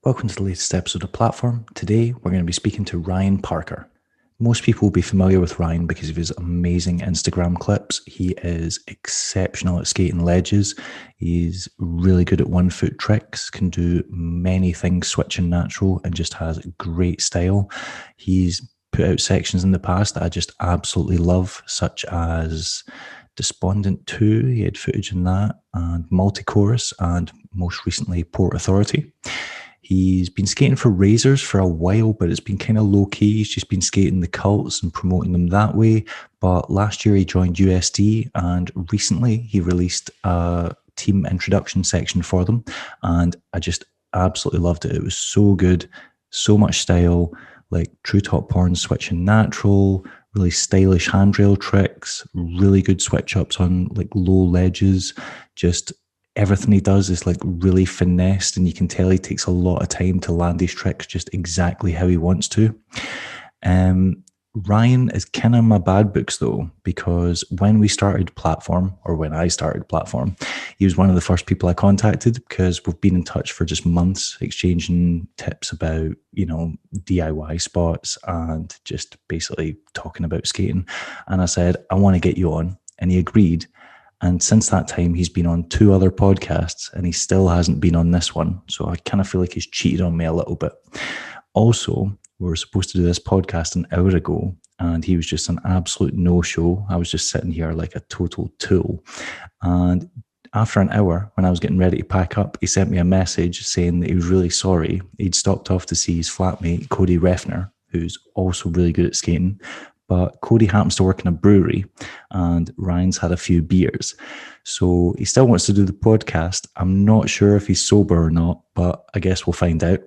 Welcome to the latest episode of Platform. Today, we're going to be speaking to Ryan Parker. Most people will be familiar with Ryan because of his amazing Instagram clips. He is exceptional at skating ledges. He's really good at 1-foot tricks, can do many things switching natural, and just has great style. He's put out sections in the past that I just absolutely love, such as Despondent 2, he had footage in that, and Multichorus, and most recently Port Authority. He's been skating for Razors for a while, but it's been kind of low key. He's just been skating the cults and promoting them that way. But last year he joined USD, and recently he released a team introduction section for them. And I just absolutely loved it. It was so good, so much style, like true top porn switching natural, really stylish handrail tricks, really good switch ups on like low ledges, just everything he does is like really finessed, and you can tell he takes a lot of time to land these tricks just exactly how he wants to. Ryan is kind of my bad books though, because when I started Platform, he was one of the first people I contacted because we've been in touch for just months, exchanging tips about, DIY spots and just basically talking about skating. And I said, I want to get you on. And he agreed. And since that time, he's been on 2 other podcasts and he still hasn't been on this one. So I kind of feel like he's cheated on me a little bit. Also, we were supposed to do this podcast an hour ago and he was just an absolute no-show. I was just sitting here like a total tool. And after an hour, when I was getting ready to pack up, he sent me a message saying that he was really sorry. He'd stopped off to see his flatmate, Cody Refner, who's also really good at skating. But Cody happens to work in a brewery and Ryan's had a few beers. So he still wants to do the podcast. I'm not sure if he's sober or not, but I guess we'll find out.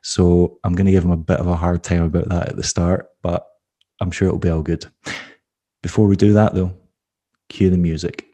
So I'm going to give him a bit of a hard time about that at the start, but I'm sure it'll be all good. Before we do that though, cue the music.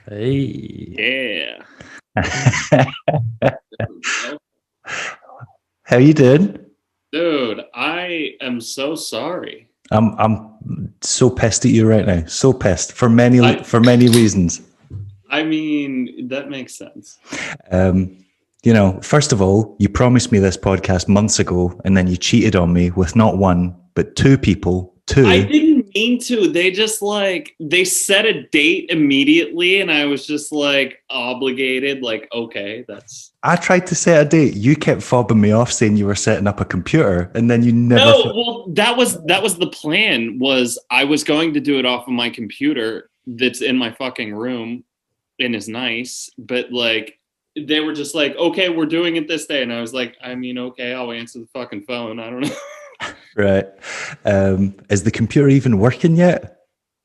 Hey. Yeah. How you doing? Dude, I am so sorry. I'm so pissed at you right now. So pissed for many reasons. I mean, that makes sense. First of all, you promised me this podcast months ago, and then you cheated on me with not one, but 2 people. I didn't mean to. They just they set a date immediately, and I was just obligated. Okay, that's. I tried to set a date. You kept fobbing me off, saying you were setting up a computer, and then you never. No, well, that was the plan. Was I was going to do it off of my computer that's in my fucking room, and is nice, but they were just okay, we're doing it this day, and I was okay, I'll answer the fucking phone. I don't know. Right. Is the computer even working yet?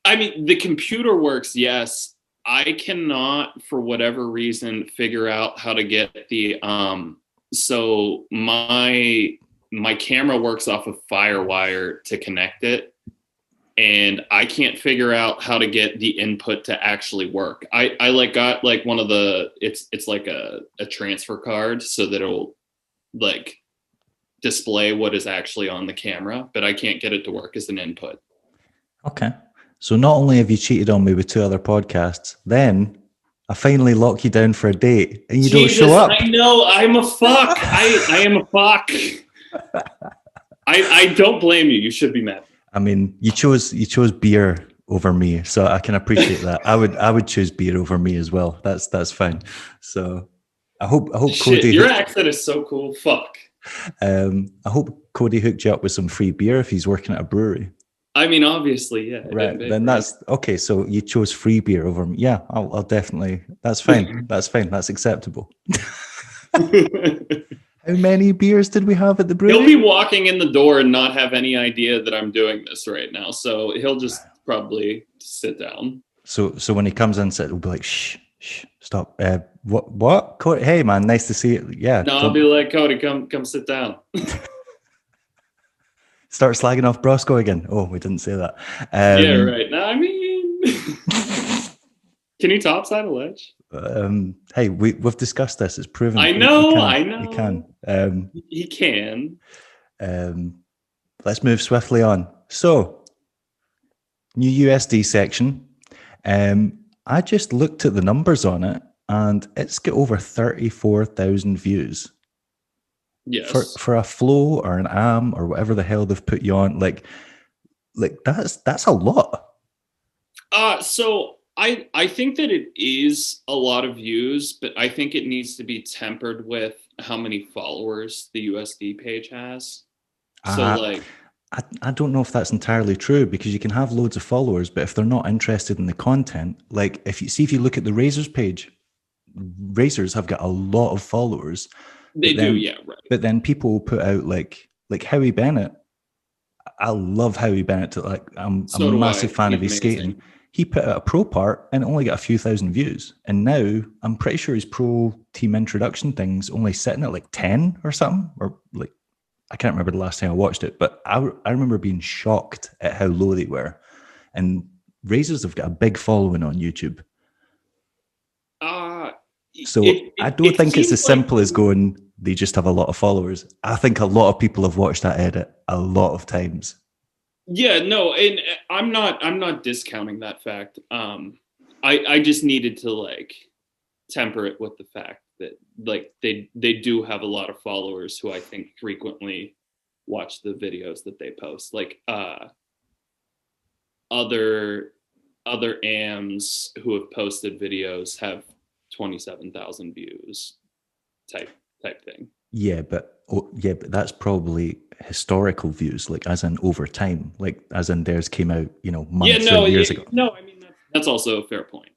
I mean, the computer works, yes. I cannot, for whatever reason, figure out how to get the so my camera works off of FireWire to connect it, and I can't figure out how to get the input to actually work. I got one of the it's like a transfer card so that it'll display what is actually on the camera, but I can't get it to work as an input. Okay. So not only have you cheated on me with 2 other podcasts, then I finally lock you down for a date and you don't show up. I know, I'm a fuck. I am a fuck. I don't blame you. You should be mad. I mean, you chose beer over me, so I can appreciate that. I would choose beer over me as well. That's fine. So I hope Shit, Cody. Your accent is so cool. Fuck. I hope Cody hooked you up with some free beer if he's working at a brewery. I mean, obviously, yeah. Right. Then that's okay. So you chose free beer over me. Yeah, I'll definitely. That's fine. That's fine. That's acceptable. How many beers did we have at the brewery? He'll be walking in the door and not have any idea that I'm doing this right now. So he'll just probably sit down. So when he comes in, he'll be like, shh, stop. What? Cody, hey, man, nice to see you. Yeah. No, I'll be like, Cody, come sit down. Start slagging off Brosco again. Oh, we didn't say that. Yeah, right. No, I mean, can you topside a ledge? Hey, we've discussed this. It's proven. I know. He can. He can. Let's move swiftly on. So, new USD section. I just looked at the numbers on it, and it's got over 34,000 views. Yes. For a flow or an am or whatever the hell they've put you on, like that's a lot. So I think that it is a lot of views, but I think it needs to be tempered with how many followers the USD page has. So like, I don't know if that's entirely true, because you can have loads of followers, but if they're not interested in the content, like if you look at the Razors page, Razors have got a lot of followers. They do, yeah, right. But then people will put out like Howie Bennett. I love Howie Bennett. I'm a massive fan of his skating. He put out a pro part and it only got a few thousand views. And now I'm pretty sure his pro team introduction thing's only sitting at like 10 or something. Or like, I can't remember the last time I watched it, but I remember being shocked at how low they were. And Razors have got a big following on YouTube. So I don't think it's as simple as going, they just have a lot of followers. I think a lot of people have watched that edit a lot of times. Yeah, no, and I'm not discounting that fact. I just needed to like temper it with the fact that like they do have a lot of followers who I think frequently watch the videos that they post. Like other AMs who have posted videos have 27,000 views type thing. Yeah, but that's probably historical views, like as in over time, like as in theirs came out, months or years ago. No, I mean that's also a fair point.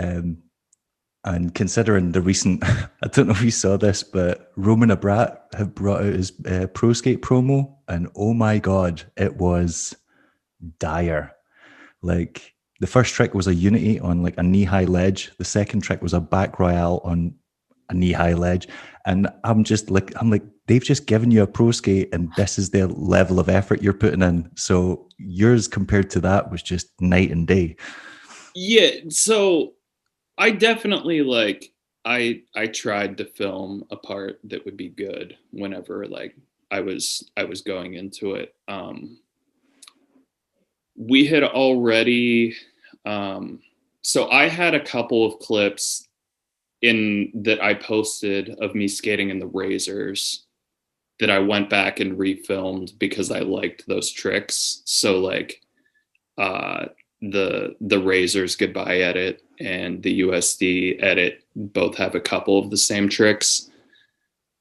And considering the recent, I don't know if you saw this, but Roman Abrat have brought out his Pro Skate promo, and oh my God, it was dire. Like the first trick was a Unity on like a knee-high ledge. The second trick was a back royale on a knee-high ledge. And I'm like, they've just given you a pro skate and this is the level of effort you're putting in. So yours compared to that was just night and day. Yeah, so I definitely like I tried to film a part that would be good whenever like I was going into it. We had already so I had a couple of clips in that I posted of me skating in the Razors that I went back and refilmed because I liked those tricks. So like the Razors goodbye edit and the USD edit both have a couple of the same tricks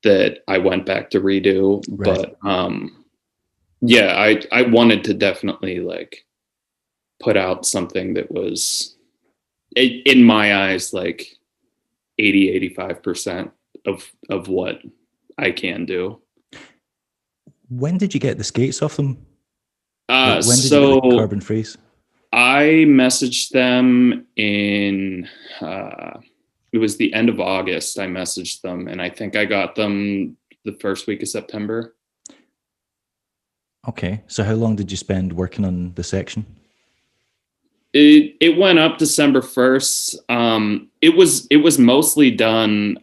that I went back to redo. Right. But yeah, I wanted to definitely like put out something that was in my eyes like 80-85% of what I can do. When did you get the skates off them? When did you get the carbon freeze? I messaged them in it was the end of August. I messaged them and I think I got them the first week of September. Okay, so how long did you spend working on the section? It went up December 1st. It was mostly done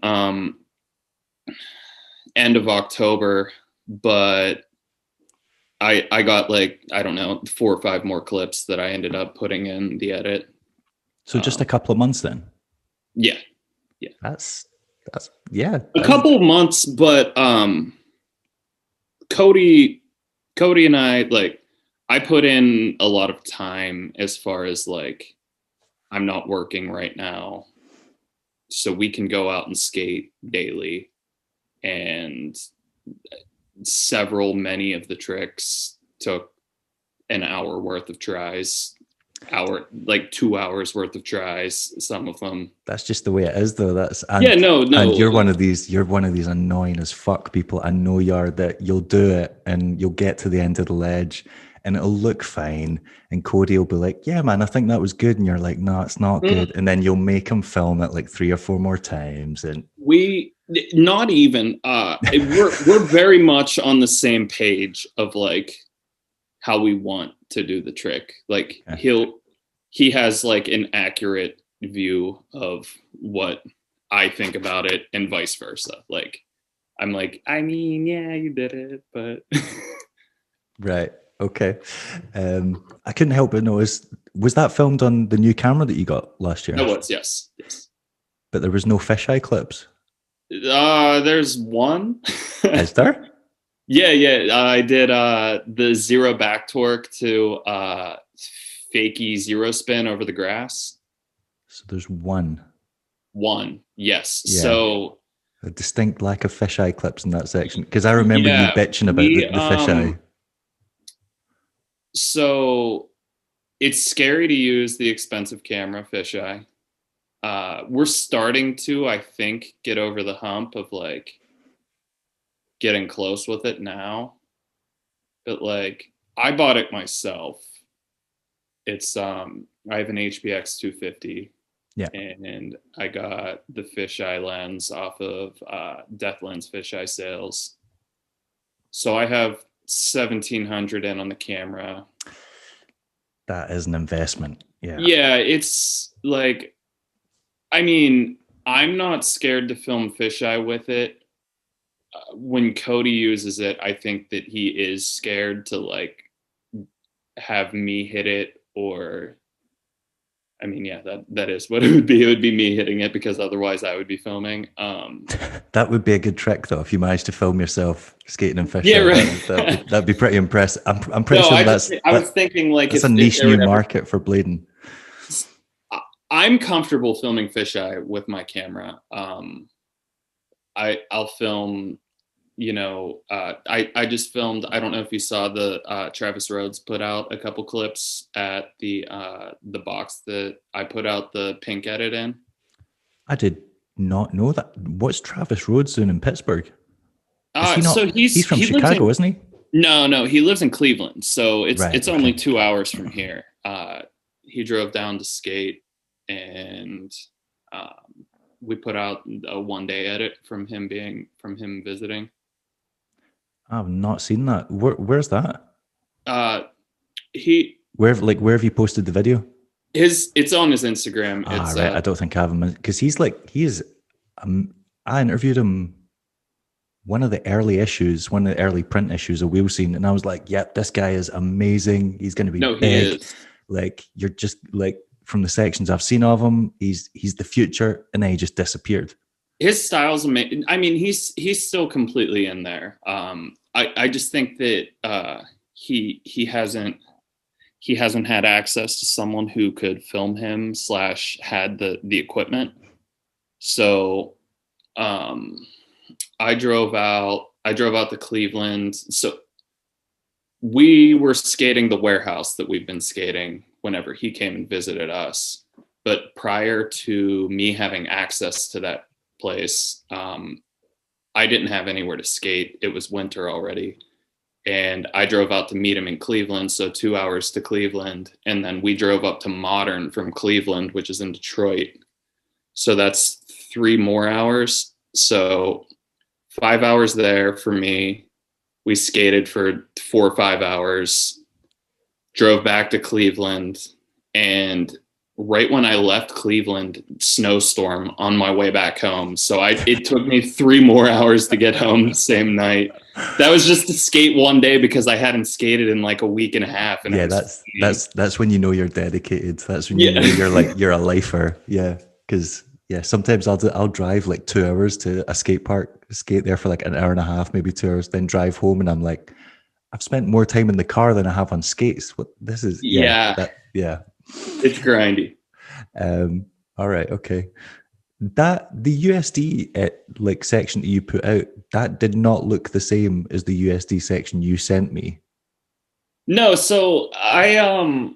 end of October, but I got like, I don't know, 4 or 5 more clips that I ended up putting in the edit. So just a couple of months then? Yeah. That's yeah. A couple of months, but Cody and I, like, I put in a lot of time as far as like, I'm not working right now, so we can go out and skate daily. And many of the tricks took an hour worth of tries, 2 hours worth of tries, some of them. That's just the way it is though. No. And you're one of these annoying as fuck people. I know you are, that you'll do it and you'll get to the end of the ledge and it'll look fine. And Cody will be like, yeah, man, I think that was good. And you're like, no, it's not good. And then you'll make him film it like 3 or 4 more times. And Not even. We're very much on the same page of like how we want to do the trick. Like he has like an accurate view of what I think about it, and vice versa. Like I'm like, I mean, yeah, you did it, but Right. Okay. I couldn't help but notice, was that filmed on the new camera that you got last year? that was yes. But there was no fisheye clips. There's one. Is there? Yeah. I did the zero back torque to fakie zero spin over the grass. So there's one. One, yes. Yeah. So A distinct lack of fisheye clips in that section, because I remember you bitching about the fisheye. So it's scary to use the expensive camera fisheye. We're starting to, I think, get over the hump of like getting close with it now. But like I bought it myself. It's I have an HPX 250. Yeah. And I got the fisheye lens off of Death Lens Fisheye Sales. So I have 1,700 in on the camera. That is an investment. Yeah. Yeah, it's like, I mean, I'm not scared to film fisheye with it. When Cody uses it, I think that he is scared to like have me hit it, or I mean, yeah, that is what it would be. It would be me hitting it, because otherwise I would be filming. That would be a good trick, though, if you managed to film yourself skating and fishing. Yeah, right. That'd be pretty impressive. I'm pretty sure I was thinking like it's a niche new market for blading. I'm comfortable filming fisheye with my camera. I'll film. I just filmed. I don't know if you saw the Travis Rhodes put out a couple clips at the box that I put out the pink edit in. I did not know that. What's Travis Rhodes doing in Pittsburgh? He's from Chicago, isn't he? No, he lives in Cleveland. So it's only 2 hours from here. He drove down to skate, and we put out a 1-day edit from him visiting. I've not seen that. Where's that? Where have you posted the video? It's on his Instagram. Right. I don't think I have him, because I interviewed him one of the early print issues of Wheel Scene, and I was like, yep, this guy is amazing. He's going to be big. He is. Like, you're just like, from the sections I've seen of him, he's the future, and then he just disappeared. His style's amazing. I mean, he's still completely in there. I just think that he hasn't had access to someone who could film him / had the equipment. So I drove out to Cleveland. So we were skating the warehouse that we've been skating whenever he came and visited us. But prior to me having access to that place, I didn't have anywhere to skate. It was winter already. And I drove out to meet him in Cleveland. So 2 hours to Cleveland. And then we drove up to Modern from Cleveland, which is in Detroit. So that's 3 more hours. So 5 hours there for me. We skated for 4 or 5 hours, drove back to Cleveland, and right when I left Cleveland, snowstorm on my way back home. So it took me 3 more hours to get home the same night. That was just to skate one day, because I hadn't skated in like a week and a half. And yeah, that's when you know you're dedicated. That's when you know you're a lifer. Yeah, because sometimes I'll drive like 2 hours to a skate park, skate there for like an hour and a half, maybe 2 hours, then drive home, and I'm like, I've spent more time in the car than I have on skates. What this is? Yeah. It's grindy. All right. Okay. The USD like section that you put out, that did not look the same as the USD section you sent me. No. So I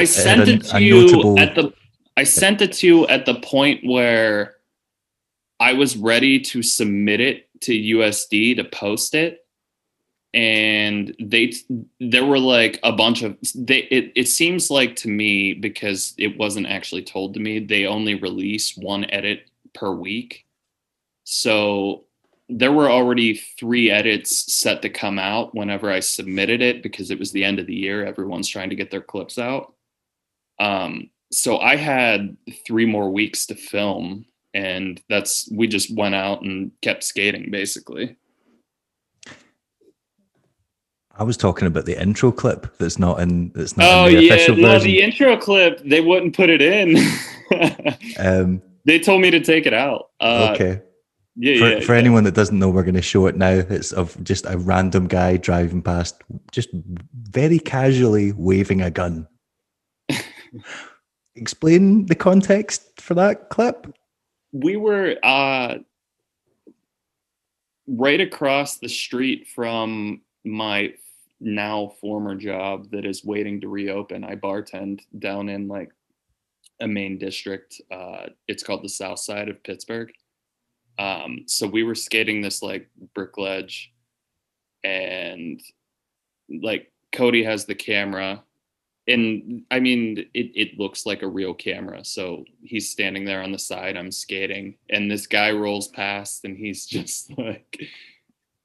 sent it to you at the point where I was ready to submit it to USD to post it. and there were like a bunch of it seems like to me, because it wasn't actually told to me, they only release one edit per week. So there were already 3 edits set to come out whenever I submitted it, because it was the end of the year. Everyone's trying to get their clips out. So I had 3 more weeks to film, and we just went out and kept skating basically. I was talking about the intro clip that's not in the official version. No, the intro clip, they wouldn't put it in. They told me to take it out. Okay. For anyone that doesn't know, we're going to show it now. It's of just a random guy driving past, just very casually waving a gun. Explain the context for that clip. We were right across the street from my now former job that is waiting to reopen. I bartend down in like a main district. It's called the South Side of Pittsburgh. So we were skating this like brick ledge, and like Cody has the camera, and I mean it looks like a real camera. So he's standing there on the side, I'm skating, and this guy rolls past, and he's just like,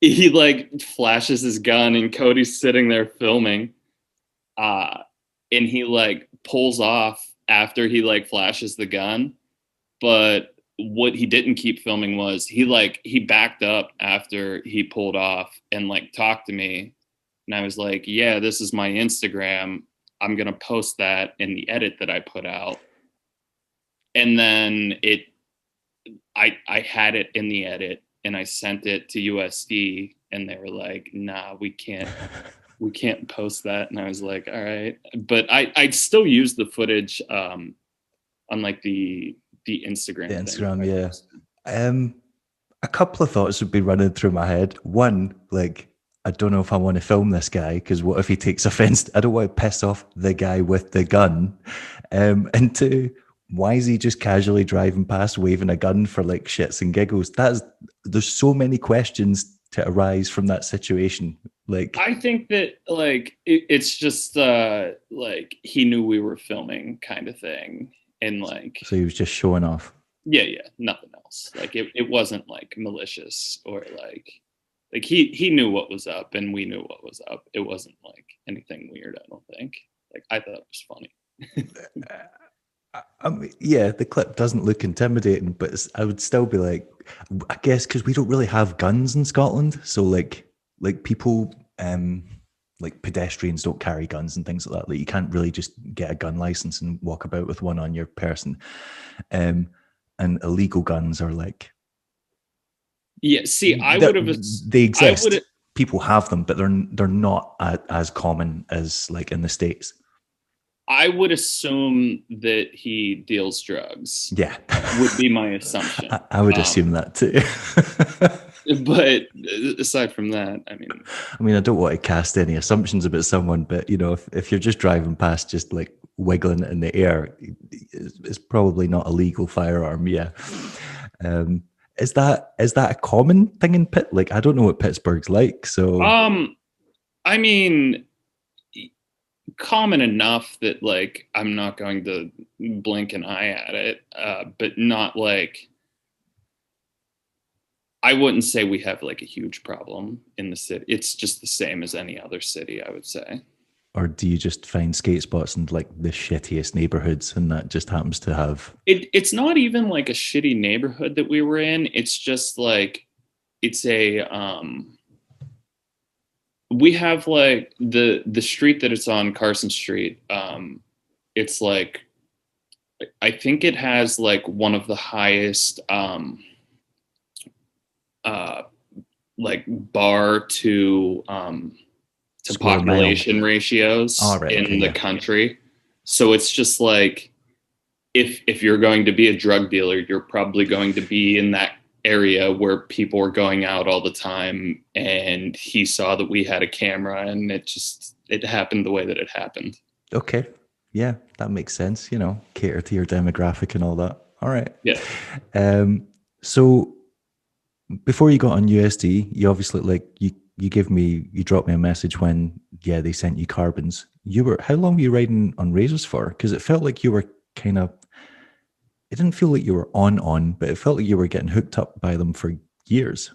he like flashes his gun, and Cody's sitting there filming, and he like pulls off after he like flashes the gun. But what he didn't keep filming was he backed up after he pulled off and like talked to me, and I was like, yeah, this is my Instagram, I'm gonna post that in the edit that I put out. And then I had it in the edit, and I sent it to USD, and they were like, nah, we can't post that. And I was like, all right. But I'd still use the footage on like the Instagram. The Instagram, yeah. A couple of thoughts would be running through my head. One, like, I don't know if I want to film this guy, because what if he takes offense? I don't want to piss off the guy with the gun. And 2, why is he just casually driving past waving a gun for like shits and giggles? There's so many questions to arise from that situation. Like, I think that like it's just like he knew we were filming kind of thing, and like, so he was just showing off. Yeah, nothing else. Like it wasn't like malicious, or like he knew what was up, and we knew what was up. It wasn't like anything weird, I don't think. Like, I thought it was funny. I mean, yeah, the clip doesn't look intimidating, but I would still be like, I guess because we don't really have guns in Scotland, so like people, like pedestrians don't carry guns and things like that. Like, you can't really just get a gun license and walk about with one on your person. And illegal guns are like, yeah. See, I would have. They exist. People have them, but they're not as common as like in the States. I would assume that he deals drugs. Yeah, would be my assumption. I would assume that too. But aside from that, I mean, I don't want to cast any assumptions about someone, but you know, if you're just driving past, just like wiggling it in the air, it's probably not a legal firearm. Yeah. Is that a common thing in Pitt? Like, I don't know what Pittsburgh's like. So, I mean, common enough that like I'm not going to blink an eye at it, but not like, I wouldn't say we have like a huge problem in the city. It's just the same as any other city, I would say. Or do you just find skate spots in like the shittiest neighborhoods, and that just happens to have? It's not even like a shitty neighborhood that we were in. It's just like, it's a we have like the street that it's on, Carson Street. It's like, I think it has like one of the highest like bar to population ratios in the country. So it's just like, if you're going to be a drug dealer, you're probably going to be in that area where people are going out all the time. And he saw that we had a camera, and it happened the way that it happened. Okay. Yeah, that makes sense. You know, cater to your demographic and all that. All right. Yeah. So before you got on USD, you obviously you dropped me a message when, yeah, they sent you carbons. How long were you riding on razors for? Because it felt like you were kind of, it didn't feel like you were on, but it felt like you were getting hooked up by them for years.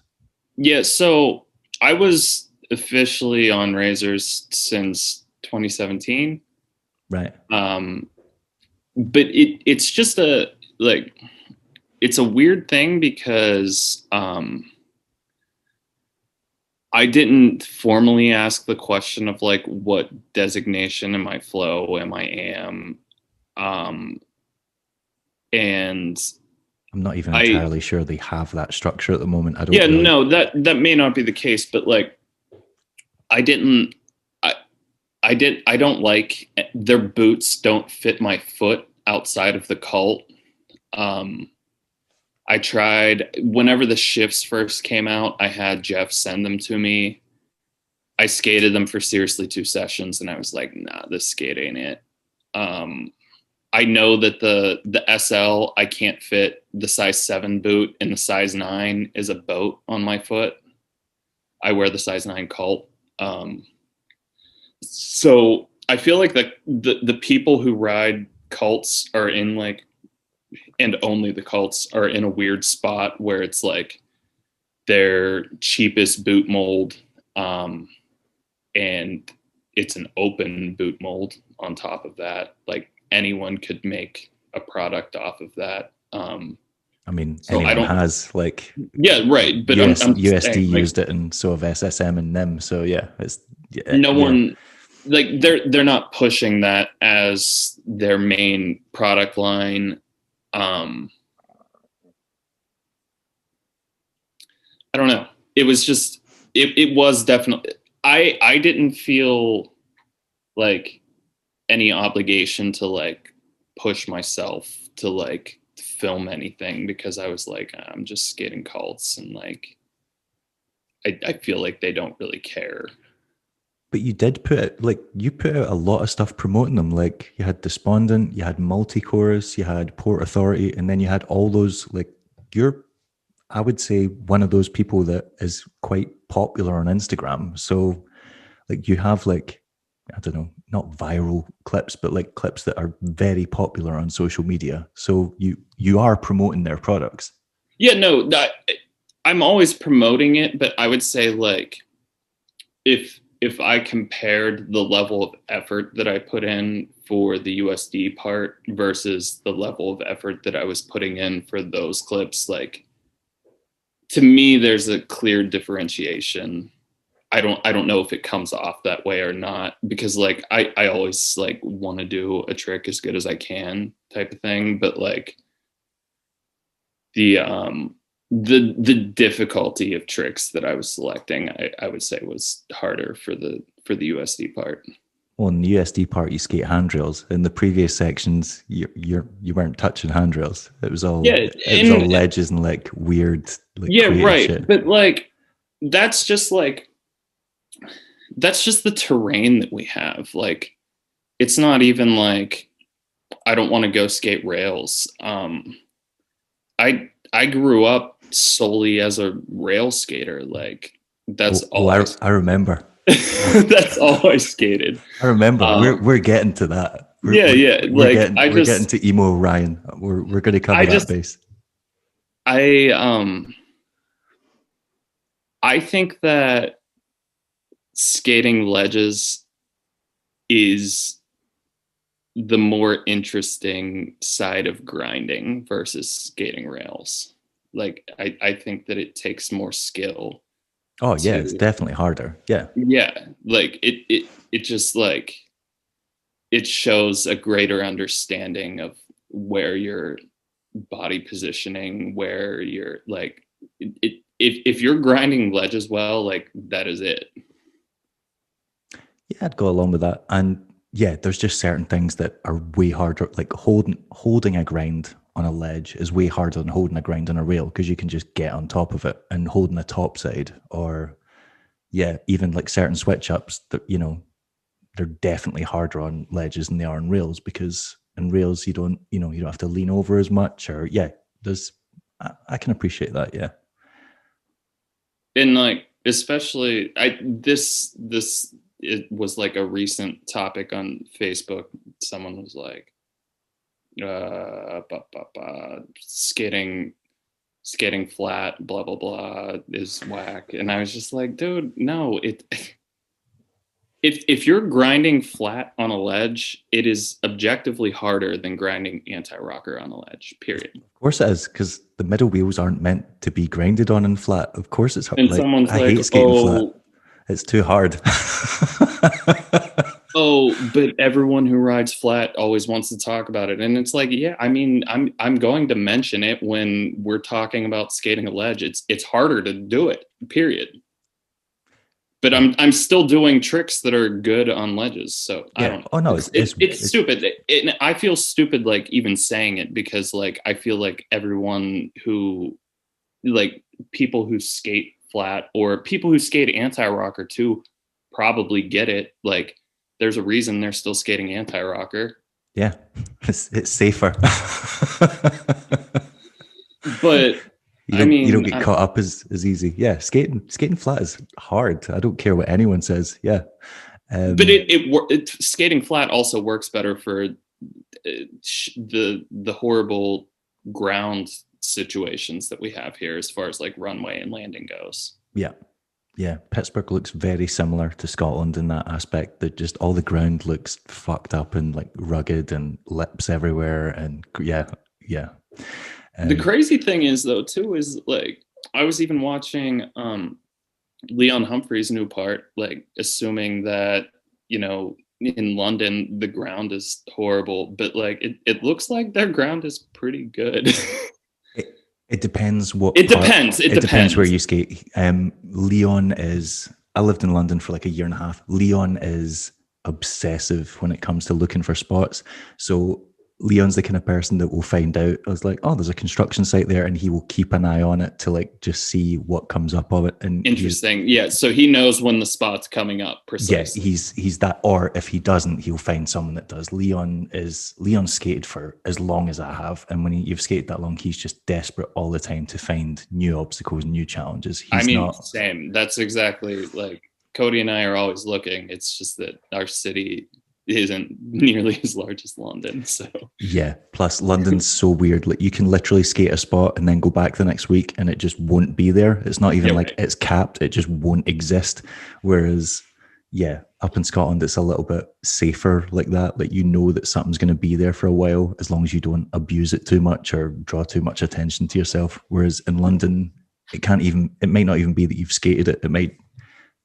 Yeah, so I was officially on razors since 2017. Right. But it's just it's a weird thing because I didn't formally ask the question of like what designation am I flow, am I am, and I'm not even I entirely sure they have that structure at the moment. I don't yeah really. no that may not be the case, but like I didn't I don't like their boots don't fit my foot outside of the cult. I tried whenever the shifts first came out, I had Jeff send them to me. I skated them for seriously 2 sessions and I was like, nah, this skate ain't it. I know that the SL, I can't fit the size 7 boot, and the size 9 is a boat on my foot. I wear the size 9 cult. So I feel like the people who ride cults are in like, and only the cults are in a weird spot where it's like their cheapest boot mold, and it's an open boot mold on top of that. Like anyone could make a product off of that. I mean, So anyone has, like, yeah, right. But I'm USD saying, like, used it, and so have SSM and NIM. So yeah, it's no yeah. one, like they're not pushing that as their main product line. I don't know. It was just it was definitely I didn't feel like any obligation to like push myself to like film anything, because I was like, I'm just skating cults, and like I feel like they don't really care. But you did you put out a lot of stuff promoting them. Like you had Despondent, you had Multichorus, you had Port Authority, and then you had all those, like, you're, I would say, one of those people that is quite popular on Instagram. So like you have, like, I don't know, not viral clips, but like clips that are very popular on social media. So you are promoting their products. Yeah, no, I'm always promoting it, but I would say like if I compared the level of effort that I put in for the USD part versus the level of effort that I was putting in for those clips, like to me, there's a clear differentiation. I don't know if it comes off that way or not, because like I always like want to do a trick as good as I can type of thing, but like the difficulty of tricks that I was selecting, I would say was harder for the USD part. Well, in the USD part, you skate handrails. In the previous sections, you weren't touching handrails. It was all Yeah, it was all ledges and like weird, like, yeah, creative right. shit. But like that's just like that's just the terrain that we have. Like it's not even like I don't want to go skate rails. I grew up solely as a rail skater. Like that's all I remember. that's all I skated. I remember. We're getting to that. Yeah. Like we're getting to emo Ryan. We're going to cover that base. I think that skating ledges is the more interesting side of grinding versus skating rails. Like I think that it takes more skill. Oh yeah, it's definitely harder. Yeah. Yeah. Like it just like it shows a greater understanding of where your body positioning, where you're like if you're grinding ledges well, like that is it. Yeah, I'd go along with that. And yeah, there's just certain things that are way harder. Like holding a grind on a ledge is way harder than holding a grind on a rail, because you can just get on top of it. And holding a top side, or yeah, even like certain switch ups that, they're definitely harder on ledges than they are on rails, because in rails you don't have to lean over as much, or yeah, I can appreciate that. Yeah. And like especially it was like a recent topic on Facebook. Someone was like, skating flat, blah blah blah, is whack. And I was just like, dude, no, if you're grinding flat on a ledge, it is objectively harder than grinding anti-rocker on a ledge, period. Of course it is, because the middle wheels aren't meant to be grinded on and flat. Of course it's hard. And someone's I like, hate skating flat. It's too hard. Oh, but everyone who rides flat always wants to talk about it. And it's like, yeah, I mean, I'm going to mention it when we're talking about skating a ledge. It's harder to do it, period. But I'm still doing tricks that are good on ledges. So yeah. I don't know. Oh no, it's stupid. I feel stupid like even saying it, because like I feel like everyone who, like, people who skate flat or people who skate anti-rocker too probably get it. Like, there's a reason they're still skating anti-rocker. Yeah, it's safer. But you don't get caught up as easy. Yeah, skating flat is hard. I don't care what anyone says. Yeah, but skating flat also works better for the horrible ground situations that we have here as far as like runway and landing goes. Yeah, Pittsburgh looks very similar to Scotland in that aspect, that just all the ground looks fucked up and like rugged and lips everywhere. And yeah. The crazy thing is though too, is like, I was even watching Leon Humphrey's new part, like assuming that, you know, in London the ground is horrible, but like it looks like their ground is pretty good. It depends what. It depends where you skate. Leon is. I lived in London for like a year and a half. Leon is obsessive when it comes to looking for spots. So Leon's the kind of person that will find out. I was like, oh, there's a construction site there, and he will keep an eye on it to like just see what comes up of it. And interesting, yeah. So he knows when the spot's coming up precisely. Yeah, he's that. Or if he doesn't, he'll find someone that does. Leon skated for as long as I have, and when you've skated that long, he's just desperate all the time to find new obstacles, new challenges. Same. That's exactly like Cody and I are always looking. It's just that our city isn't nearly as large as London, so yeah. Plus London's so weird, like you can literally skate a spot and then go back the next week and it just won't be there. It's not even it's capped, it just won't exist. Whereas up in Scotland it's a little bit safer like that, like you know that something's going to be there for a while as long as you don't abuse it too much or draw too much attention to yourself. Whereas in London it might not even be that you've skated it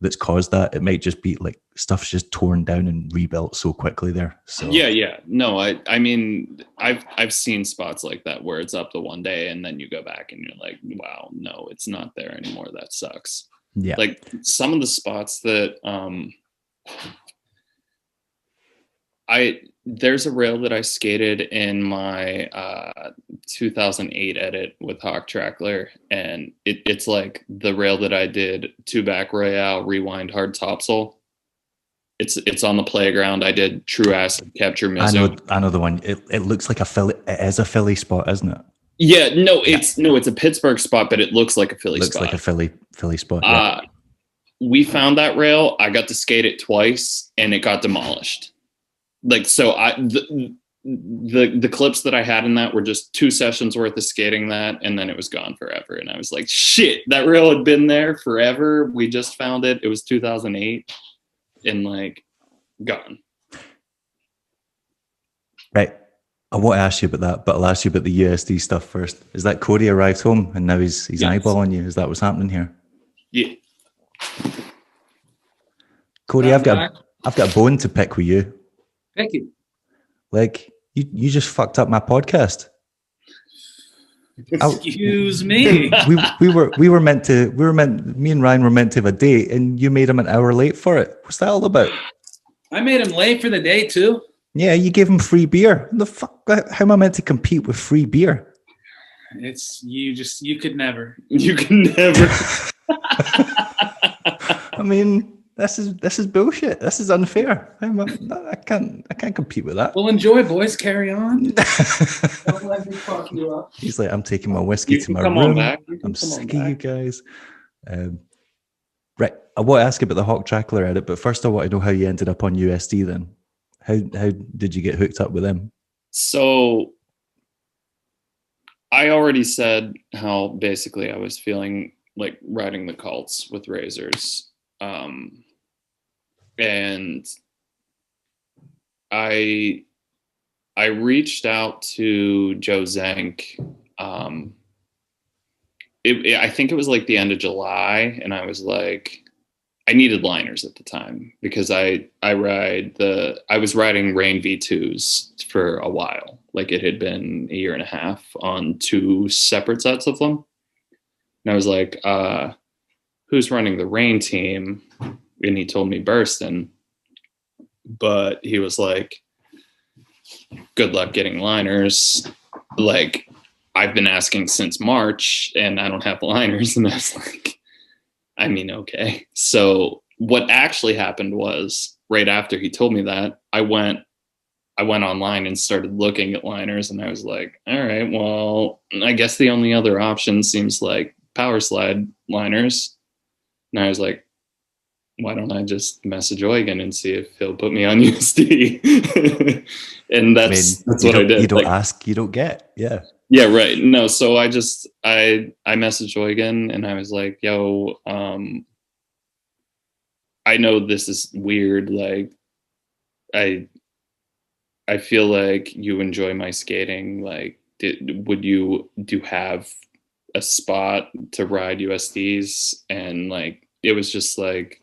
that's caused that. It might just be like stuff's just torn down and rebuilt so quickly there. So yeah. No, I mean, I've seen spots like that where it's up the one day and then you go back and you're like, wow, no, it's not there anymore. That sucks. Yeah. Like some of the spots that there's a rail that I skated in my 2008 edit with Hawk Trackler, and it's like the rail that I did 2-back royale, rewind, hard topsail. It's on the playground. I did true acid capture Mizzou. I know the one. It looks like a Philly. It is a Philly spot, isn't it? Yeah, it's a Pittsburgh spot, but it looks like a Philly spot. Looks like a Philly spot. Yeah. We found that rail. I got to skate it twice, and it got demolished. Like, so the clips that I had in that were just 2 sessions worth of skating that, and then it was gone forever. And I was like, shit, that rail had been there forever. We just found it. It was 2008 and like gone. Right. I won't ask you about that, but I'll ask you about the USD stuff first. Is that Cody arrived home and now he's eyeballing you? Is that what's happening here? Yeah. Cody, I've got a bone to pick with you. Thank you. Like you just fucked up my podcast. Excuse me. Me and Ryan were meant to have a date, and you made him an hour late for it. What's that all about? I made him late for the day too. Yeah, you gave him free beer. The fuck? How am I meant to compete with free beer? It's you could never. You can never. I mean, this is bullshit. This is unfair. I can't compete with that. Well, enjoy, boys. Carry on. Don't let me fuck you up. He's like, I'm taking my whiskey to my room. I'm sick of you guys. Right. I want to ask about the Hawk Trackler edit, but first I want to know how you ended up on USD then. How did you get hooked up with them? So I already said how basically I was feeling like riding the cults with razors. And I reached out to Joe Zank. I think it was like the end of July, and I was like, I needed liners at the time because I was riding Rain V2s for a while. Like it had been a year and a half on 2 separate sets of them. And I was like, who's running the Rain team? And he told me Burston. But he was like, good luck getting liners. Like, I've been asking since March and I don't have liners. And I was like, I mean, okay. So what actually happened was right after he told me that, I went online and started looking at liners, and I was like, all right, well, I guess the only other option seems like power slide liners. And I was like, why don't I just message Eugen and see if he'll put me on USD? And that's what I did. You don't ask, you don't get. Yeah. Yeah, right. No, so I messaged Eugen and I was like, yo, I know this is weird. Like, I feel like you enjoy my skating. Like, would you have a spot to ride USDs? And like, it was just like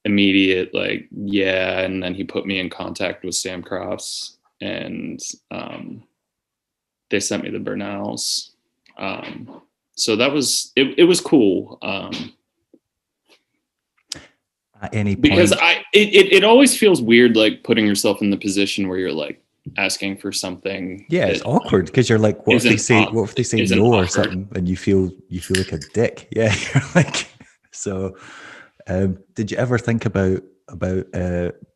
immediate, like, yeah. And then he put me in contact with Sam Crofts, and they sent me the Bernals. So that was, it was cool. At any point, because it always feels weird, like putting yourself in the position where you're like asking for something. Yeah, it's awkward because you're like, what if they say no or something, and you feel like a dick? Yeah, you're like, so. Did you ever think about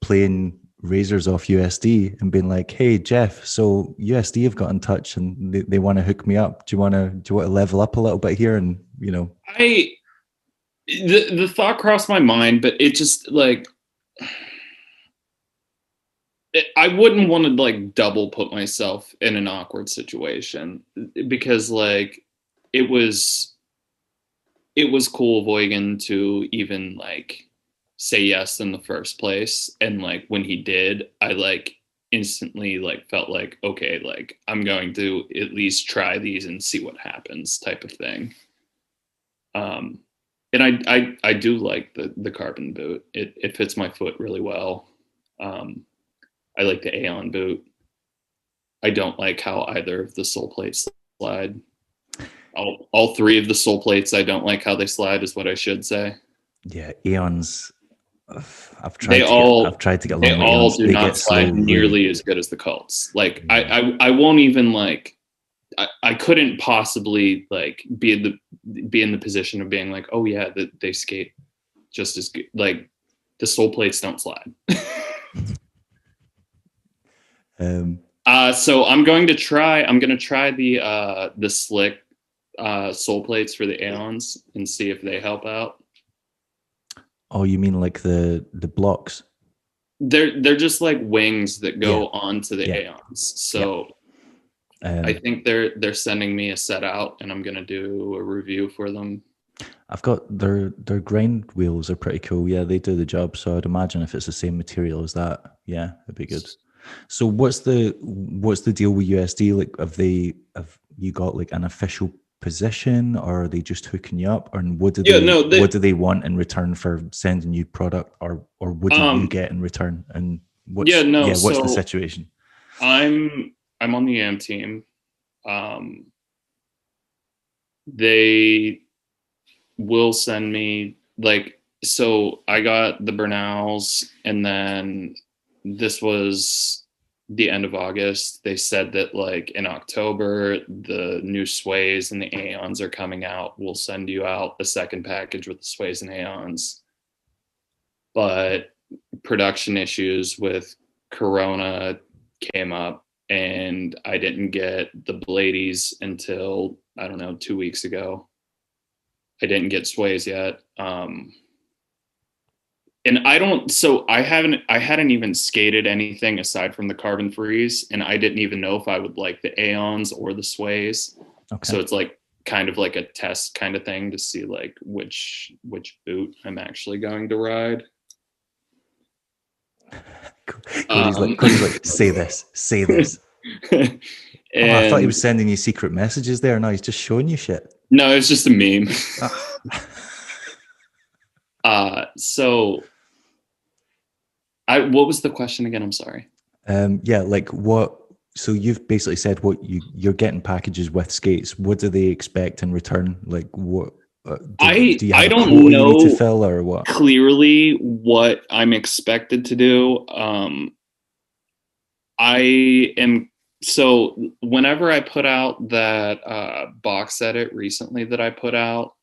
playing razors off USD and being like, hey Jeff, so USD have got in touch and they want to hook me up. Do you want to level up a little bit here? And you know, the thought crossed my mind, but it just like, I wouldn't want to like double put myself in an awkward situation, because like it was cool of Eugen to even like say yes in the first place. And like when he did, I like instantly like felt like, okay, like I'm going to at least try these and see what happens, type of thing. And I do like the carbon boot. It fits my foot really well. I like the Aeon boot. I don't like how either of the sole plates slide. All 3 of the sole plates, I don't like how they slide, is what I should say. Yeah, Aeons. I've tried to get along. They all do not slide nearly as good as the Cults. Like I won't even like. I couldn't possibly like be in the position of being like, oh yeah, that they skate just as good. Like the sole plates don't slide. So I'm going to try the slick sole plates for the Aeons and see if they help out. Oh, you mean like the blocks? They're just like wings that go onto the Aeons. So I think they're sending me a set out, and I'm gonna do a review for them. I've got their grind wheels are pretty cool. Yeah, they do the job. So I'd imagine if it's the same material as that, yeah, it'd be good. So what's the deal with USD? Like, have you got like an official position, or are they just hooking you up? Or what do they want in return for sending you product, or what do you get in return? And what's the situation? I'm on the AM team. They will send me like, so I got the Bernals, and then this was the end of August. They said that like in October, the new sways and the Aeons are coming out. We'll send you out a second package with the sways and Aeons. But production issues with Corona came up, and I didn't get the Bladies until, I don't know, 2 weeks ago. I didn't get sways yet. And I hadn't even skated anything aside from the carbon freeze, and I didn't even know if I would like the Aeons or the sways. Okay. So it's like kind of like a test kind of thing to see like which boot I'm actually going to ride. Cody's like, say this. And I thought he was sending you secret messages there. No, he's just showing you shit. No, it's just a meme. So what was the question again? I'm sorry. Yeah, like what? So you've basically said what you're getting packages with skates. What do they expect in return? Like what? Do you have I a don't quota know you need to fill or what? clearly what I'm expected to do. So whenever I put out that box edit recently that I put out,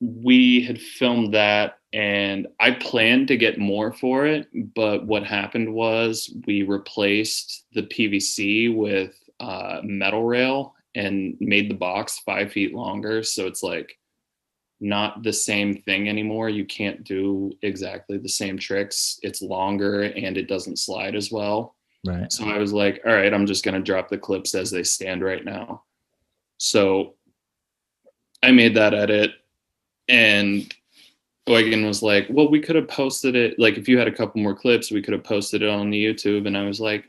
we had filmed that and I planned to get more for it, but what happened was we replaced the PVC with metal rail and made the box 5 feet longer. So it's like not the same thing anymore. You can't do exactly the same tricks. It's longer and it doesn't slide as well. Right. So I was like, all right, I'm just going to drop the clips as they stand right now. So I made that edit and Boygan was like, well, we could have posted it. Like if you had a couple more clips, we could have posted it on the YouTube. And I was like,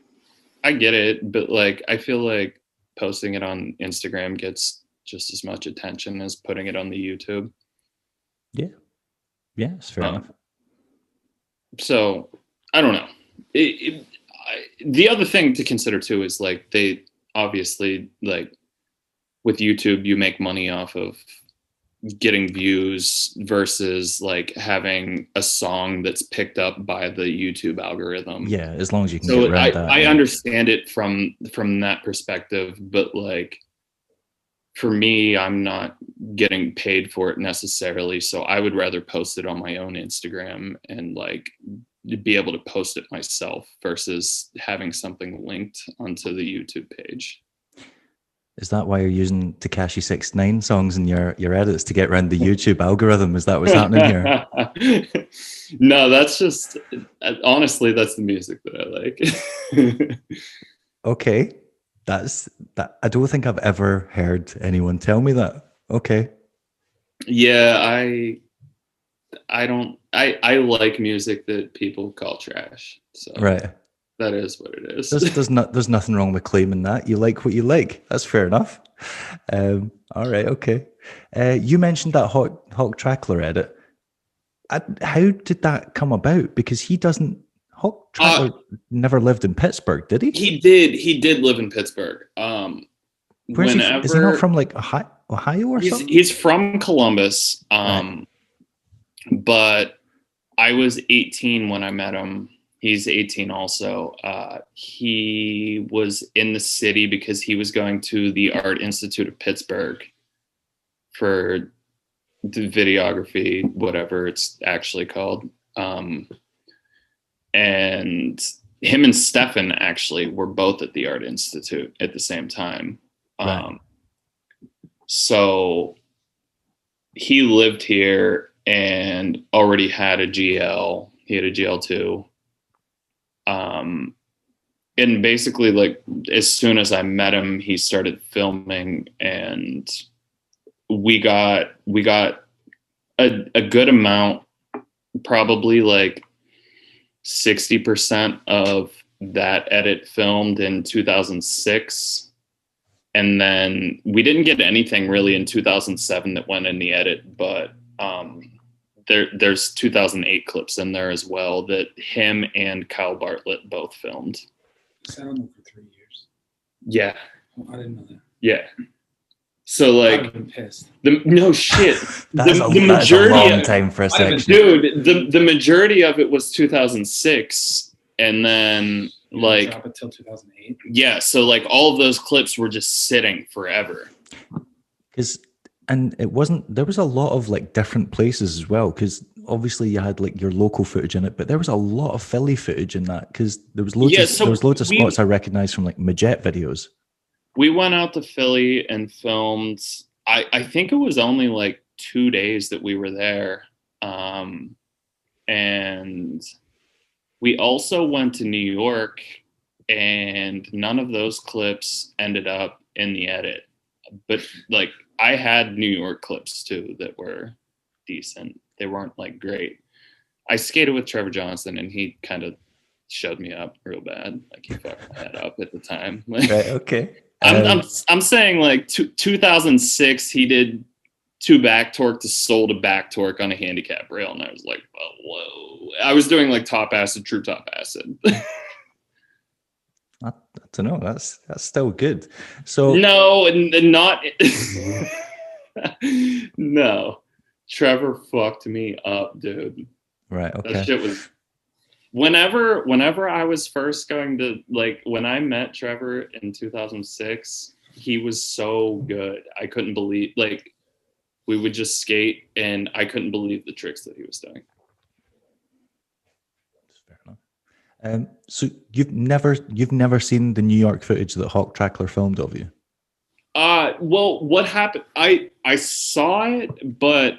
I get it. But like, I feel like posting it on Instagram gets just as much attention as putting it on the YouTube. Yeah. Yeah, it's fair enough. So I don't know. The other thing to consider too is like they obviously like with YouTube, you make money off of getting views versus like having a song that's picked up by the YouTube algorithm. Yeah, as long as you can so get around that. I understand it from that perspective, but like for me, I'm not getting paid for it necessarily. So I would rather post it on my own Instagram and like be able to post it myself versus having something linked onto the YouTube page. Is that why you're using Tekashi 69 songs in your edits to get around the YouTube algorithm? Is that what's happening here? No, that's just honestly, that's the music that I like. Okay. That's that. I don't think I've ever heard anyone tell me that. Okay. Yeah, I like music that people call trash. So right. That is what it is. There's nothing wrong with claiming that. You like what you like. That's fair enough. All right, okay. You mentioned that Hawk Trackler edit. How did that come about? Because Hawk Trackler never lived in Pittsburgh, did he? He did live in Pittsburgh. Is he not from like Ohio or something? He's from Columbus. Right. But I was 18 when I met him. He's 18 also. He was in the city because he was going to the Art Institute of Pittsburgh for the videography, whatever it's actually called. And him and Stefan actually were both at the Art Institute at the same time. Right. So he lived here and already had a GL. He had a GL2. And basically like as soon as I met him, he started filming and we got a good amount, probably like 60% of that edit filmed in 2006. And then we didn't get anything really in 2007 that went in the edit, but there's 2008 clips in there as well that him and Kyle Bartlett both filmed. Sat on them for 3 years. Yeah. Oh, I didn't know that. Yeah. So like, I've been pissed. No shit. That's a long time for a section. Dude, the majority of it was 2006, and then like drop it till 2008. Yeah, so like all of those clips were just sitting forever. And it wasn't, there was a lot of like different places as well, because obviously you had like your local footage in it, but there was a lot of Philly footage in that because there was loads of spots I recognized from like Majet videos. We went out to Philly and filmed I think it was only like 2 days that we were there. And we also went to New York, and none of those clips ended up in the edit. But like I had New York clips too that were decent. They weren't like great. I skated with Trevor Johnson, and he kind of showed me up real bad. Like he fucked my head up at the time. Like, Right. Okay. I'm saying like 2006, he did 2 back torque to sole to back torque on a handicap rail, and I was like, oh, whoa. I was doing like top acid, true top acid. I don't know. That's still good. So No, and not no. Trevor fucked me up, dude. right. That Okay. shit was whenever I was first going to, like, when I met Trevor in 2006, he was so good. I couldn't believe, like, we would just skate and I couldn't believe the tricks that he was doing. Fair enough. So you've never seen the New York footage that Hawk Trackler filmed of you? Well, what happened? I saw it, but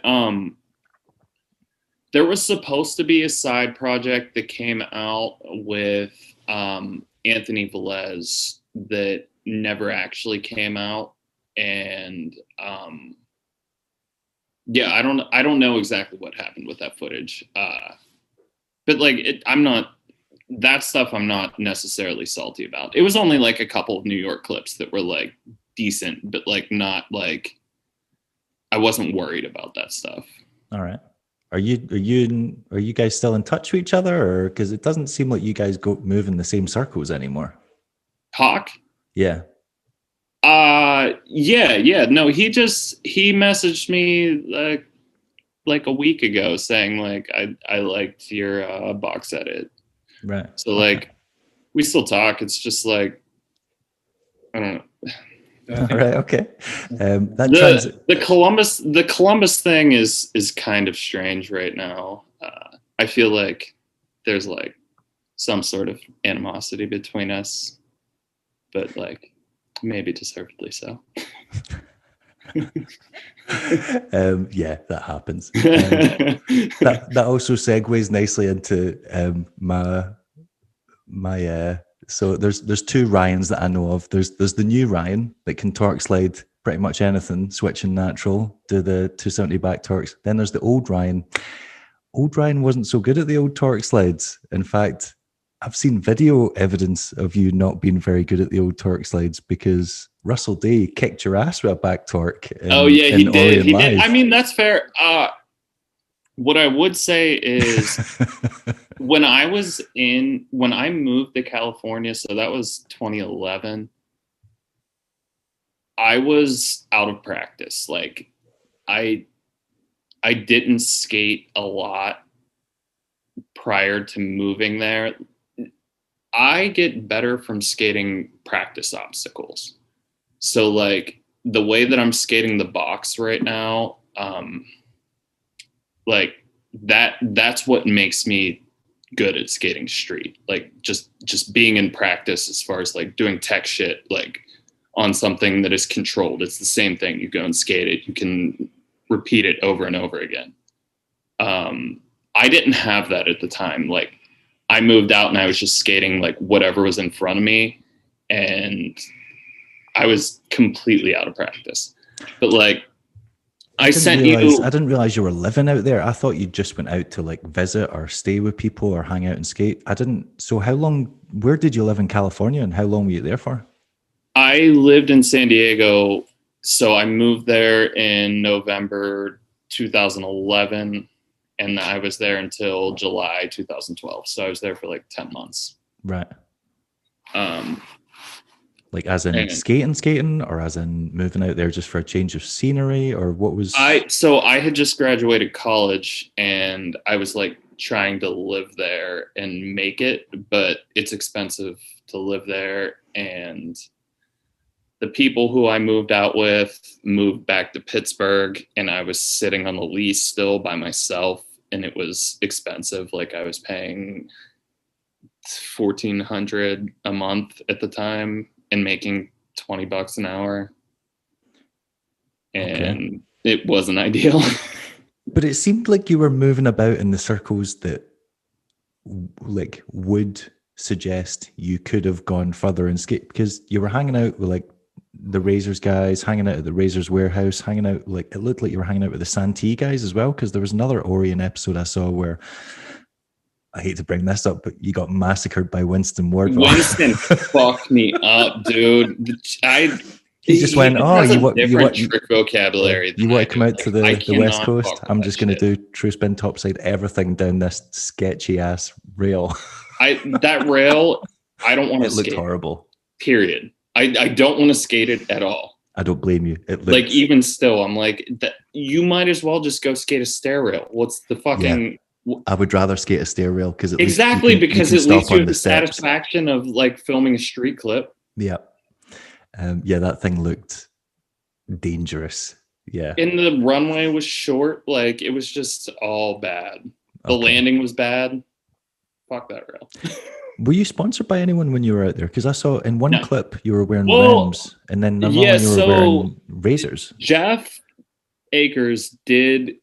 there was supposed to be a side project that came out with Anthony Velez that never actually came out, and yeah, I don't know exactly what happened with that footage. But like, I'm not, that stuff I'm not necessarily salty about. It was only like a couple of New York clips that were like decent, but like not like, I wasn't worried about that stuff. All right. Are you guys still in touch with each other, or because it doesn't seem like you guys go move in the same circles anymore? Hawk? Yeah. Yeah. No, he messaged me like a week ago saying like I liked your box edit. Right. So like we still talk. It's just like, I don't know. All right. Okay. The Columbus thing is kind of strange right now. I feel like there's like some sort of animosity between us, but like maybe deservedly so. Yeah, that happens. That also segues nicely into my so there's 2 Ryans that I know of. There's the new Ryan that can torque slide pretty much anything, switching natural, do the 270 back torques. Then there's the old Ryan. Old Ryan wasn't so good at the old torque slides. In fact, I've seen video evidence of you not being very good at the old torque slides because Russell Day kicked your ass with a back torque. Oh yeah, he did. Orient He Live. did. I mean, that's fair. What I would say is when I moved to California, so that was 2011, I was out of practice. Like I didn't skate a lot prior to moving there. I get better from skating practice obstacles. So like the way that I'm skating the box right now, like that's what makes me good at skating street. Like just being in practice as far as like doing tech shit, like on something that is controlled. It's the same thing. You go and skate it. You can repeat it over and over again. I didn't have that at the time. Like I moved out and I was just skating like whatever was in front of me, and I was completely out of practice. But like I didn't realize you were living out there. I thought you just went out to like visit or stay with people or hang out and skate. I didn't. So where did you live in California, and how long were you there for? I lived in San Diego. So I moved there in November 2011, and I was there until July 2012. So I was there for like 10 months. Right. Like as in skating, or as in moving out there just for a change of scenery, or what was? So I had just graduated college, and I was like trying to live there and make it, but it's expensive to live there. And the people who I moved out with moved back to Pittsburgh, and I was sitting on the lease still by myself, and it was expensive. Like I was paying $1,400 a month at the time and making $20 an hour. and it wasn't ideal. But it seemed like you were moving about in the circles that like would suggest you could have gone further and skate, because you were hanging out with like the Razors guys, hanging out at the Razors warehouse, hanging out, like it looked like you were hanging out with the Santee guys as well, because there was another Orient episode I saw where, I hate to bring this up, but you got massacred by Winston Wardwell. Winston fucked me up, dude. He just went, "Oh, you want trick vocabulary? You want to come out to the West Coast? I'm just going to do true spin topside everything down this sketchy ass rail." That rail, I don't want to skate. It looked horrible. Period. I don't want to skate it at all. I don't blame you. It looked, like, even still, I'm like, that you might as well just go skate a stair rail. What's the fucking? Yeah. I would rather skate a stair rail because because at least you have the satisfaction of like filming a street clip. Yeah. That thing looked dangerous. Yeah. And the runway was short. Like, it was just all bad. The landing was bad. Fuck that rail. Were you sponsored by anyone when you were out there? Because I saw in one clip you were wearing rims, and then another one you were wearing Razors. Jeff Akers did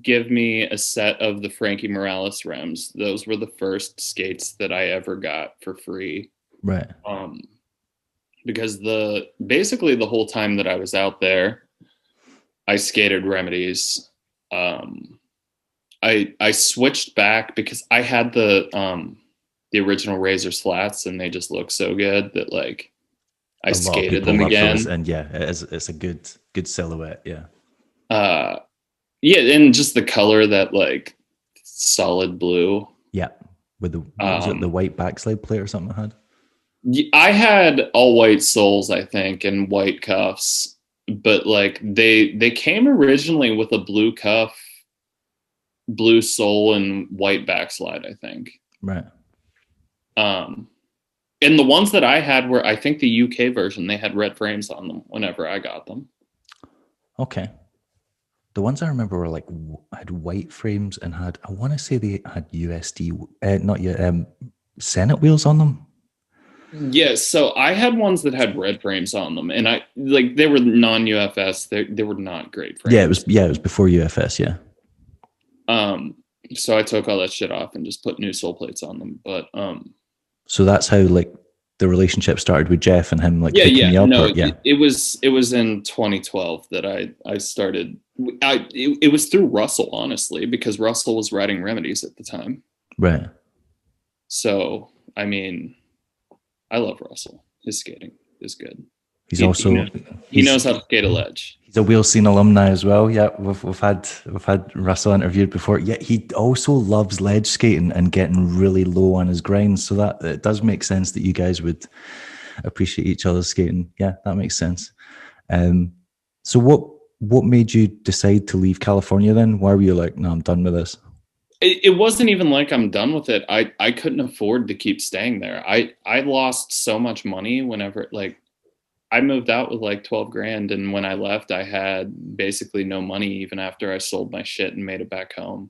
give me a set of the Frankie Morales rims. Those were the first skates that I ever got for free. Right. Because basically the whole time that I was out there, I skated Remedies. I switched back because I had the original Razors flats, and they just look so good that like I skated them again. Those, and it's a good silhouette. Yeah. And just the color, that like solid blue. Yeah, with the was it the white backslide plate or something I had? I had all white soles, I think, and white cuffs, but like they came originally with a blue cuff, blue sole, and white backslide, I think. Right. And the ones that I had were, I think the UK version, they had red frames on them whenever I got them. Okay. The ones I remember were like had white frames and had, I want to say they had USD, Senate wheels on them. Yes, so I had ones that had red frames on them, and I like they were non-UFS. They were not great frames. Yeah, it was before UFS. Yeah. So I took all that shit off and just put new sole plates on them. But so that's how like the relationship started with Jeff and him like picking me up. It was in 2012 that I started. It was through Russell, honestly, because Russell was writing Remedies at the time. Right. So I mean, I love Russell. His skating is good. He knows how to skate a ledge. He's a Wheel Scene alumni as well. Yeah, we've had Russell interviewed before. Yeah, he also loves ledge skating and getting really low on his grinds. So that it does make sense that you guys would appreciate each other's skating. Yeah, that makes sense. So what made you decide to leave California then? Why were you like, no, I'm done with this? It wasn't even like I'm done with it. I couldn't afford to keep staying there. I lost so much money whenever, like, I moved out with like 12 grand. And when I left, I had basically no money even after I sold my shit and made it back home.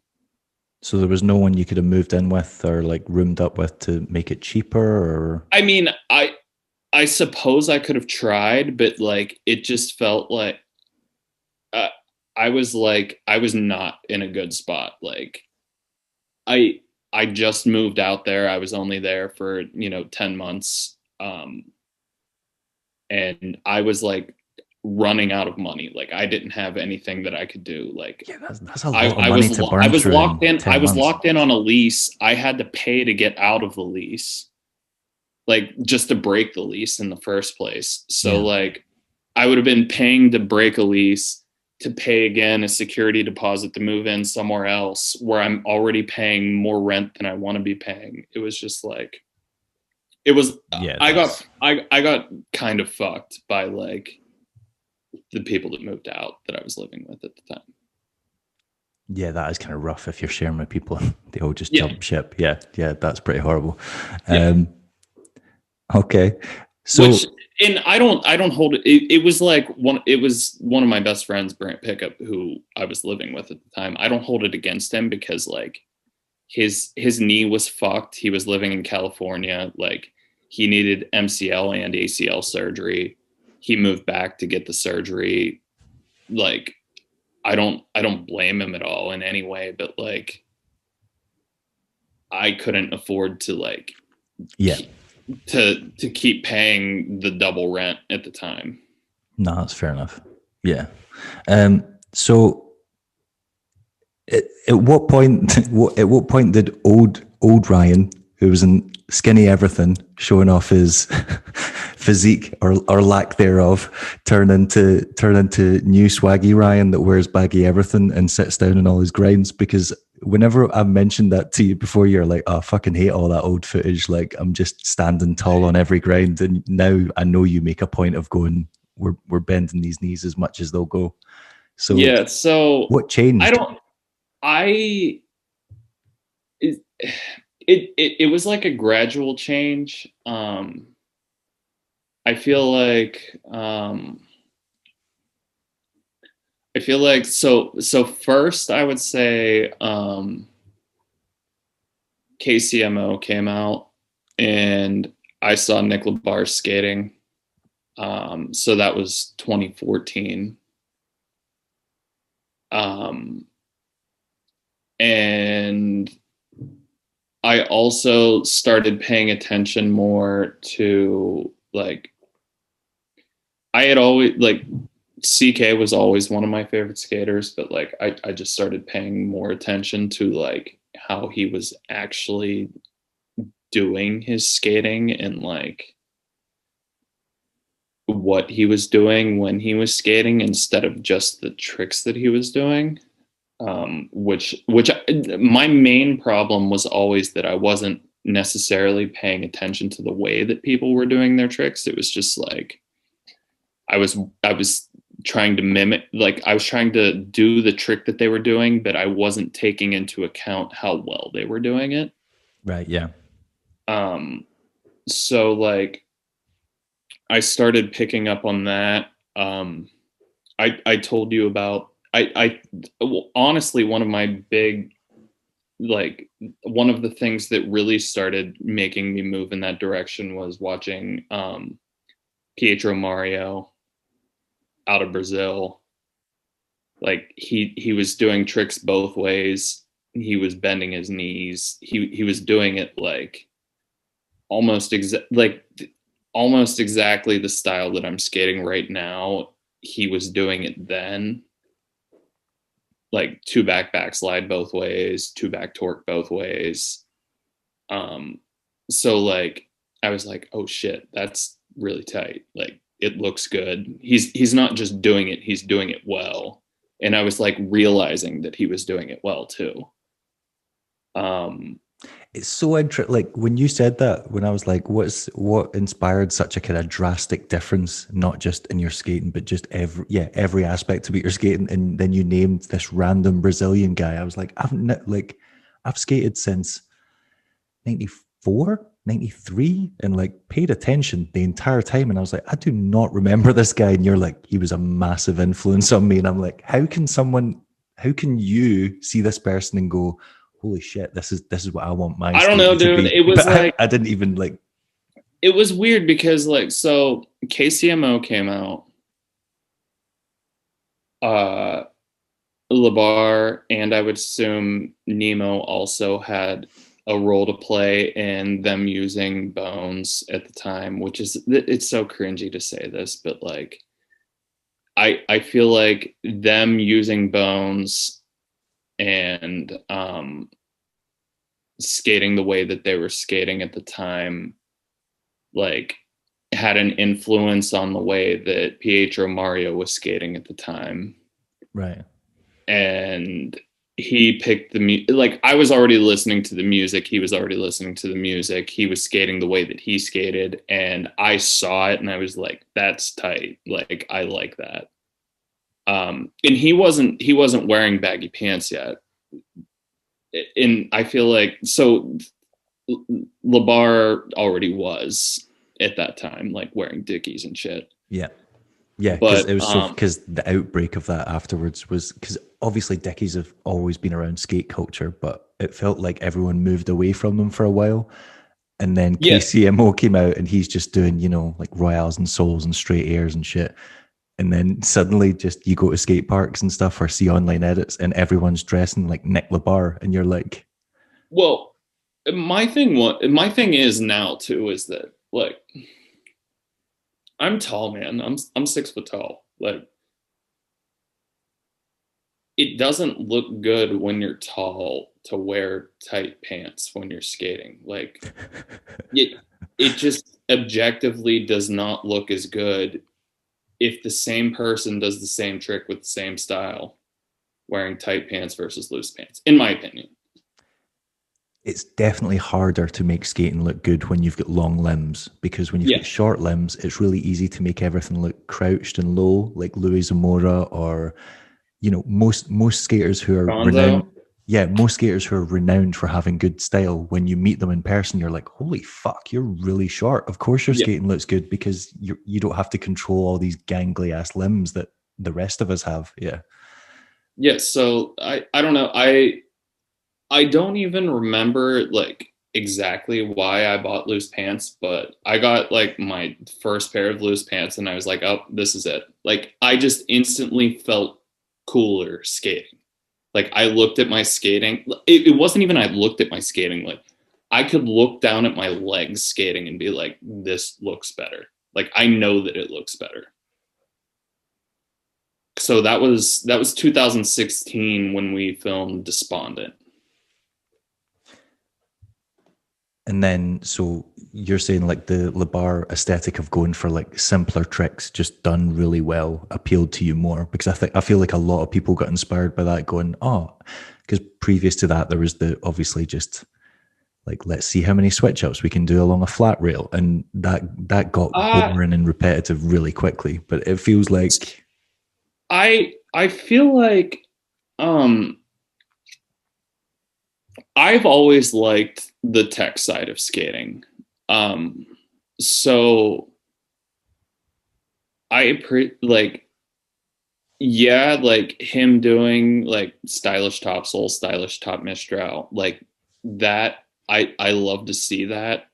So there was no one you could have moved in with or like roomed up with to make it cheaper, or? I mean, I suppose I could have tried, but like, it just felt like, I was not in a good spot. Like, I just moved out there. I was only there for, 10 months. And I was like running out of money. Like, I didn't have anything that I could do. Like, yeah, that's a lot of money to burn. I was locked in. I was locked in on a lease. I had to pay to get out of the lease, like just to break the lease in the first place. So like, I would have been paying to break a lease, to pay again a security deposit to move in somewhere else where I'm already paying more rent than I want to be paying. It was just like, it was, I got kind of fucked by like the people that moved out that I was living with at the time. Yeah, that is kind of rough if you're sharing with people and they all just jump ship. Yeah, that's pretty horrible. Okay. So and I don't hold it. It was like it was one of my best friends, Brent Pickup, who I was living with at the time. I don't hold it against him because like his knee was fucked. He was living in California. Like, he needed MCL and ACL surgery. He moved back to get the surgery. like, I don't blame him at all in any way, but like, I couldn't afford to like, to keep paying the double rent at the time. No, that's fair enough. Yeah. So at what point did old Ryan, who was in skinny everything, showing off his physique or lack thereof, turn into new swaggy Ryan that wears baggy everything and sits down in all his grinds? Because whenever I mentioned that to you before, you're like, oh, I fucking hate all that old footage. Like, I'm just standing tall on every grind. And now I know you make a point of going, we're bending these knees as much as they'll go. So yeah. So what changed? It was like a gradual change. I feel like so first I would say KCMO came out and I saw Nick Labar skating. So that was 2014. And I also started paying attention more to like, I had always like, CK was always one of my favorite skaters, but like I just started paying more attention to like how he was actually doing his skating and like what he was doing when he was skating instead of just the tricks that he was doing. Which my main problem was always that I wasn't necessarily paying attention to the way that people were doing their tricks. It was just like I was trying to mimic, like I was trying to do the trick that they were doing, but I wasn't taking into account how well they were doing it. Right. Yeah. So like I started picking up on that. I told you about, honestly, one of my big, like one of the things that really started making me move in that direction was watching Pietro Mario out of Brazil. Like he was doing tricks both ways. He was bending his knees. He was doing it like almost exactly the style that I'm skating right now. He was doing it then. Like 2 back slide both ways, 2 back torque both ways. So like I was like, oh shit, that's really tight. Like it looks good. He's not just doing it, he's doing it well. And I was like realizing that he was doing it well too. It's so interesting. Like when you said that, when I was like, what inspired such a kind of drastic difference, not just in your skating, but just every aspect of your skating. And then you named this random Brazilian guy. I was like, I've skated since 94, 93 and like paid attention the entire time. And I was like, I do not remember this guy. And you're like, he was a massive influence on me. And I'm like, how can you see this person and go, holy shit, this is what I want my I don't know, dude. It was like I didn't even like. It was weird because like, so KCMO came out, Labar, and I would assume Nemo also had a role to play in them using bones at the time, which is, it's so cringy to say this, but like I feel like them using bones and skating the way that they were skating at the time like had an influence on the way that Pietro Mario was skating at the time. Right. And he picked like I was already listening to the music, he was already listening to the music, he was skating the way that he skated, and I saw it and I was like, that's tight, like I like that. And he wasn't wearing baggy pants yet, and I feel like so Labar already was at that time like wearing Dickies and shit. Yeah because it was because the outbreak of that afterwards was because obviously Dickies have always been around skate culture, but it felt like everyone moved away from them for a while. And then KCMO came out and he's just doing, like Royales and Souls and straight airs and shit. And then suddenly just you go to skate parks and stuff or see online edits and everyone's dressing like Nick LeBar and you're like, well, my thing is now too is that like I'm tall, man. I'm 6 foot tall. Like it doesn't look good when you're tall to wear tight pants when you're skating. Like it just objectively does not look as good if the same person does the same trick with the same style wearing tight pants versus loose pants, in my opinion. It's definitely harder to make skating look good when you've got long limbs, because when you've got short limbs, it's really easy to make everything look crouched and low, like Louis Zamora or, you know, most skaters who are renowned. Yeah, most skaters who are renowned for having good style, when you meet them in person, you're like, holy fuck, you're really short. Of course your skating looks good because you don't have to control all these gangly ass limbs that the rest of us have. Yeah. Yeah, so I don't know. I don't even remember like exactly why I bought loose pants, but I got like my first pair of loose pants and I was like, oh, this is it. Like I just instantly felt cooler skating. Like I looked at my skating. It wasn't even I looked at my skating. Like I could look down at my legs skating and be like, this looks better. Like I know that it looks better. So that was 2016 when we filmed Despondent. And then, so you're saying like the LeBar aesthetic of going for like simpler tricks, just done really well, appealed to you more? Because I feel like a lot of people got inspired by that, going, oh, because previous to that, there was the obviously just like, let's see how many switch ups we can do along a flat rail. And that got boring and repetitive really quickly. But it feels like I feel like I've always liked the tech side of skating. So like him doing like stylish topsoul, stylish top mistral, like that. I love to see that,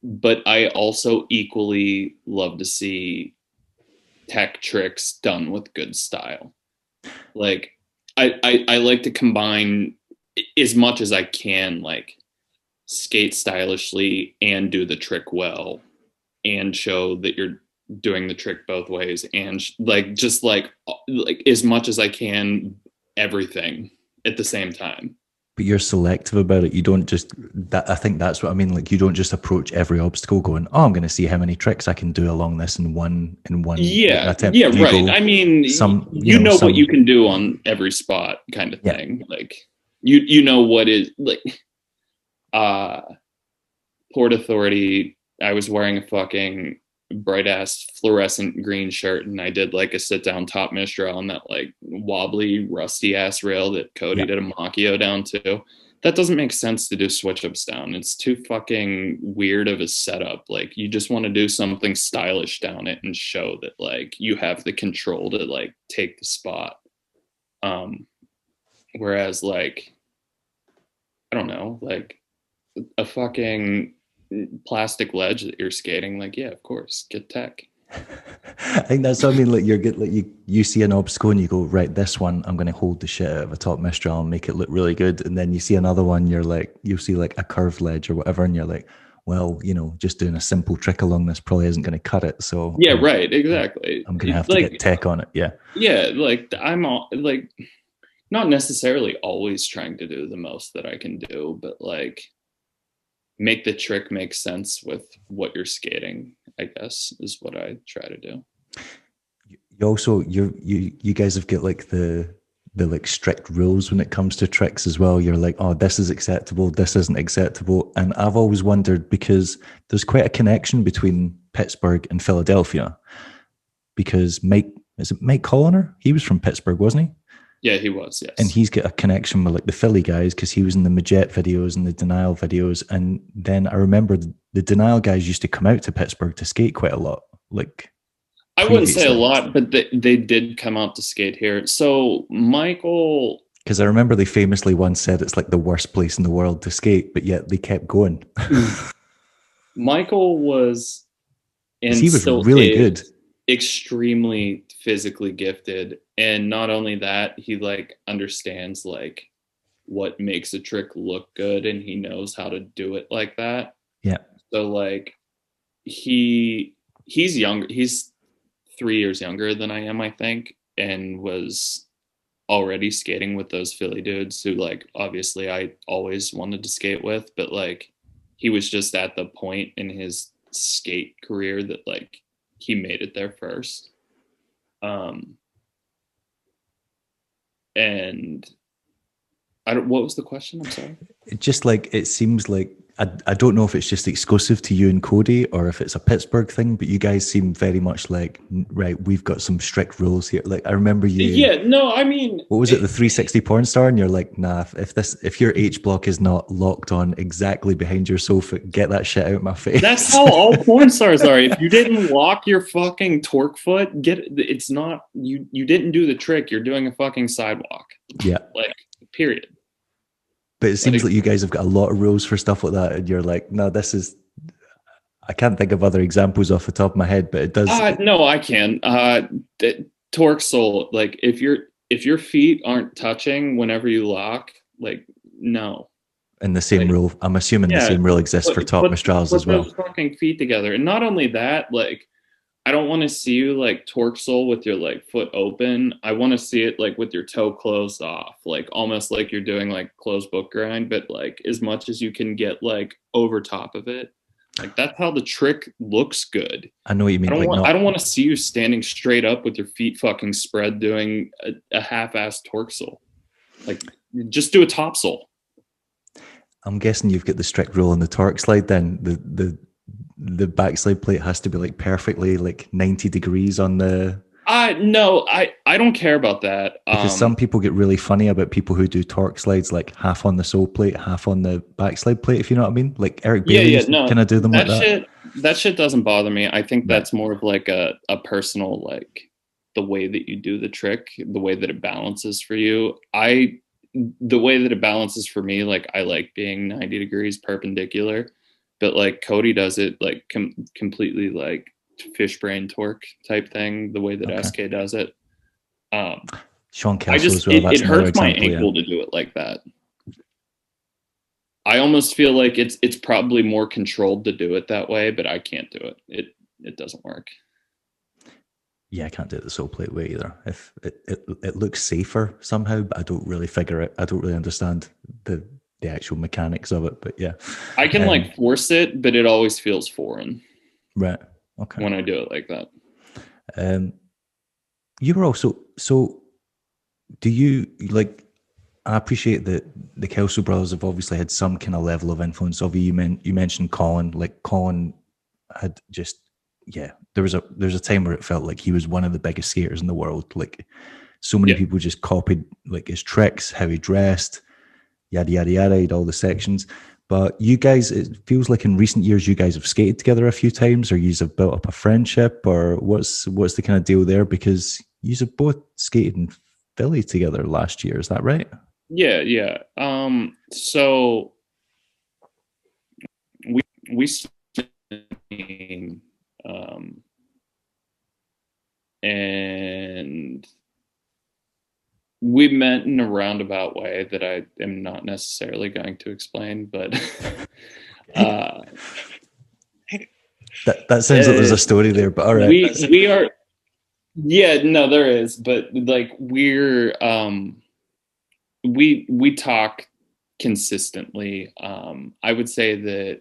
but I also equally love to see tech tricks done with good style. Like I like to combine as much as I can, like skate stylishly and do the trick well and show that you're doing the trick both ways, and like just like as much as I can, everything at the same time. But you're selective about it. You don't just that. I think that's what I mean. Like you don't just approach every obstacle going, "Oh, I'm going to see how many tricks I can do along this in one." Yeah, attempt. Yeah, you right. I mean, you know what you can do on every spot, kind of thing. Like you know what is like. Port Authority. I was wearing a fucking bright ass fluorescent green shirt, and I did like a sit down top mistral on that like wobbly rusty ass rail that Cody did a Machio down to. That doesn't make sense to do switch ups down. It's too fucking weird of a setup. Like you just want to do something stylish down it and show that like you have the control to like take the spot. Whereas like I don't know, like a fucking plastic ledge that you're skating, like, yeah, of course, get tech. I think that's what I mean. Like you're good, like you see an obstacle and you go, right, this one I'm going to hold the shit out of a top mistral and make it look really good. And then you see another one, you're like, you'll see like a curved ledge or whatever, and you're like, well, you know, just doing a simple trick along this probably isn't going to cut it. So yeah, right, exactly. I'm going to have to get tech on it. Yeah, like I'm all, like not necessarily always trying to do the most that I can do, but like make the trick make sense with what you're skating, I guess, is what I try to do. You also you guys have got like the like strict rules when it comes to tricks as well. You're like, oh, this is acceptable, this isn't acceptable. And I've always wondered, because there's quite a connection between Pittsburgh and Philadelphia, because Mike Colliner? He was from Pittsburgh, wasn't he? Yeah, he was, yes. And he's got a connection with like the Philly guys because he was in the Majet videos and the Denial videos. And then I remember the Denial guys used to come out to Pittsburgh to skate quite a lot. Like I wouldn't say a lot, but they did come out to skate here. So Michael... Because I remember they famously once said it's like the worst place in the world to skate, but yet they kept going. Michael was... And he was really good. extremely physically gifted, and not only that, he like understands like what makes a trick look good, and he knows how to do it like that. Yeah. So like he's younger, he's 3 years younger than I am, I think, and was already skating with those Philly dudes who like obviously I always wanted to skate with, but like he was just at the point in his skate career that like he made it there first. And what was the question? I'm sorry. Just like it seems like I don't know if it's just exclusive to you and Cody or if it's a Pittsburgh thing, but you guys seem very much like, right, we've got some strict rules here. Like I remember you. Yeah, no, I mean, what was it, the 360 porn star? And you're like, nah, if your H block is not locked on exactly behind your sofa, get that shit out of my face. That's how all porn stars are. If you didn't lock your fucking torque foot, it's not you didn't do the trick. You're doing a fucking sidewalk. Yeah. Like, period. But it seems like you guys have got a lot of rules for stuff like that, and you're like, no, this is. I can't think of other examples off the top of my head, but it does. No, I can. Torque sole, like if your feet aren't touching whenever you lock, like no. And the same rule, I'm assuming the same rule exists for top Mistrals as well. Put those fucking feet together, and not only that, like I don't want to see you like torque sole with your like foot open. I want to see it like with your toe closed off, like almost like you're doing like closed book grind, but like as much as you can get like over top of it. Like that's how the trick looks good. I know what you mean. I don't want to see you standing straight up with your feet fucking spread doing a half-assed torque sole. Like just do a top sole. I'm guessing you've got the strict rule on the torque slide then. The backslide plate has to be like perfectly like 90 degrees on the. No, I don't care about that. Because some people get really funny about people who do torque slides like half on the sole plate, half on the backslide plate, if you know what I mean. Like Eric Bailey kind of do them like that. That shit doesn't bother me. I think that's more of like a personal, like the way that you do the trick, the way that it balances for you. The way that it balances for me, like I like being 90 degrees perpendicular, but like Cody does it like completely like fish brain torque type thing, the way that SK does it. Sean Kelso as well. It hurts my ankle to do it like that. I almost feel like it's probably more controlled to do it that way, but I can't do it. It doesn't work. Yeah, I can't do it the sole plate way either. If it looks safer somehow, but I don't really figure it. I don't really understand the actual mechanics of it. But yeah, I can like force it, but it always feels foreign. Right. Okay. When I do it like that. You were also, so do you like, I appreciate that the Kelso brothers have obviously had some kind of level of influence. Obviously, you mentioned Colin. Like Colin had just, there's a time where it felt like he was one of the biggest skaters in the world. Like so many people just copied like his tricks, how he dressed, yada yada yada, he had all the sections. But you guys, it feels like in recent years you guys have skated together a few times, or you have built up a friendship, or what's the kind of deal there? Because you have both skated in Philly together last year, is that right? Yeah. So we and we met in a roundabout way that I am not necessarily going to explain, but that sounds like there's a story there, but all right. We are, no, there is, but like we're we talk consistently. I would say that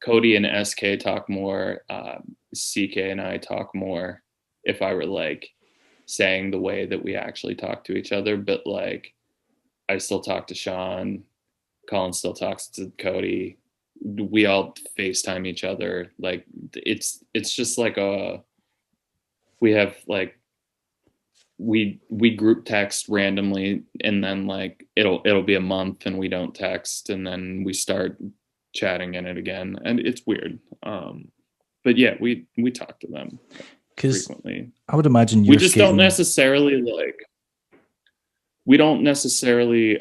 Cody and SK talk more, CK and I talk more if I were like saying the way that we actually talk to each other, but like I still talk to Sean, Colin still talks to Cody, we all FaceTime each other. Like it's just like we have like we group text randomly, and then like it'll be a month and we don't text, and then we start chatting in it again, and it's weird. But yeah, we talk to them frequently. I would imagine we just don't necessarily like. We don't necessarily.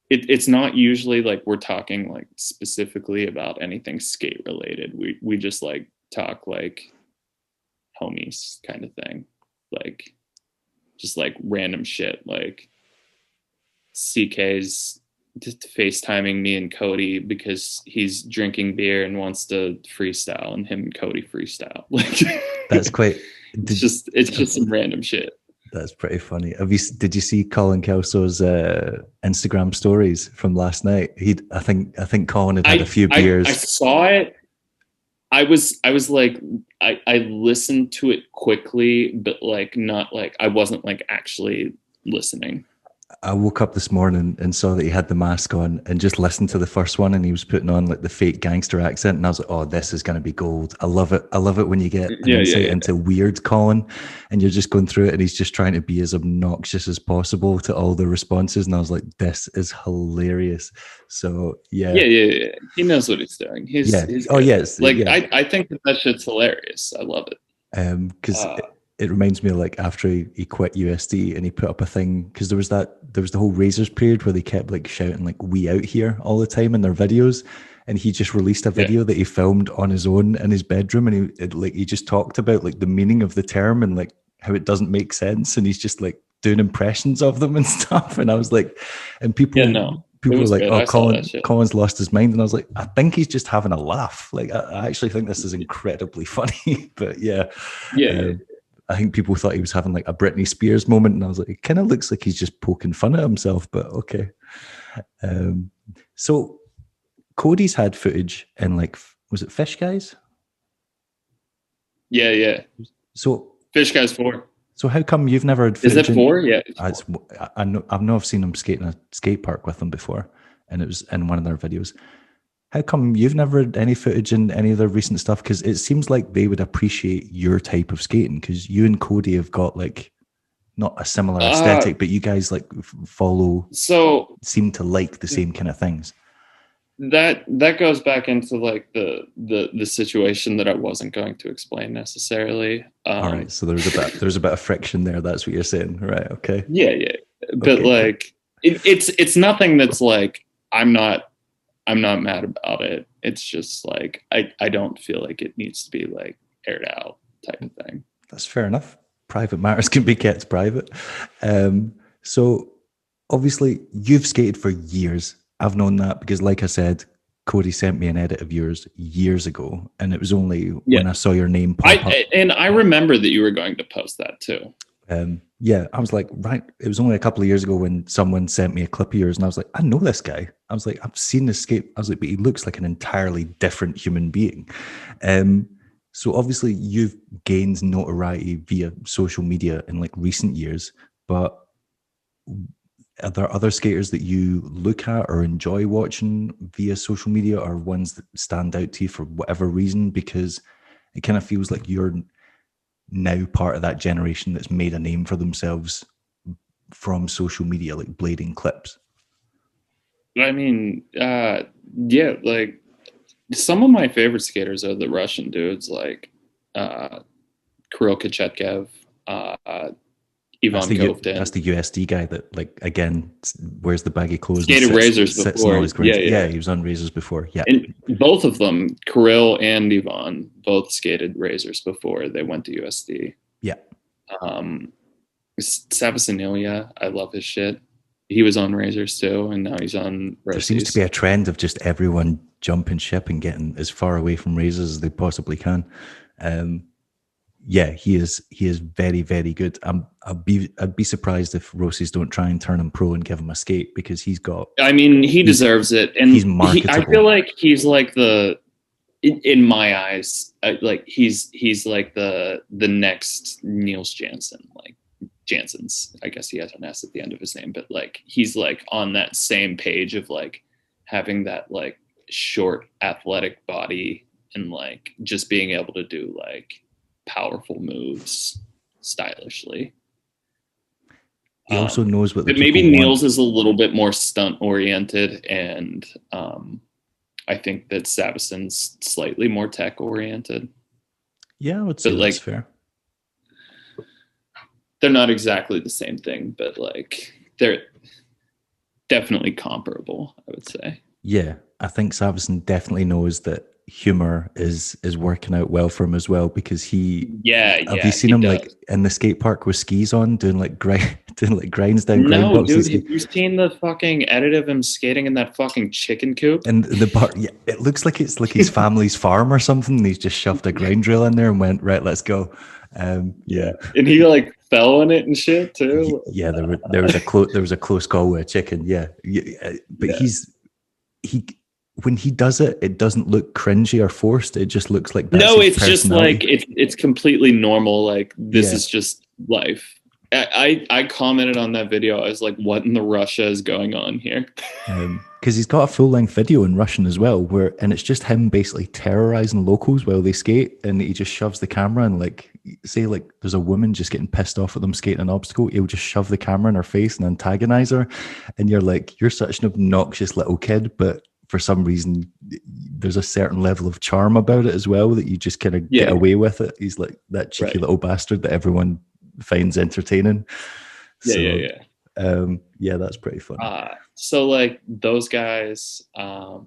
It's not usually like we're talking like specifically about anything skate related. We just like talk like homies kind of thing, like just like random shit, like CK's just FaceTiming me and Cody because he's drinking beer and wants to freestyle, and him and Cody freestyle. Like That's quite. it's just some random shit. That's pretty funny. Did you see Colin Kelso's Instagram stories from last night? I think Colin had a few beers. I saw it. I was like, I listened to it quickly, but like not like I wasn't like actually listening. I woke up this morning and saw that he had the mask on and just listened to the first one, and he was putting on like the fake gangster accent, and I was like, oh, this is going to be gold. I love it. I love it when you get an insight into weird Colin and you're just going through it and he's just trying to be as obnoxious as possible to all the responses. And I was like, this is hilarious. So yeah. He knows what he's doing. He's like, I think that shit's hilarious. I love it. Because it reminds me of like after he quit USD and he put up a thing, because there was the whole Razors period where they kept like shouting like "we out here" all the time in their videos, and he just released a video that he filmed on his own in his bedroom, and he just talked about like the meaning of the term and like how it doesn't make sense, and he's just like doing impressions of them and stuff. And I was like, and people were like, good. "Oh, Colin's lost his mind," and I was like, "I think he's just having a laugh. Like I actually think this is incredibly funny." But I think people thought he was having like a Britney Spears moment, and I was like, it kind of looks like he's just poking fun at himself, but okay. So Cody's had footage in like, was it Fish Guys? Yeah. So Fish Guys 4. So how come you've never had footage? Is it 4? Yeah. I know I've seen him skate in a skate park with them before, and it was in one of their videos. How come you've never had any footage in any of their recent stuff? Because it seems like they would appreciate your type of skating, because you and Cody have got like not a similar aesthetic, but you guys like seem to like the same kind of things. That goes back into like the situation that I wasn't going to explain necessarily. All right, so there's a bit of friction there. That's what you're saying, right? Okay. Yeah, but like it's nothing that's like I'm not mad about it. It's just like I don't feel like it needs to be like aired out type of thing. That's fair enough. Private matters can be kept private. So obviously you've skated for years. I've known that because, like I said, Cody sent me an edit of yours years ago, and it was only when I saw your name pop up. And I remember that you were going to post that too. I was like, right. It was only a couple of years ago when someone sent me a clip of yours, and I was like, I know this guy. I was like, I've seen this skate. I was like, but he looks like an entirely different human being. So obviously you've gained notoriety via social media in like recent years, but are there other skaters that you look at or enjoy watching via social media, or ones that stand out to you for whatever reason? Because it kind of feels like you're now part of that generation that's made a name for themselves from social media, like blading clips. I mean, like some of my favorite skaters are the Russian dudes, like Kirill Kachetkev, Ivan Kovdin. That's the USD guy that, like, again, wears the baggy clothes. Skated Razors before. Yeah, he was on Razors before. Yeah. And both of them, Kirill and Ivan, both skated Razors before they went to USD. Yeah. Savasanilia, I love his shit. He was on Razors too, and now he's on Razors. There seems to be a trend of just everyone jumping ship and getting as far away from Razors as they possibly can. Yeah, he is very, very good. I'd be surprised if Rossies don't try and turn him pro and give him a skate, because he's got. I mean, he deserves it, and he's marketable. I feel like he's like in my eyes, like he's like the next Niels Jansen. Like Jansen's, I guess he has an S at the end of his name, but like he's like on that same page of like having that like short athletic body and like just being able to do like powerful moves stylishly. He also knows what the maybe Niels is a little bit more stunt oriented, and I think that Savason's slightly more tech oriented. Yeah, I would say that's fair. They're not exactly the same thing, but like they're definitely comparable, I would say. Yeah, I think Savison definitely knows that humor is working out well for him as well, because have you seen he him does. like in the skate park with skis on doing like grinds down grind No, boxes? dude, have you seen the fucking edit of him skating in that fucking chicken coop? And the bar, yeah, it looks like it's like his family's farm or something. And he's just shoved a grind drill in there and went, right, let's go. Yeah. And he like fell in it and shit too. Yeah, there was a close call with a chicken. Yeah, but Yeah. he when he does it, it doesn't look cringy or forced. It just looks like that's No, his it's just like it's completely normal. Like this is just life. I commented on that video. I was like, "What in the Russia is going on here?" Because he's got a full length video in Russian as well, and it's just him basically terrorizing locals while they skate, and he just shoves the camera and like say like there's a woman just getting pissed off at them skating an obstacle, he'll just shove the camera in her face and antagonize her, and you're like, you're such an obnoxious little kid, but for some reason there's a certain level of charm about it as well that you just kind of get away with it. He's like that cheeky little bastard that everyone finds entertaining. Yeah, that's pretty fun. So like those guys, I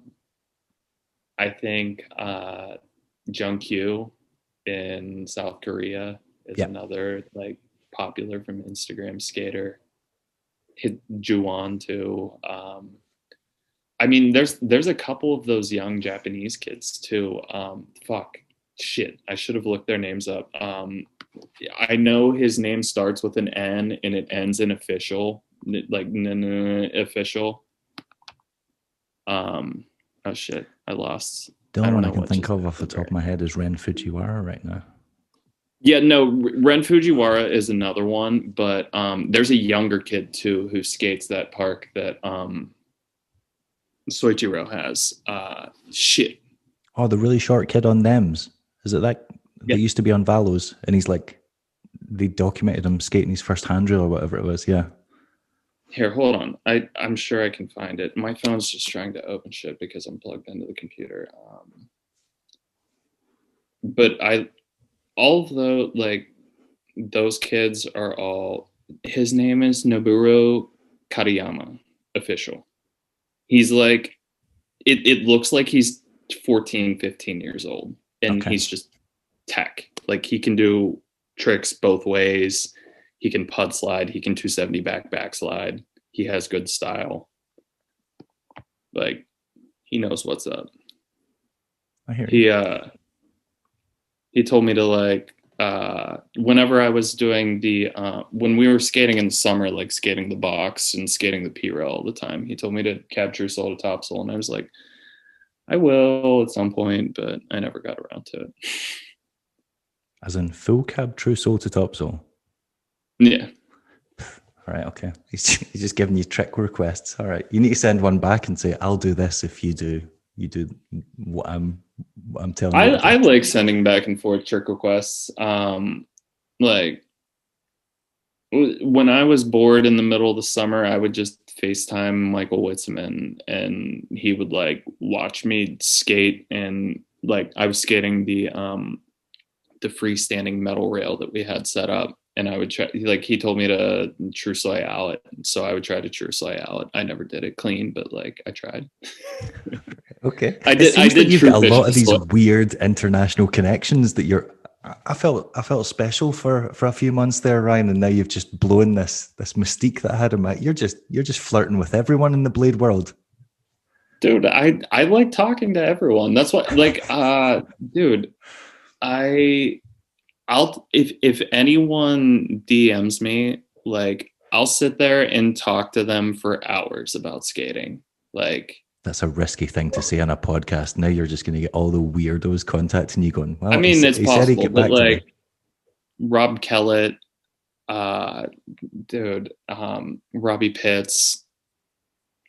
think Jungkook in South Korea is another like popular from Instagram skater. Hit Juwon too. I mean, there's a couple of those young Japanese kids too. I should have looked their names up. I know his name starts with an N and it ends in official, like official. Oh shit, I lost. The only one I can think of off the top of my head is Ren Fujiwara right now. Yeah, no, Ren Fujiwara is another one, but there's a younger kid too who skates that park that Soichiro has. Shit. Oh, the really short kid on Nems. Is it that? They used to be on Valos, and he's like, they documented him skating his first hand drill or whatever it was. Yeah. Here, hold on. I'm sure I can find it. My phone's just trying to open shit because I'm plugged into the computer. But all of the like those kids are all. His name is Noboru Katayama, official. He's like, it looks like he's 14, 15 years old, and he's just tech. Like he can do tricks both ways. He can pud slide. He can 270 backslide. He has good style. Like he knows what's up. I hear you. He told me to like whenever I was doing the when we were skating in the summer, like skating the box and skating the P-rail all the time, he told me to capture sole to topsole, and I was like, I will at some point, but I never got around to it. As in full cab true sole to topsole? Yeah. All right, okay. He's just giving you trick requests. All right. You need to send one back and say, I'll do this if you do what I'm telling you. I like sending back and forth trick requests. Like when I was bored in the middle of the summer, I would just FaceTime Michael Witzman, and he would like watch me skate, and like I was skating the freestanding metal rail that we had set up, and I would try, like he told me to true soyale it, so I would try to true soyale it. I never did it clean, but like I tried. Okay. I did like you've got a lot of these slow. weird international connections that I felt special for a few months there, Ryan, and now you've just blown this mystique that I had in my. You're just flirting with everyone in the blade world. Dude, I like talking to everyone. That's what, like, dude, I'll if anyone DMs me, like I'll sit there and talk to them for hours about skating. Like that's a risky thing to say on a podcast. Now you're just going to get all the weirdos contacting you going, well, I mean, it's possible, but like Rob Kellett, Robbie Pitts,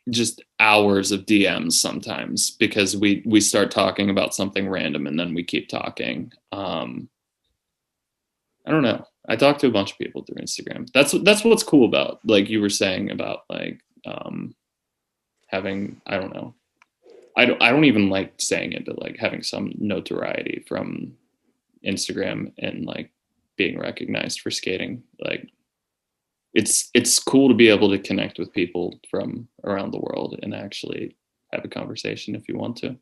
just hours of DMs sometimes because we start talking about something random and then we keep talking. I don't know. I talk to a bunch of people through Instagram. That's what's cool about, like you were saying about like having, I don't know. I don't even like saying it, but like having some notoriety from Instagram and like being recognized for skating. Like it's cool to be able to connect with people from around the world and actually have a conversation if you want to.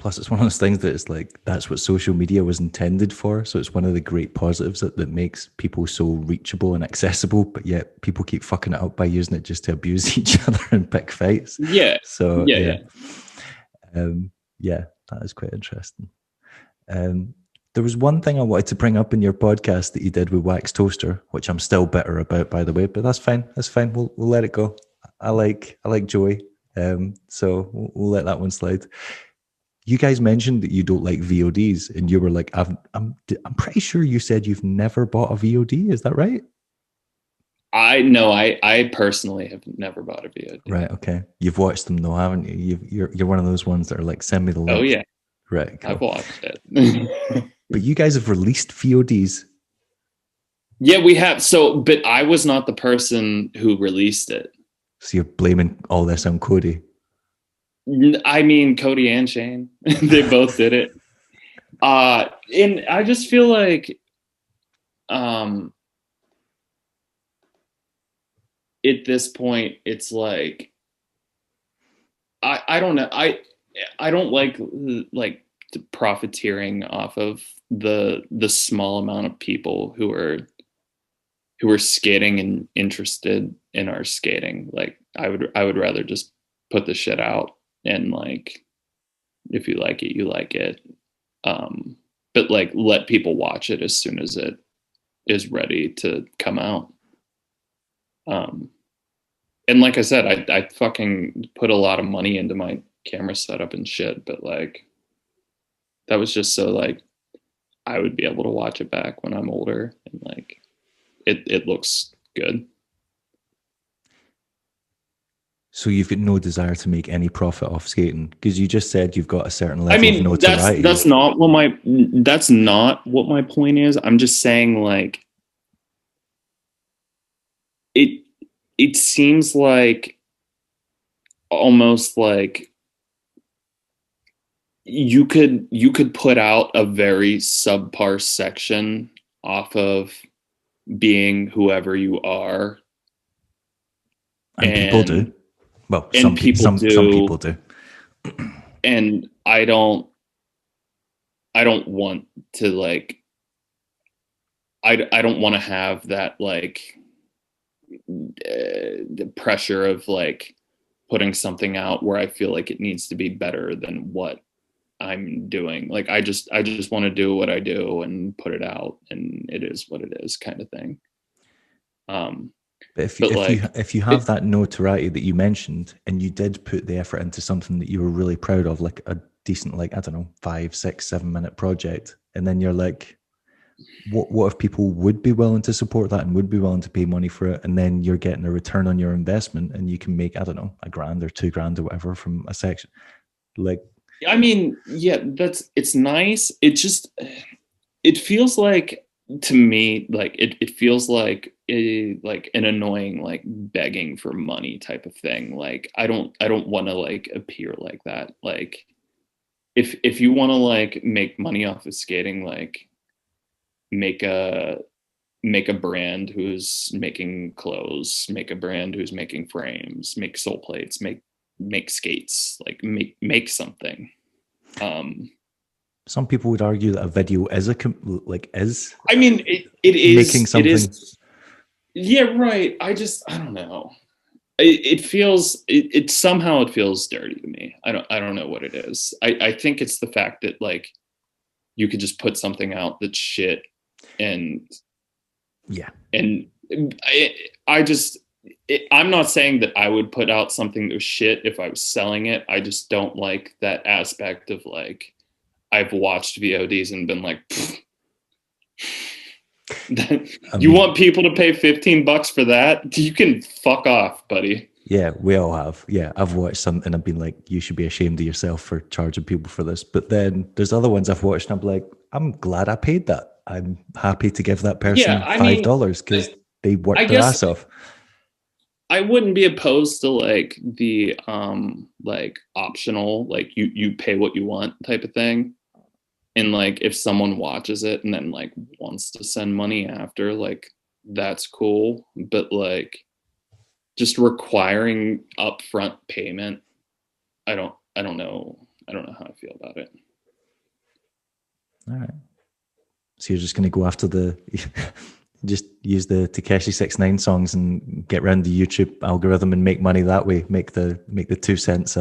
Plus, it's one of those things that it's like, that's what social media was intended for. So it's one of the great positives that makes people so reachable and accessible, but yet people keep fucking it up by using it just to abuse each other and pick fights. Yeah. So Yeah. yeah, that is quite interesting. There was one thing I wanted to bring up in your podcast that you did with Wax Toaster, which I'm still bitter about, by the way, but that's fine. That's fine. We'll let it go. I like Joey. So we'll let that one slide. You guys mentioned that you don't like VODs, and you were like, I'm pretty sure you said you've never bought a VOD. Is that right? I personally have never bought a VOD. Right. Okay. You've watched them though, haven't you? You're one of those ones that are like, send me the link. Oh yeah. Right. Cool. I've watched it. But you guys have released VODs. Yeah, we have. So, but I was not the person who released it. So you're blaming all this on Cody. I mean, Cody and Shane, they both did it. And I just feel like, at this point, it's like, I don't know. I don't like profiteering off of the small amount of people who are skating and interested in our skating. Like I would rather just put the shit out, and like, if you like it, you like it. But like, let people watch it as soon as it is ready to come out. And like I said, I fucking put a lot of money into my camera setup and shit, but like, that was just so like I would be able to watch it back when I'm older, and like it looks good. So you've got no desire to make any profit off skating, because you just said you've got a certain level of notoriety. That's not what my point is. I'm just saying, like, it seems like almost like you could put out a very subpar section off of being whoever you are, and people do. Well, some people do. And I don't want to like, I don't want to have that like the pressure of like putting something out where I feel like it needs to be better than what I'm doing. Like I just want to do what I do and put it out, and it is what it is, kind of thing. But if you have that notoriety that you mentioned, and you did put the effort into something that you were really proud of, like a decent, like, I don't know, 5, 6, 7 minute project, and then you're like, what if people would be willing to support that and would be willing to pay money for it, and then you're getting a return on your investment, and you can make, I don't know, $1,000 or $2,000 or whatever from a section. Like, I mean, yeah, it's nice. It feels like, to me, like it feels like like an annoying, like, begging for money type of thing. Like I don't want to like appear like that. Like if you want to like make money off of skating, like make a brand who's making clothes, make a brand who's making frames, make sole plates, make skates, like make something. some people would argue that a video is is. I mean, it is making something. It is, yeah, right. I don't know. It feels it somehow it feels dirty to me. I don't know what it is. I think it's the fact that like you could just put something out that's shit, and I'm not saying that I would put out something that was shit if I was selling it. I just don't like that aspect of like, I've watched VODs and been like, you want people to pay $15 for that? You can fuck off, buddy. Yeah, we all have. Yeah, I've watched some and I've been like, you should be ashamed of yourself for charging people for this. But then there's other ones I've watched and I'm like, I'm glad I paid that. I'm happy to give that person $5 because they worked their ass off. I wouldn't be opposed to like the like optional, like you pay what you want type of thing. And like if someone watches it and then like wants to send money after, like that's cool. But like just requiring upfront payment, I don't know don't know how I feel about it. All right. So you're just going to go after just use the Takeshi 69 songs and get around the YouTube algorithm and make money that way. Make the 2 cents,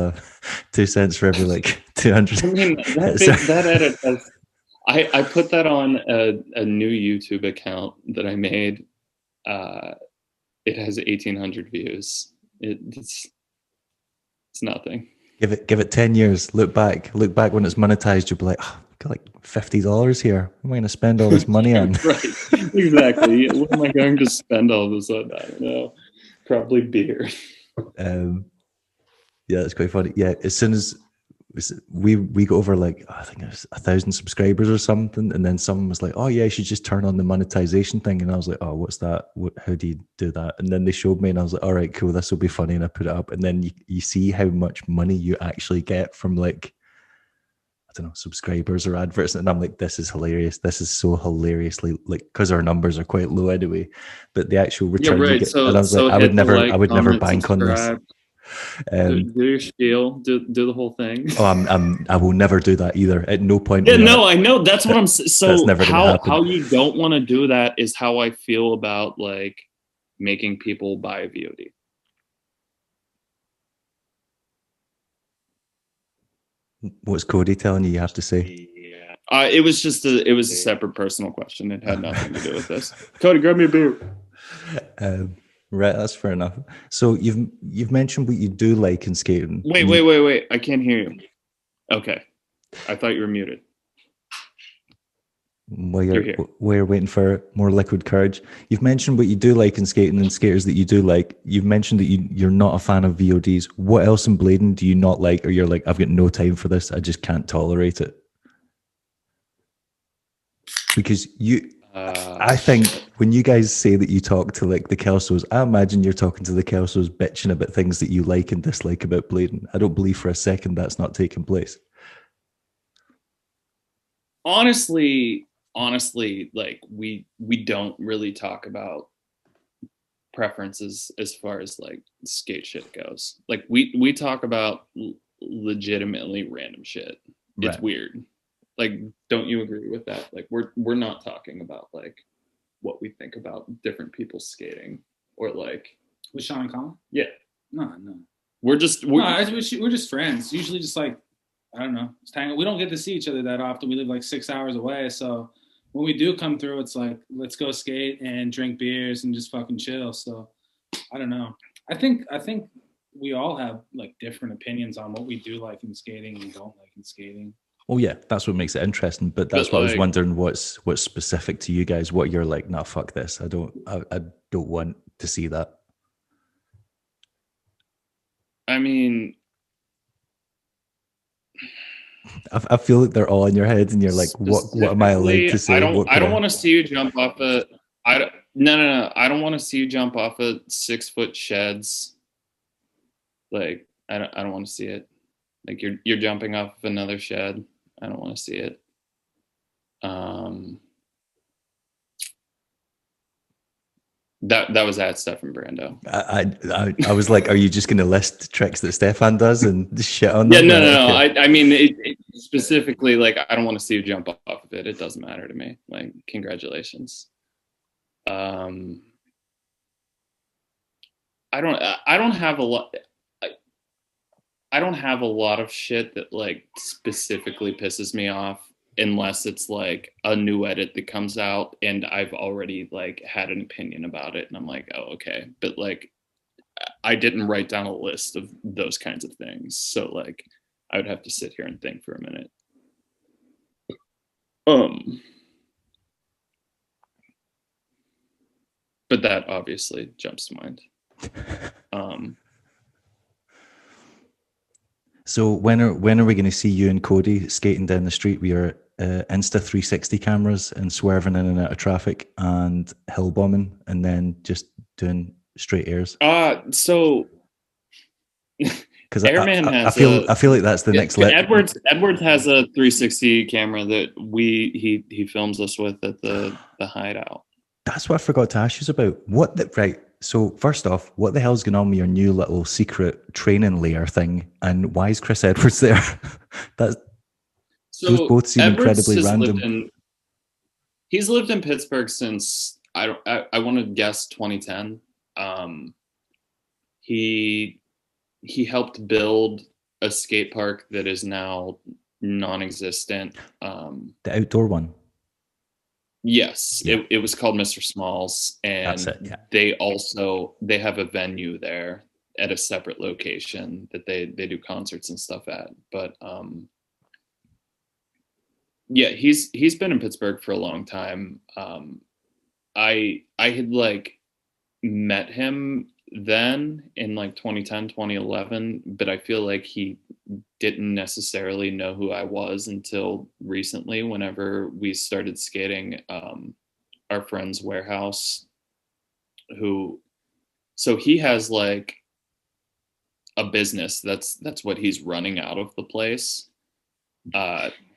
2 cents for every like 200. I mean, that edit has, I put that on a new YouTube account that I made. It has 1,800 views. It's nothing. Give it 10 years. Look back when it's monetized. You'll be like, oh, I've got like $50 here. What am I going to spend all this money on? Right, exactly. What am I going to spend all this on? I don't know. Probably beer. Yeah, that's quite funny. Yeah, as soon as we got over like, I think it was 1,000 subscribers or something, and then someone was like, oh yeah, you should just turn on the monetization thing, and I was like, oh, what's that? How do you do that? And then they showed me and I was like, all right, cool, this will be funny, and I put it up, and then you see how much money you actually get from like, I don't know, subscribers or adverts, and I'm like, this is hilarious. This is so hilariously, like, because our numbers are quite low anyway, but the actual return you get, So, and I was like, I would never bank on this. Do your spiel, do the whole thing. I will never do that either. At no point. Yeah, no, I know. That's what I'm. So how you don't want to do that is how I feel about like making people buy a VOD. What's Cody telling you have to say? Yeah, it was just a separate personal question. It had nothing to do with this. Cody, grab me a beer. Right, that's fair enough. So you've mentioned what you do like in skating. Wait. I can't hear you. Okay. I thought you were muted. While you're waiting for more liquid courage, you've mentioned what you do like in skating and skaters that you do like. You've mentioned that you're not a fan of VODs. What else in blading do you not like, or you're like, I've got no time for this, I just can't tolerate it? Because I think when you guys say that you talk to like the Kelsos, I imagine you're talking to the Kelsos bitching about things that you like and dislike about blading. I don't believe for a second that's not taking place. Honestly, like we don't really talk about preferences as far as like skate shit goes. Like we talk about legitimately random shit. It's right. Weird. Like, don't you agree with that? Like, we're not talking about like what we think about different people skating or like with Sean and Colin. Yeah, no. We're just friends. Usually, just like I don't know. We don't get to see each other that often. We live like 6 hours away, so when we do come through, it's like let's go skate and drink beers and just fucking chill. So I don't know. I think we all have like different opinions on what we do like in skating and don't like in skating. Oh yeah, that's what makes it interesting. But that's what I was wondering. What's specific to you guys? What you're like? Nah, fuck this. I don't want to see that. I mean, I feel like they're all in your head, and you're like, what am I allowed to say? I don't want to see you jump off a. No. I don't want to see you jump off of 6 foot sheds. Like I don't want to see it. Like you're jumping off of another shed. I don't want to see it. That was at Stefan Brando. I was like, are you just going to list tricks that Stefan does and shit on them? Yeah, no. Okay. I mean, it specifically, like, I don't want to see you jump off of it. It doesn't matter to me. Like, congratulations. I don't have a lot. I don't have a lot of shit that like specifically pisses me off unless it's like a new edit that comes out and I've already like had an opinion about it and I'm like, oh, okay. But like, I didn't write down a list of those kinds of things. So like, I would have to sit here and think for a minute. But that obviously jumps to mind. So when are we going to see you and Cody skating down the street with your Insta 360 cameras and swerving in and out of traffic and hill bombing and then just doing straight airs? So because I feel like that's the next level. Edwards has a 360 camera that he films us with at the hideout. That's what I forgot to ask you about. Right. So first off, what the hell's going on with your new little secret training layer thing? And why is Chris Edwards there? Those So both seem Edwards incredibly has random. he's lived in Pittsburgh since I want to guess 2010. He helped build a skate park that is now non-existent. The outdoor one. Yes, Yeah. it was called Mr. Smalls, and That's it, yeah. they have a venue there at a separate location that they do concerts and stuff at. But yeah, he's been in Pittsburgh for a long time. I had like met him then in like 2010, 2011, but I feel like he didn't necessarily know who I was until recently, whenever we started skating our friend's warehouse, so he has like a business that's what he's running out of the place.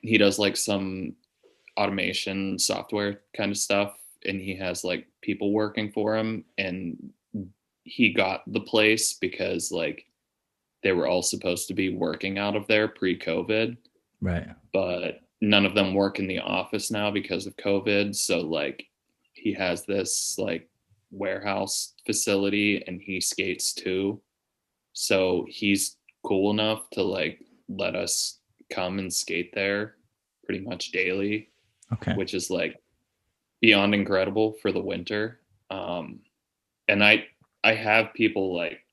He does like some automation software kind of stuff, and he has like people working for him, and he got the place because like they were all supposed to be working out of there pre-COVID, Right. but none of them work in the office now because of COVID. So like he has this like warehouse facility, and he skates too. So he's cool enough to like let us come and skate there pretty much daily, Okay. which is like beyond incredible for the winter. And I have people like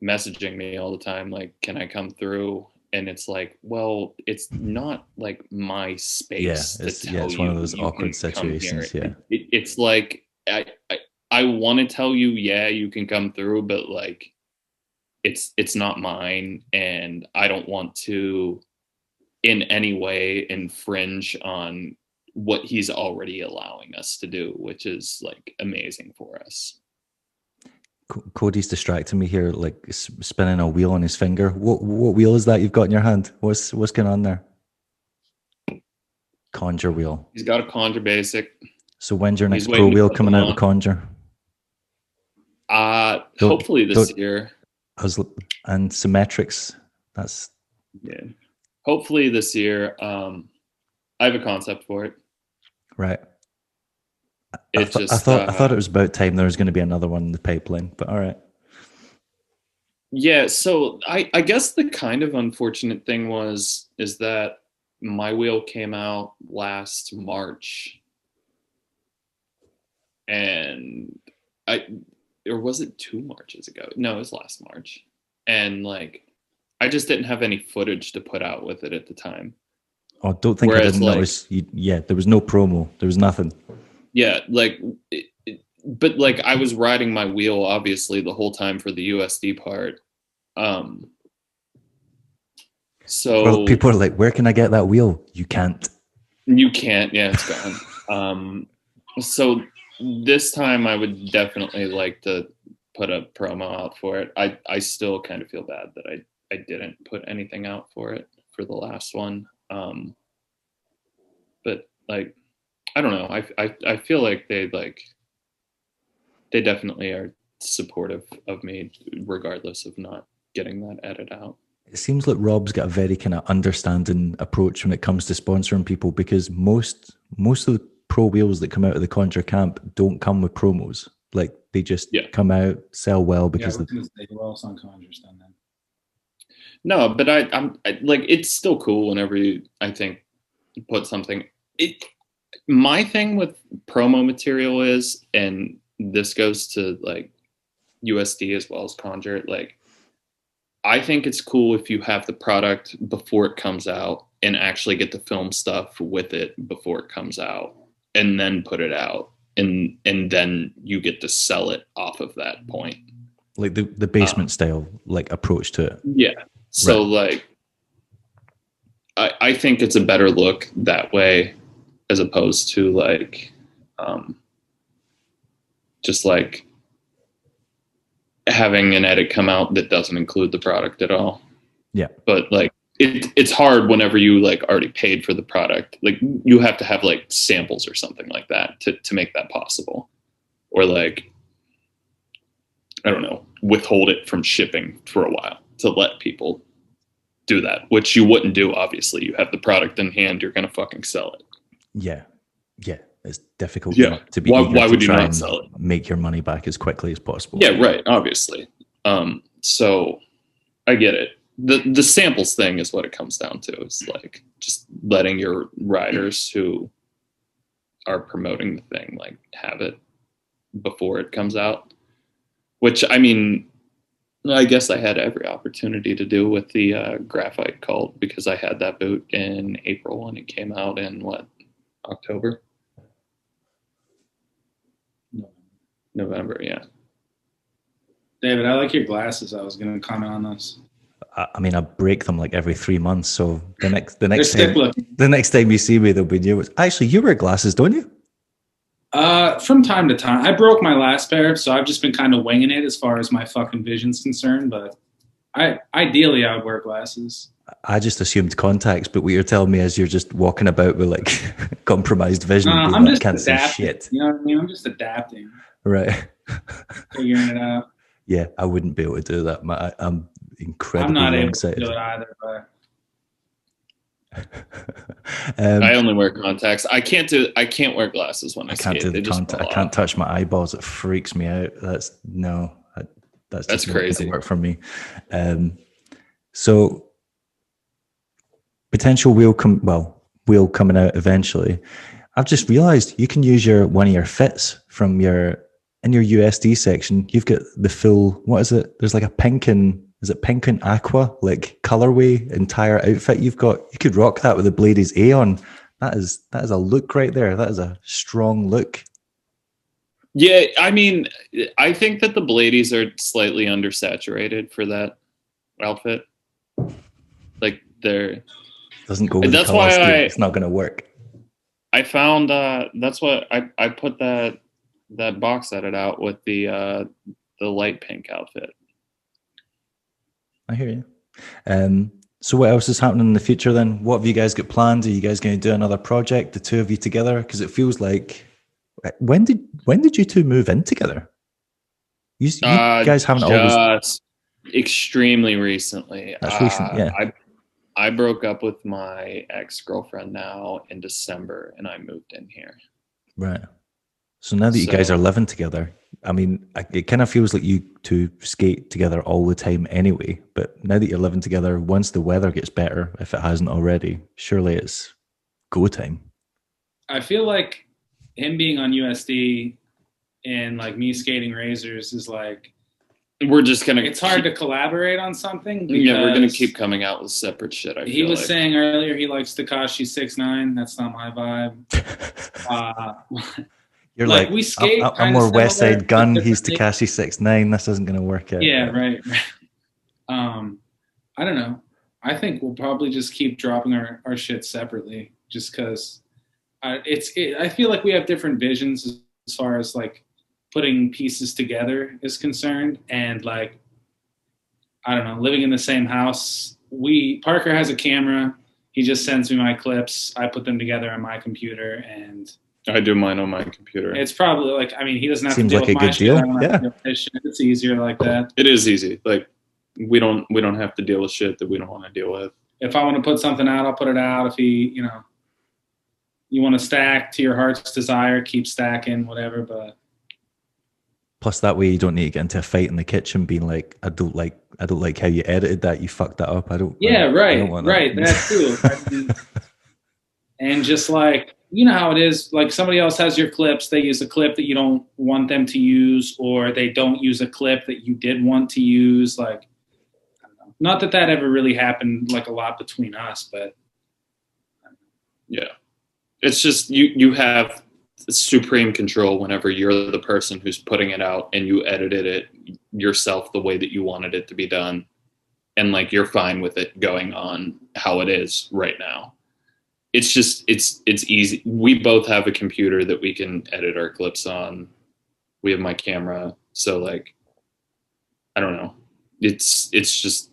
messaging me all the time, like, can I come through? And it's like, well, it's not like my space Yeah, to tell it's you one of those you awkward can come here. situations. Yeah. It's like I want to tell you, yeah, you can come through, but like it's not mine, and I don't want to in any way infringe on what he's already allowing us to do, which is like amazing for us. Cody's distracting me here, like spinning a wheel on his finger. What wheel is that you've got in your hand? What's going on there? Conjure wheel. He's got a Conjure Basic. So when's your next He's pro waiting to wheel put coming them out with on. Conjure? Hopefully this year. And Symmetrics. That's Yeah. Hopefully this year. I have a concept for it. right. I I thought it was about time there was going to be another one in the pipeline, but all right. Yeah, so I guess the kind of unfortunate thing is that my wheel came out last March, and or was it 2 Marches ago? No, it was last March, and like I just didn't have any footage to put out with it at the time. Oh, don't think I Whereas, didn't like, notice. Yeah, there was no promo. There was nothing. Yeah, like, but like I was riding my wheel obviously the whole time for the USD part. So Well, people are like, where can I get that wheel? You can't. You can't. Yeah, it's gone. So this time I would definitely like to put a promo out for it. I still kind of feel bad that I didn't put anything out for it for the last one. But like, I don't know. I feel like they definitely are supportive of me regardless of not getting that edit out. It seems like Rob's got a very kind of understanding approach when it comes to sponsoring people, because most of the pro wheels that come out of the Conjure camp don't come with promos. Like they just come out, sell well because who else on Conjure's done that? No, but I'm like, it's still cool whenever you, I think, put something. My thing with promo material is, and this goes to like USD as well as Conjure, like I think it's cool if you have the product before it comes out and actually get the film stuff with it before it comes out, and then put it out, and then you get to sell it off of that point. Like the basement style like approach to it. Yeah. So like I think it's a better look that way, as opposed to like just like having an edit come out that doesn't include the product at all. Yeah. But like it's hard whenever you like already paid for the product. Like you have to have like samples or something like that to make that possible. Or like I don't know, withhold it from shipping for a while to let people do that, which you wouldn't do. Obviously, you have the product in hand, you're going to fucking sell it. Yeah. It's difficult Yeah. not to be Why eager to would you try not and sell it? make your money back as quickly as possible. Yeah, right. Obviously. So I get it. The samples thing is what it comes down to. It's like just letting your riders who are promoting the thing like have it before it comes out. Which, I mean, I guess I had every opportunity to do with the graphite cult, because I had that boot in April and it came out in October? November, yeah. David, I like your glasses. I was going to comment on those. I mean, I break them like every 3 months. So the next time you see me, they'll be new. Actually, you wear glasses, don't you? From time to time. I broke my last pair, so I've just been kind of winging it as far as my fucking vision's concerned. But ideally, I would wear glasses. I just assumed contacts, but what you're telling me is you're just walking about with like compromised vision. I'm like, just can't adapting. see shit. You know what I mean? I'm just adapting. Right. Figuring it out. Yeah, I wouldn't be able to do that. I'm incredibly I'm not able long-sighted. to do it either, but I only wear contacts. I can't wear glasses when I can't skate. do the contact. I can't touch my eyeballs. It freaks me out. That's just crazy. Not work for me. So potential wheel coming out eventually. I've just realized you can use one of your fits from in your USD section. You've got the full, what is it? There's like a pink and aqua, like colorway entire outfit you've got. You could rock that with the Blades A on. That is a look right there. That is a strong look. Yeah, I mean, I think that the Blades are slightly undersaturated for that outfit. Like doesn't go with that's the color why scheme. It's not going to work. I found that's what I put that box edit out with the light pink outfit. I hear you. So what else is happening in the future then? What have you guys got planned? Are you guys going to do another project, the two of you together? Because it feels like, when did you two move in together? You guys haven't always... extremely recently. That's recent, yeah. I broke up with my ex-girlfriend now in December, and I moved in here. Right. So now that you guys are living together, I mean, it kind of feels like you two skate together all the time anyway. But now that you're living together, once the weather gets better, if it hasn't already, surely it's go time. I feel like him being on USD and like me skating razors is like, we're just gonna. It's hard to collaborate on something. Yeah, we're gonna keep coming out with separate shit. He was saying earlier he likes Tekashi 6ix9ine. That's not my vibe. You're like we skate. I'm more West Side Gun. He's Tekashi 6ix9ine. This isn't gonna work out. Yeah, right. I don't know. I think we'll probably just keep dropping our shit separately, just because I feel like we have different visions as far as like putting pieces together is concerned, and like I don't know, living in the same house. Parker has a camera. He just sends me my clips. I put them together on my computer, and I do mine on my computer. It's probably like, I mean, he doesn't have Seems to deal like with a my good shit. deal. I don't have Yeah. to deal with his shit. It's easier like that. It is easy. Like we don't have to deal with shit that we don't want to deal with. If I want to put something out, I'll put it out. If you want to stack to your heart's desire, keep stacking, whatever. But plus, that way you don't need to get into a fight in the kitchen, being like, I don't like how you edited that. You fucked that up. Right. That too. I mean, and just like, you know how it is, like somebody else has your clips, they use a clip that you don't want them to use, or they don't use a clip that you did want to use. Like, I don't know. Not that ever really happened like a lot between us, but yeah, it's just you have supreme control whenever you're the person who's putting it out and you edited it yourself the way that you wanted it to be done, and like you're fine with it going on how it is right now. It's just it's easy. We both have a computer that we can edit our clips on. We have my camera, so like I don't know. It's just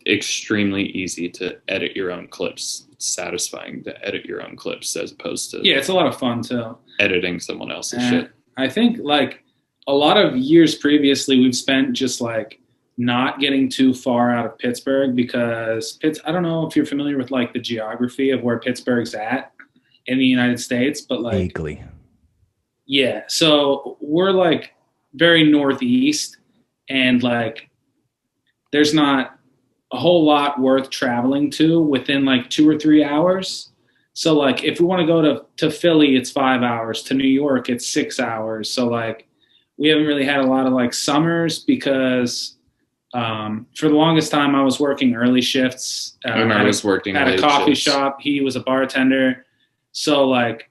extremely easy to edit your own clips. It's satisfying to edit your own clips as opposed to yeah, it's a lot of fun too. Editing someone else's shit. I think like a lot of years previously, we've spent just like not getting too far out of Pittsburgh because I don't know if you're familiar with like the geography of where Pittsburgh's at in the United States, but like, Vaguely. yeah. So we're like very northeast, and like there's not a whole lot worth traveling to within like 2 or 3 hours. So like if we want to go to Philly, it's 5 hours. To New York, it's 6 hours. So like we haven't really had a lot of like summers because for the longest time I was working early shifts. And I was working at a coffee shop. He was a bartender. So like,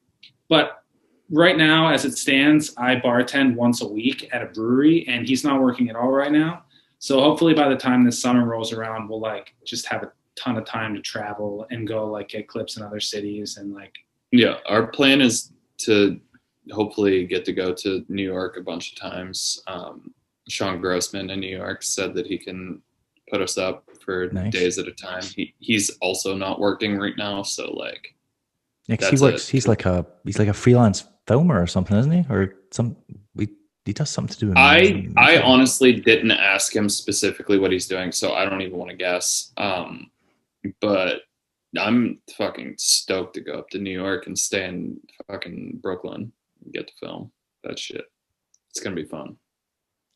but right now as it stands, I bartend once a week at a brewery, and he's not working at all right now. So hopefully by the time this summer rolls around, we'll like just have a ton of time to travel and go like get clips in other cities and like. Yeah, our plan is to hopefully get to go to New York a bunch of times. Sean Grossman in New York said that he can put us up for days at a time. He's also not working right now, so like. Yeah, 'cause he works. He's like a freelance filmer or something, isn't he? Or he does something to do with. I honestly didn't ask him specifically what he's doing, so I don't even want to guess. But I'm fucking stoked to go up to New York and stay in fucking Brooklyn and get to film that shit. It's gonna be fun.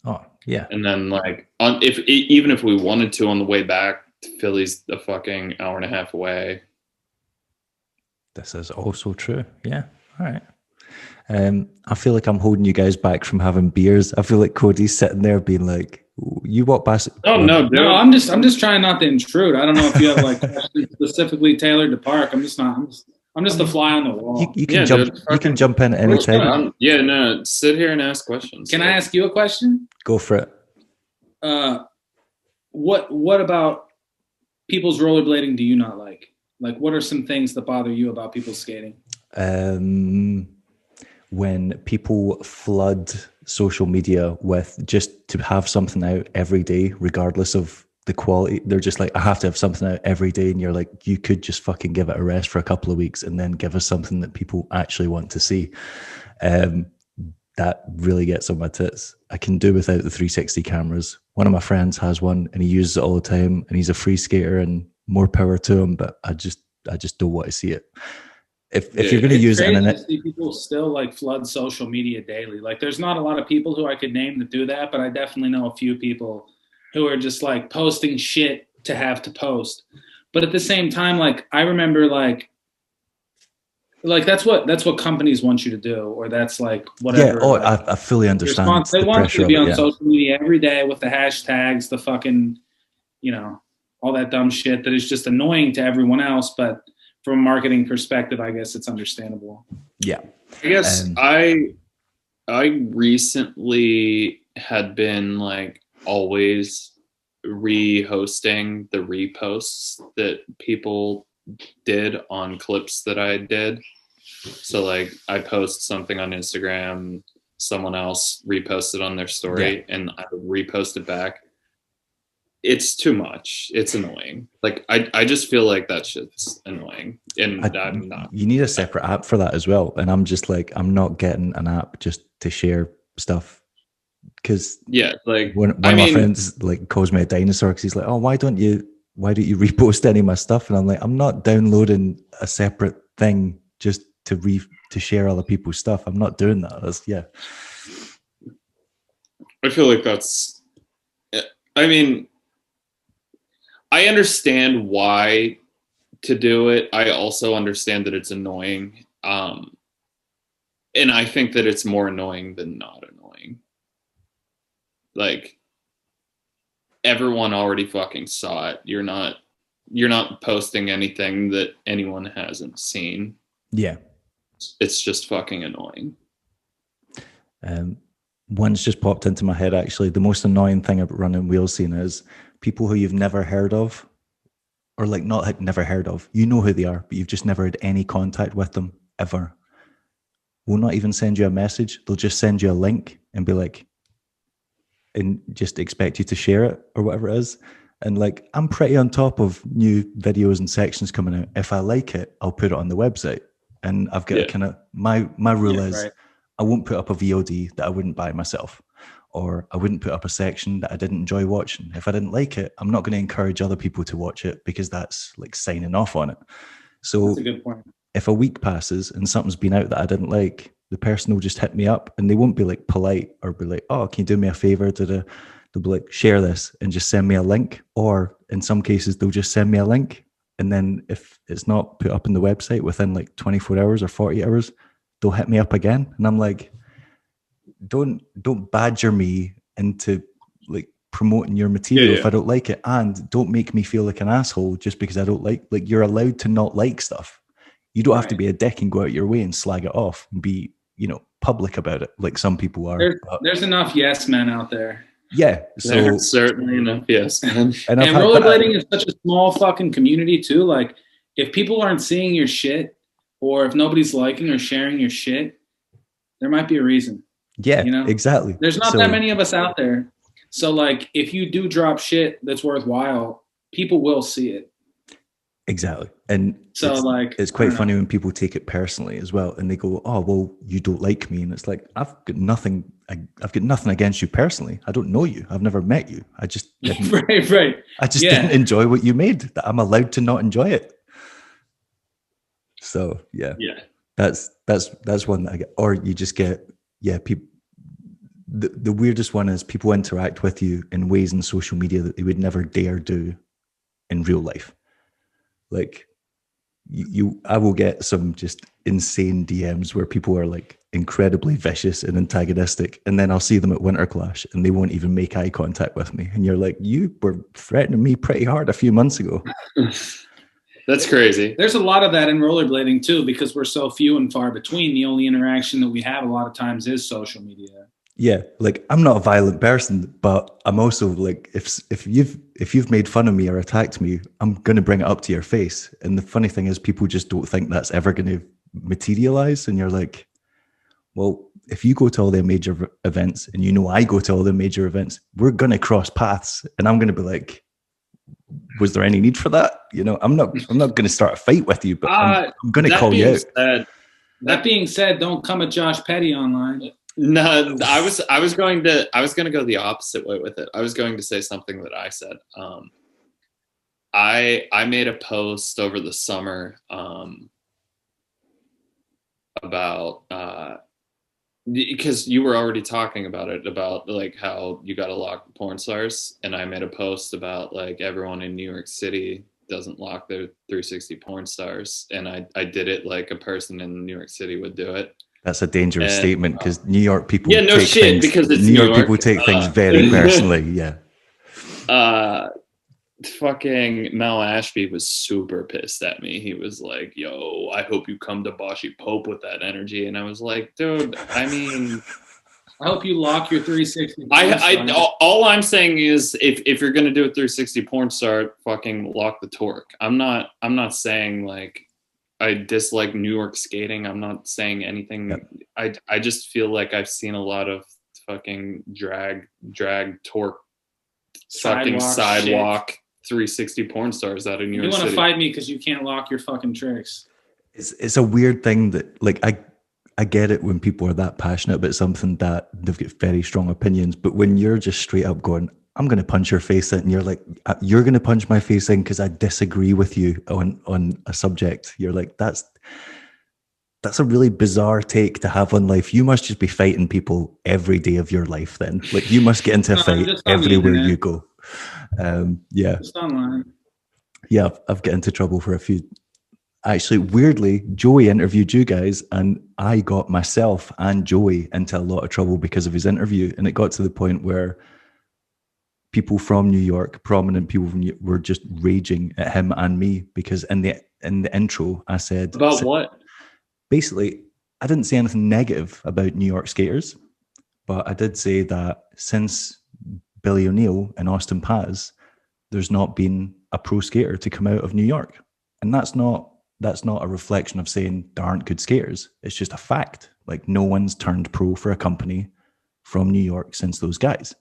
Oh yeah. And then like even if we wanted to on the way back, Philly's a fucking hour and a half away. This is also true. Yeah. All right. I feel like I'm holding you guys back from having beers. I feel like Cody's sitting there being like, "You walk past." Oh no, dude. No, I'm just trying not to intrude. I don't know if you have like questions specifically tailored to Park. I'm just the fly on the wall. You can jump. You can jump in at any time. Yeah, no, sit here and ask questions. Can I ask you a question? Go for it. What about people's rollerblading do you not like? Like, what are some things that bother you about people skating? When people flood social media with just to have something out every day, regardless of the quality, they're just like, I have to have something out every day. And you're like, you could just fucking give it a rest for a couple of weeks and then give us something that people actually want to see. That really gets on my tits. I can do without the 360 cameras. One of my friends has one and he uses it all the time, and he's a free skater and more power to him, but I just don't want to see it. If you're going to use it, and people still like flood social media daily. Like, there's not a lot of people who I could name that do that, but I definitely know a few people who are just like posting shit to have to post. But at the same time, like I remember, like that's what companies want you to do, or that's like whatever. Yeah, like, I fully understand. They want you to be on social media every day with the hashtags, the fucking, all that dumb shit that is just annoying to everyone else, but from a marketing perspective, I guess it's understandable. Yeah. I guess I recently had been like always rehosting the reposts that people did on clips that I did. So like I post something on Instagram, someone else reposted on their story, and I would repost it back. It's too much. It's annoying. Like I just feel like that shit's annoying, and I'm not. You need a separate app for that as well. And I'm just like, I'm not getting an app just to share stuff, because like one of my friends like calls me a dinosaur because he's like, oh, why don't you repost any of my stuff? And I'm like, I'm not downloading a separate thing just to share other people's stuff. I'm not doing that. I feel like that's. I understand why to do it. I also understand that it's annoying. And I think that it's more annoying than not annoying. Like, everyone already fucking saw it. You're not posting anything that anyone hasn't seen. Yeah. It's just fucking annoying. One's just popped into my head, actually. The most annoying thing about running wheel scene is people who you've never heard of, or like not like never heard of. You know who they are, but you've just never had any contact with them ever. Will not even send you a message. They'll just send you a link and be like, and just expect you to share it or whatever it is. And like, I'm pretty on top of new videos and sections coming out. If I like it, I'll put it on the website. And I've got a kind of, my rule is, right, I won't put up a VOD that I wouldn't buy myself. or I wouldn't put up a section that I didn't enjoy watching. If I didn't like it, I'm not going to encourage other people to watch it because that's like signing off on it. So That's a good point. if a week passes and something's been out that I didn't like, the person will just hit me up and they won't be like polite or be like, oh, can you do me a favor? They'll be like, share this and just send me a link. Or in some cases, they'll just send me a link. And then if it's not put up on the website within like 24 hours or 40 hours, they'll hit me up again. And I'm like, don't badger me into like promoting your material if I don't like it. And don't make me feel like an asshole just because I don't like you're allowed to not like stuff. You don't have to be a dick and go out your way and slag it off and be, public about it like some people are. There's enough yes men out there. Yeah. So there's certainly enough yes men. And rollerblading is such a small fucking community too. Like if people aren't seeing your shit or if nobody's liking or sharing your shit, there might be a reason. Yeah, exactly. There's not that many of us out there. So like if you do drop shit that's worthwhile, people will see it. Exactly. And so it's quite funny when people take it personally as well. And they go, oh, well, you don't like me. And it's like, I've got nothing against you personally. I don't know you. I've never met you. I just didn't, right. I just didn't enjoy what you made. That I'm allowed to not enjoy it. So yeah. That's one that I get. Or you just get, people. The weirdest one is people interact with you in ways in social media that they would never dare do in real life. Like I will get some just insane DMs where people are like incredibly vicious and antagonistic, and then I'll see them at Winter Clash and they won't even make eye contact with me. And you're like, you were threatening me pretty hard a few months ago. That's crazy. There's a lot of that in rollerblading too, because we're so few and far between. The only interaction that we have a lot of times is social media. Yeah, like I'm not a violent person, but I'm also like, if you've made fun of me or attacked me, I'm going to bring it up to your face. And the funny thing is, people just don't think that's ever going to materialize. And you're like, well, if you go to all the major events, and I go to all the major events, we're going to cross paths, and I'm going to be like, was there any need for that? I'm not going to start a fight with you, but I'm going to call you out. That being said, don't come at Josh Petty online. No, I was going to go the opposite way with it. I was going to say something that I said. I made a post over the summer about because you were already talking about it, about like how you got to lock the porn stars, and I made a post about like everyone in New York City doesn't lock their 360 porn stars, and I did it like a person in New York City would do it. That's a dangerous statement because New York people because it's New York people take things very personally. Yeah. Fucking Mel Ashby was super pissed at me. He was like, yo, I hope you come to Boshy Pope with that energy. And I was like, dude, I mean, I hope you lock your 360. All I'm saying is if you're going to do a 360 porn star, fucking lock the torque. I'm not saying like I dislike New York skating. I'm not saying anything. Yep. I just feel like I've seen a lot of fucking drag torque, fucking sidewalk 360 porn stars out of New York City. You want to fight me because you can't lock your fucking tricks. It's a weird thing that like I get it when people are that passionate about something that they've got very strong opinions, but when you're just straight up going, I'm going to punch your face in, and you're like, you're going to punch my face in because I disagree with you on a subject. You're like, that's a really bizarre take to have on life. You must just be fighting people every day of your life then. Like you must get into a fight everywhere you go. Yeah. Just online. Yeah, I've got into trouble for a few. Actually, weirdly, Joey interviewed you guys, and I got myself and Joey into a lot of trouble because of his interview. And it got to the point where people from New York, prominent people from New York, were just raging at him and me because in the intro, I said about what? Basically, I didn't say anything negative about New York skaters, but I did say that since Billy O'Neill and Austin Paz, there's not been a pro skater to come out of New York, and that's not a reflection of saying there aren't good skaters. It's just a fact. Like no one's turned pro for a company from New York since those guys.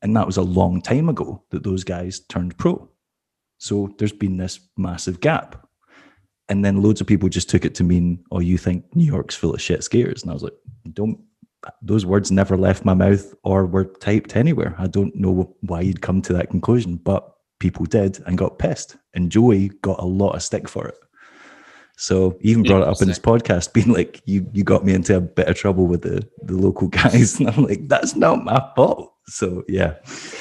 And that was a long time ago that those guys turned pro. So there's been this massive gap. And then loads of people just took it to mean, oh, you think New York's full of shit skaters. And I was like, don't those words never left my mouth or were typed anywhere. I don't know why you'd come to that conclusion, but people did and got pissed. And Joey got a lot of stick for it. So he even brought it up in his podcast, being like, you got me into a bit of trouble with the local guys. And I'm like, that's not my fault. So yeah.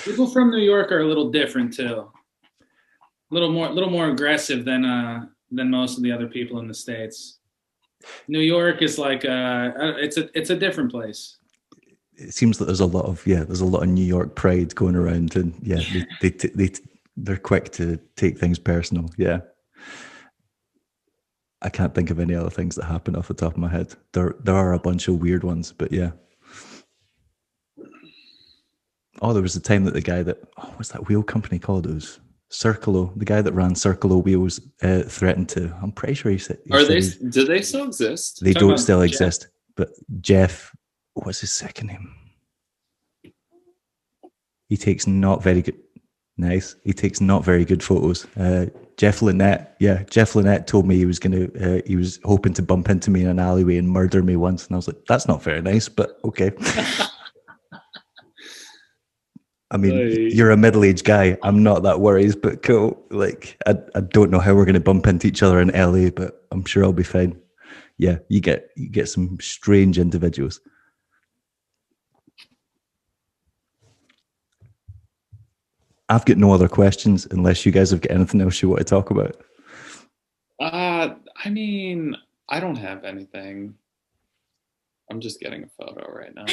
People from New York are a little different too. A little more aggressive than most of the other people in the States. New York is like it's a different place. It seems that there's a lot of New York pride going around, and yeah, they're quick to take things personal. Yeah, I can't think of any other things that happen off the top of my head. There are a bunch of weird ones, but yeah. Oh, there was a time that the guy what's that wheel company called? It was Circolo. The guy that ran Circolo wheels threatened to. I'm pretty sure he said. Do they still exist? They don't still exist. But Jeff, what's his second name? He takes not very good. Nice. He takes not very good photos. Jeff Lynette. Yeah, Jeff Lynette told me he was he was hoping to bump into me in an alleyway and murder me once, and I was like, that's not very nice, but okay. I mean, you're a middle-aged guy. I'm not that worried, but cool. Like, I don't know how we're going to bump into each other in LA, but I'm sure I'll be fine. Yeah, you get some strange individuals. I've got no other questions unless you guys have got anything else you want to talk about. I mean, I don't have anything. I'm just getting a photo right now.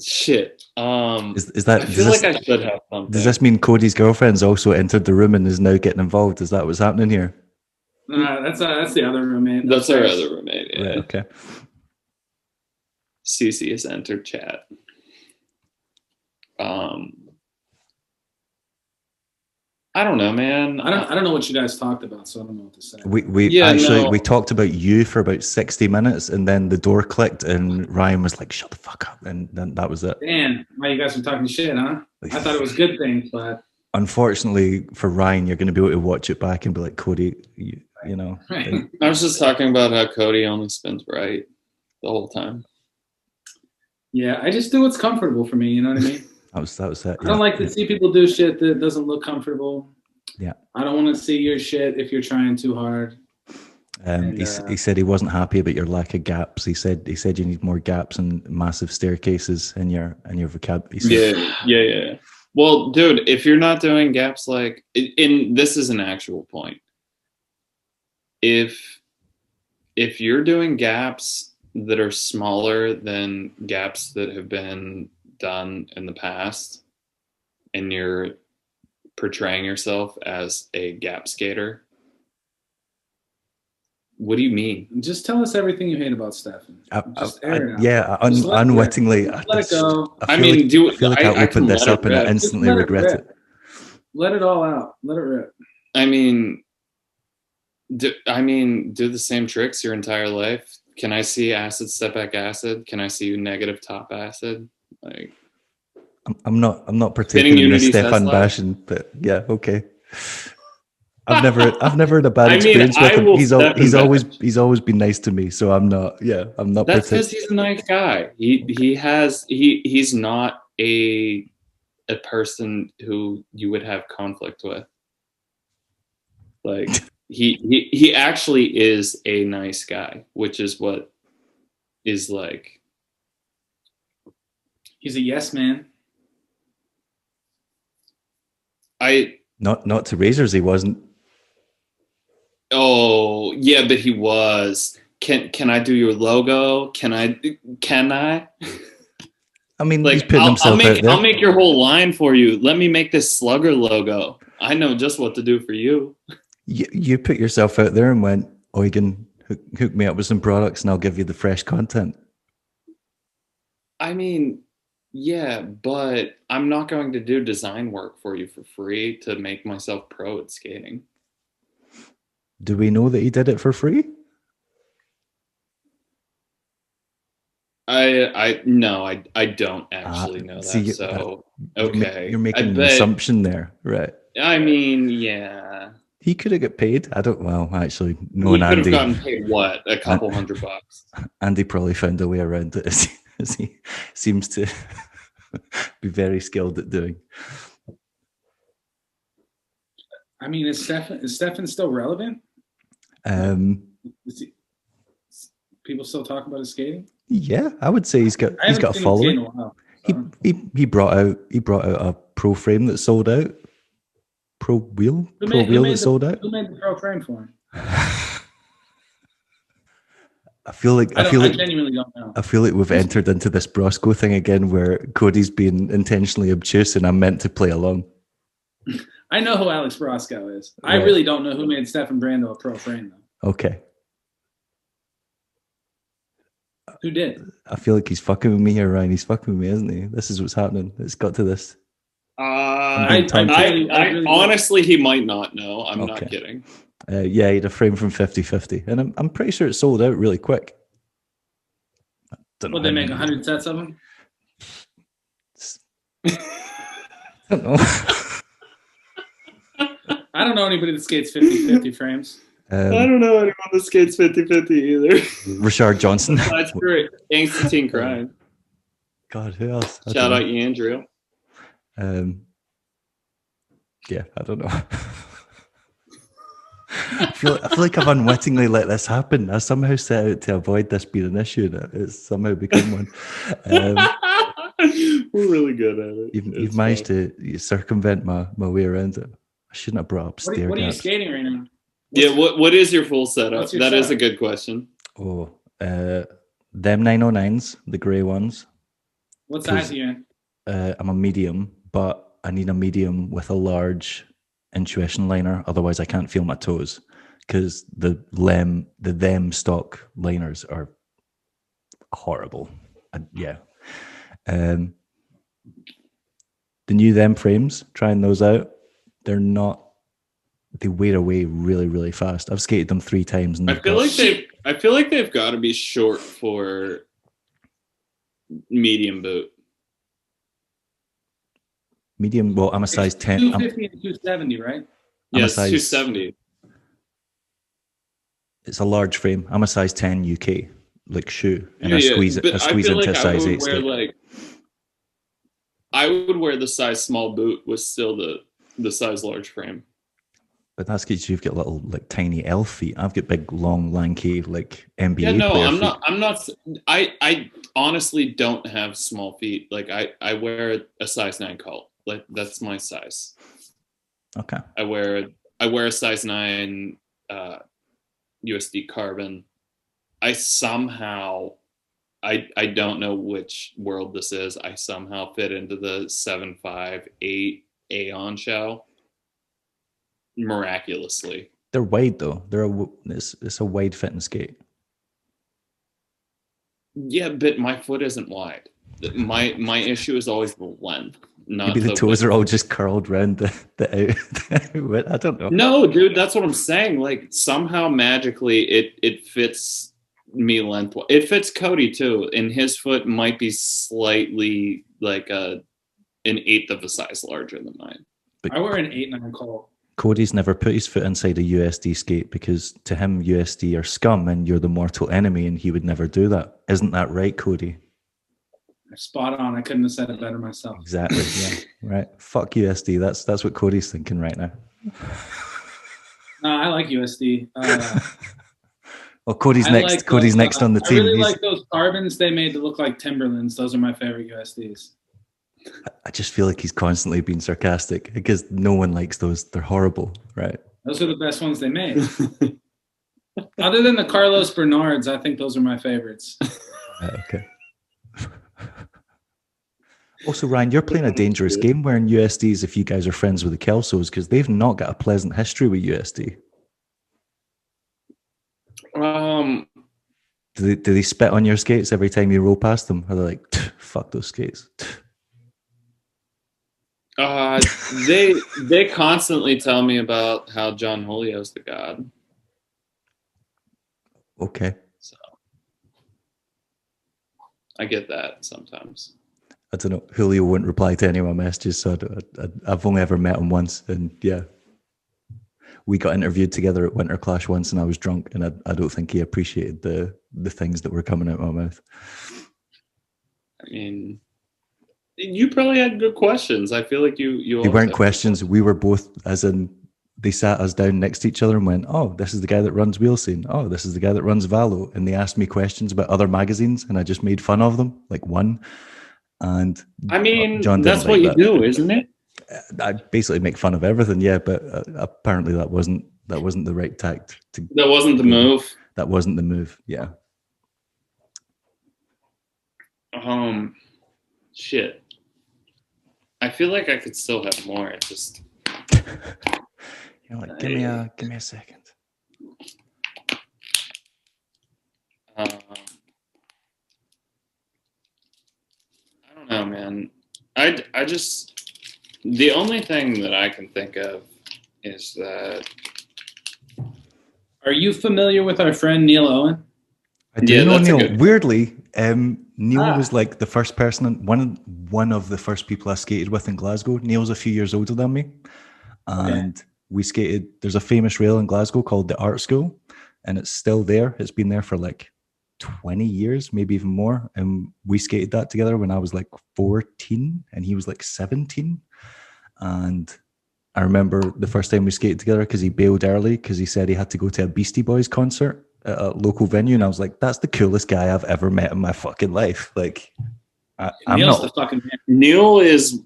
Shit. Is that? I feel like I should have something. Does this mean Cody's girlfriend's also entered the room and is now getting involved? Is that what's happening here? That's the other roommate. That's our other roommate. Yeah. Right, okay. Cece has entered chat. I don't know, man. I don't know what you guys talked about, so I don't know what to say. We talked about you for about 60 minutes, and then the door clicked, and Ryan was like, "Shut the fuck up," and then that was it. Damn, why you guys were talking shit, huh? I thought it was good things, but unfortunately for Ryan, you're going to be able to watch it back and be like, Cody, you know. Right. I was just talking about how Cody only spins right the whole time. Yeah, I just do what's comfortable for me. You know what I mean? That was it. I don't like to see people do shit that doesn't look comfortable. Yeah. I don't want to see your shit if you're trying too hard. He said he wasn't happy about your lack of gaps. He said you need more gaps and massive staircases in your vocabulary. Yeah. Well, dude, if you're not doing gaps like this is an actual point. If you're doing gaps that are smaller than gaps that have been done in the past, and you're portraying yourself as a gap skater, what do you mean? Just tell us everything you hate about Stefan. Unwittingly. Let it go. I feel like I opened this up and I instantly regret it. Let it all out. Let it rip. I mean, do the same tricks your entire life? Can I see acid, step back acid? Can I see you negative top acid? Like, I'm not partaking in this Stefan bashing, but yeah, okay. I've never had a bad experience with him. He's always been nice to me, so I'm not. That's because he's a nice guy. He's not a person who you would have conflict with. Like he actually is a nice guy, which is what is like. He's a yes man. Not to razors, he wasn't. Oh yeah, but he was. Can I do your logo? Can I? I mean, like, he's putting himself out there. I'll make your whole line for you. Let me make this slugger logo. I know just what to do for you. You put yourself out there and went, Eugen, hook me up with some products and I'll give you the fresh content. I mean, yeah, but I'm not going to do design work for you for free to make myself pro at skating. Do we know that he did it for free? I don't actually know that. Okay. You're making an assumption there, right? I mean, yeah. He could have got paid. I don't. Well, actually, He knowing could have Andy, gotten paid what? A couple $100. Andy probably found a way around it, as he seems to be very skilled at doing. I mean, is Stefan still relevant? People still talk about his skating? Yeah, I would say he's got a following. In a while, so. He brought out a pro frame that sold out. Pro wheel that sold out. Who made the pro frame for him? I feel like I genuinely don't know. I feel like we've entered into this Brosco thing again, where Cody's being intentionally obtuse, and I'm meant to play along. I know who Alex Brosco is. I really don't know who made Stefan Brando a pro frame though. Okay. Who did? I feel like he's fucking with me here, Ryan. He's fucking with me, isn't he? This is what's happening. It's got to this. I honestly, he might not know. I'm not kidding. Yeah, he had a frame from 50/50, and I'm pretty sure it sold out really quick. Would they make 100 sets of them? I don't know. I don't know anybody that skates 50/50 frames. I don't know anyone that skates 50/50 either. Richard Johnson. That's great. Angsty Crime. God, who else? Shout out Andrew. Yeah, I don't know. I feel like I've unwittingly let this happen. I somehow set out to avoid this being an issue, and it's somehow become one. We're really good at it. You've managed to circumvent my way around it. I shouldn't have brought up stair What are you skating right now? What is your full setup? That is a good question. Oh, them 909s, the grey ones. What size are you in? I'm a medium, but I need a medium with a large intuition liner. Otherwise, I can't feel my toes, because the them stock liners are horrible. Yeah. The new them frames, trying those out. They wear away really, really fast. I've skated them 3 times, and I feel like they've got to be short for medium boot. Medium. Well, I'm a size 10. 250 and 270, right? Yes, 270. It's a large frame. I'm a size 10 UK, like shoe, and I squeeze into a size 8. I would wear the size small boot with still the size large frame. But that's because you've got little, like, tiny elf feet. I've got big, long, lanky, like, NBA. Yeah, no, player I'm not. I honestly don't have small feet. Like, I wear a size 9 colt. Like, that's my size. Okay. I wear a size 9 USD carbon. I somehow, I don't know which world this is. I somehow fit into the 7.5/8 Aeon shell. Miraculously. They're wide though. It's a wide fitting skate. Yeah, but my foot isn't wide. My issue is always the length. Maybe the toes are all just curled around the out. I don't know. No, dude, that's what I'm saying. Like, somehow magically it fits me lengthwise. It fits Cody too, and his foot might be slightly like an 1/8 of a size larger than mine. But I wear an 8/9 colt. Cody's never put his foot inside a USD skate because to him USD are scum and you're the mortal enemy, and he would never do that. Isn't that right, Cody? Spot on. I couldn't have said it better myself. Exactly. Yeah. Right. Fuck USD. That's what Cody's thinking right now. No, I like USD. Well, Cody's next. Cody's next on the team. I really like those carbons they made to look like Timberlands. Those are my favorite USDs. I just feel like he's constantly being sarcastic because no one likes those. They're horrible, right? Those are the best ones they made. Other than the Carlos Bernards, I think those are my favorites. Okay. Also, Ryan, you're playing a dangerous game wearing USDs if you guys are friends with the Kelsos, because they've not got a pleasant history with USD. Do they spit on your skates every time you roll past them? Or they're like, fuck those skates? They constantly tell me about how John Julio's the god. Okay. So I get that sometimes. I don't know. Julio won't reply to any of my messages, so I've only ever met him once, and yeah. we got interviewed together at Winter Clash once, and I was drunk, and I don't think he appreciated the things that were coming out of my mouth. I mean, you probably had good questions. I feel like you. They weren't questions. We were both, as in, they sat us down next to each other and went, "Oh, this is the guy that runs Wheel Scene. Oh, this is the guy that runs Valo." And they asked me questions about other magazines, and I just made fun of them, like one. And I mean, John that's what you do, isn't it? I basically make fun of everything, yeah. But apparently, that wasn't the right tact. That wasn't the move. That wasn't the move. Yeah. Shit. I feel like I could still have more. It just. You're like, give me a second. I don't know, man. I just, the only thing that I can think of is that. Are you familiar with our friend Neil Owen? I do know Neil. Weirdly, Neil was like the first person, one of the first people I skated with in Glasgow. Neil's a few years older than me, and we skated. There's a famous rail in Glasgow called the Art School, and it's still there. It's been there for like 20 years, maybe even more. And we skated that together when I was like 14 and he was like 17. And I remember the first time we skated together because he bailed early because he said he had to go to a Beastie Boys concert at a local venue. And I was like, that's the coolest guy I've ever met in my fucking life. Like, I'm Neil's not. The fucking man. Neil is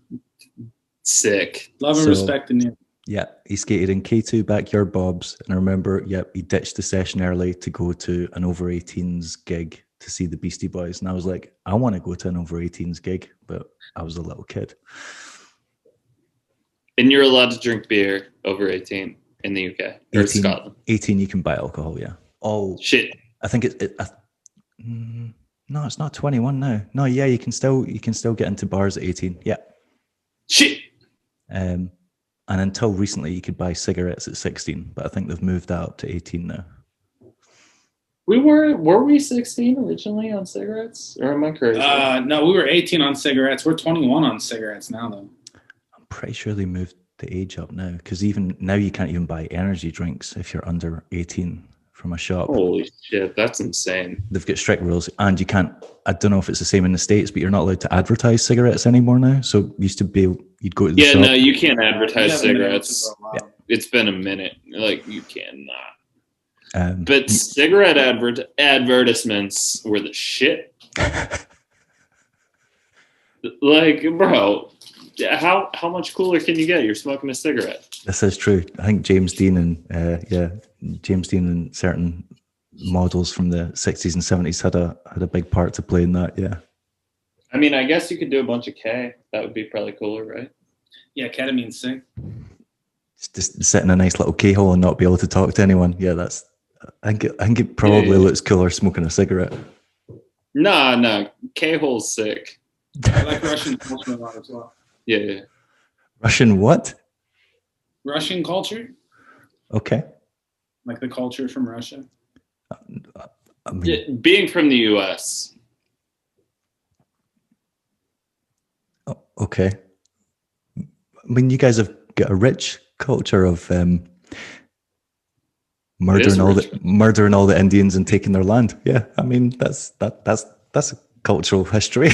sick. Love and respect to Neil. Yeah, he skated in K2 Backyard Bob's, and I remember, he ditched the session early to go to an over 18s gig to see the Beastie Boys, and I was like, I want to go to an over 18s gig, but I was a little kid. And you're allowed to drink beer over 18 in the UK or Scotland. 18, you can buy alcohol, yeah. Oh shit! I think no, it's not 21 now. No, yeah, you can still get into bars at 18. Yeah. Shit. And until recently, you could buy cigarettes at 16, but I think they've moved that up to 18 now. Were we 16 originally on cigarettes, or am I crazy? No, we were 18 on cigarettes. We're 21 on cigarettes now, though. I'm pretty sure they moved the age up now, because even now you can't even buy energy drinks if you're under 18 from a shop. Holy shit, that's insane. They've got strict rules, and you can't, I don't know if it's the same in the States, but you're not allowed to advertise cigarettes anymore now. So used to be, you'd go to the shop. No, you can't advertise cigarettes. Yeah. It's been a minute. Like, you cannot. But cigarette advertisements were the shit. Like, bro, how much cooler can you get? You're smoking a cigarette. This is true. I think James Dean and certain models from the 60s and 70s had a big part to play in that. Yeah. I mean, I guess you could do a bunch of K. That would be probably cooler, right? Yeah, ketamine's sick. Just sit in a nice little K-hole and not be able to talk to anyone. Yeah, I think it probably looks cooler smoking a cigarette. Nah, K-hole's sick. I like Russian culture a lot as well. Yeah. Russian what? Russian culture. Okay. Like the culture from Russia. I mean, being from the US. Okay. I mean, you guys have got a rich culture of murdering all the Indians and taking their land. Yeah, I mean that's a cultural history.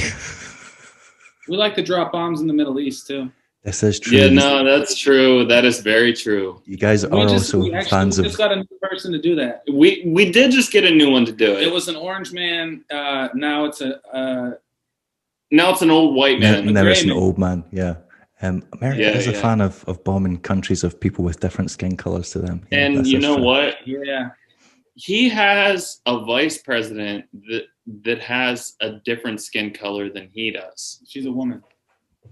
We like to drop bombs in the Middle East too. This is true. Yeah, no, that's true. That is very true. You guys are also fans of. We just got a new person to do that. We did just get a new one to do it. It was an orange man. Now it's an old white man. Now it's an old man. Yeah. America is a fan of bombing countries of people with different skin colors to them. Yeah, and you know what? Yeah. He has a vice president that has a different skin color than he does. She's a woman.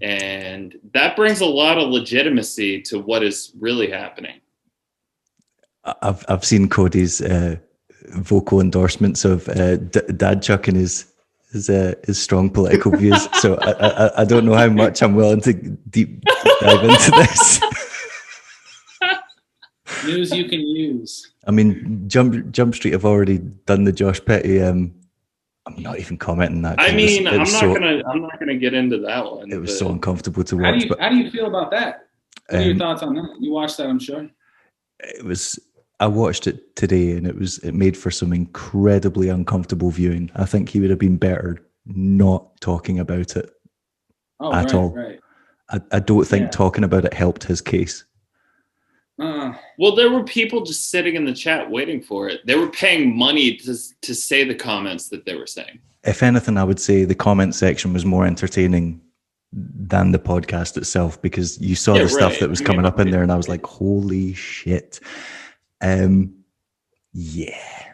And that brings a lot of legitimacy to what is really happening. I've seen Cody's vocal endorsements of dad chucking his strong political views. So I don't know how much I'm willing to deep dive into this. News you can use. I mean, Jump Street have already done the Josh Petty. I'm not even commenting that. I mean, I'm not gonna get into that one. It was so uncomfortable to watch. How do you feel about that? What are your thoughts on that? You watched that, I'm sure. I watched it today, and it made for some incredibly uncomfortable viewing. I think he would have been better not talking about it at all. Right. I don't think talking about it helped his case. Well, there were people just sitting in the chat waiting for it. They were paying money to say the comments that they were saying. If anything, I would say the comment section was more entertaining than the podcast itself, because you saw the stuff that was coming up in there, and I was like, holy shit. Yeah.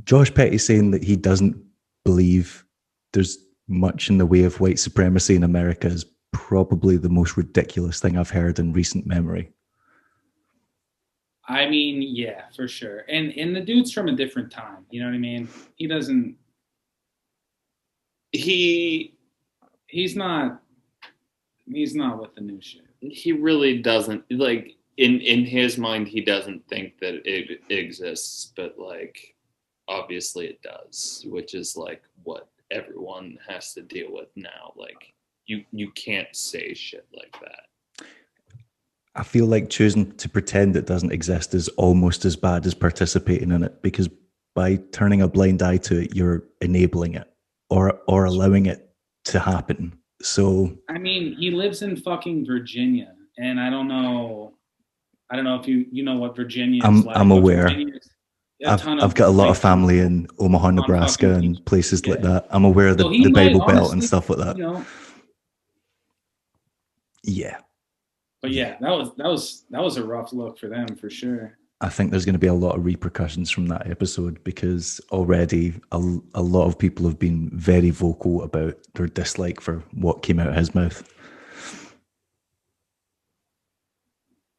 Josh Petty saying that he doesn't believe there's much in the way of white supremacy in America is probably the most ridiculous thing I've heard in recent memory. I mean, yeah, for sure. And the dude's from a different time. You know what I mean? He doesn't. He's not with the new shit. He really doesn't, like, in his mind, he doesn't think that it exists, but like obviously it does, which is like what everyone has to deal with now. Like you can't say shit like that. I feel like choosing to pretend it doesn't exist is almost as bad as participating in it, because by turning a blind eye to it, you're enabling it or allowing it to happen. So I mean, he lives in fucking Virginia, and I don't know if you know what Virginia is like. I'm aware. I've got a lot of family in Omaha, Nebraska, and places like that. I'm aware of the Bible Belt and stuff like that. Yeah. But yeah, that was a rough look for them for sure. I think there's going to be a lot of repercussions from that episode, because already a lot of people have been very vocal about their dislike for what came out of his mouth.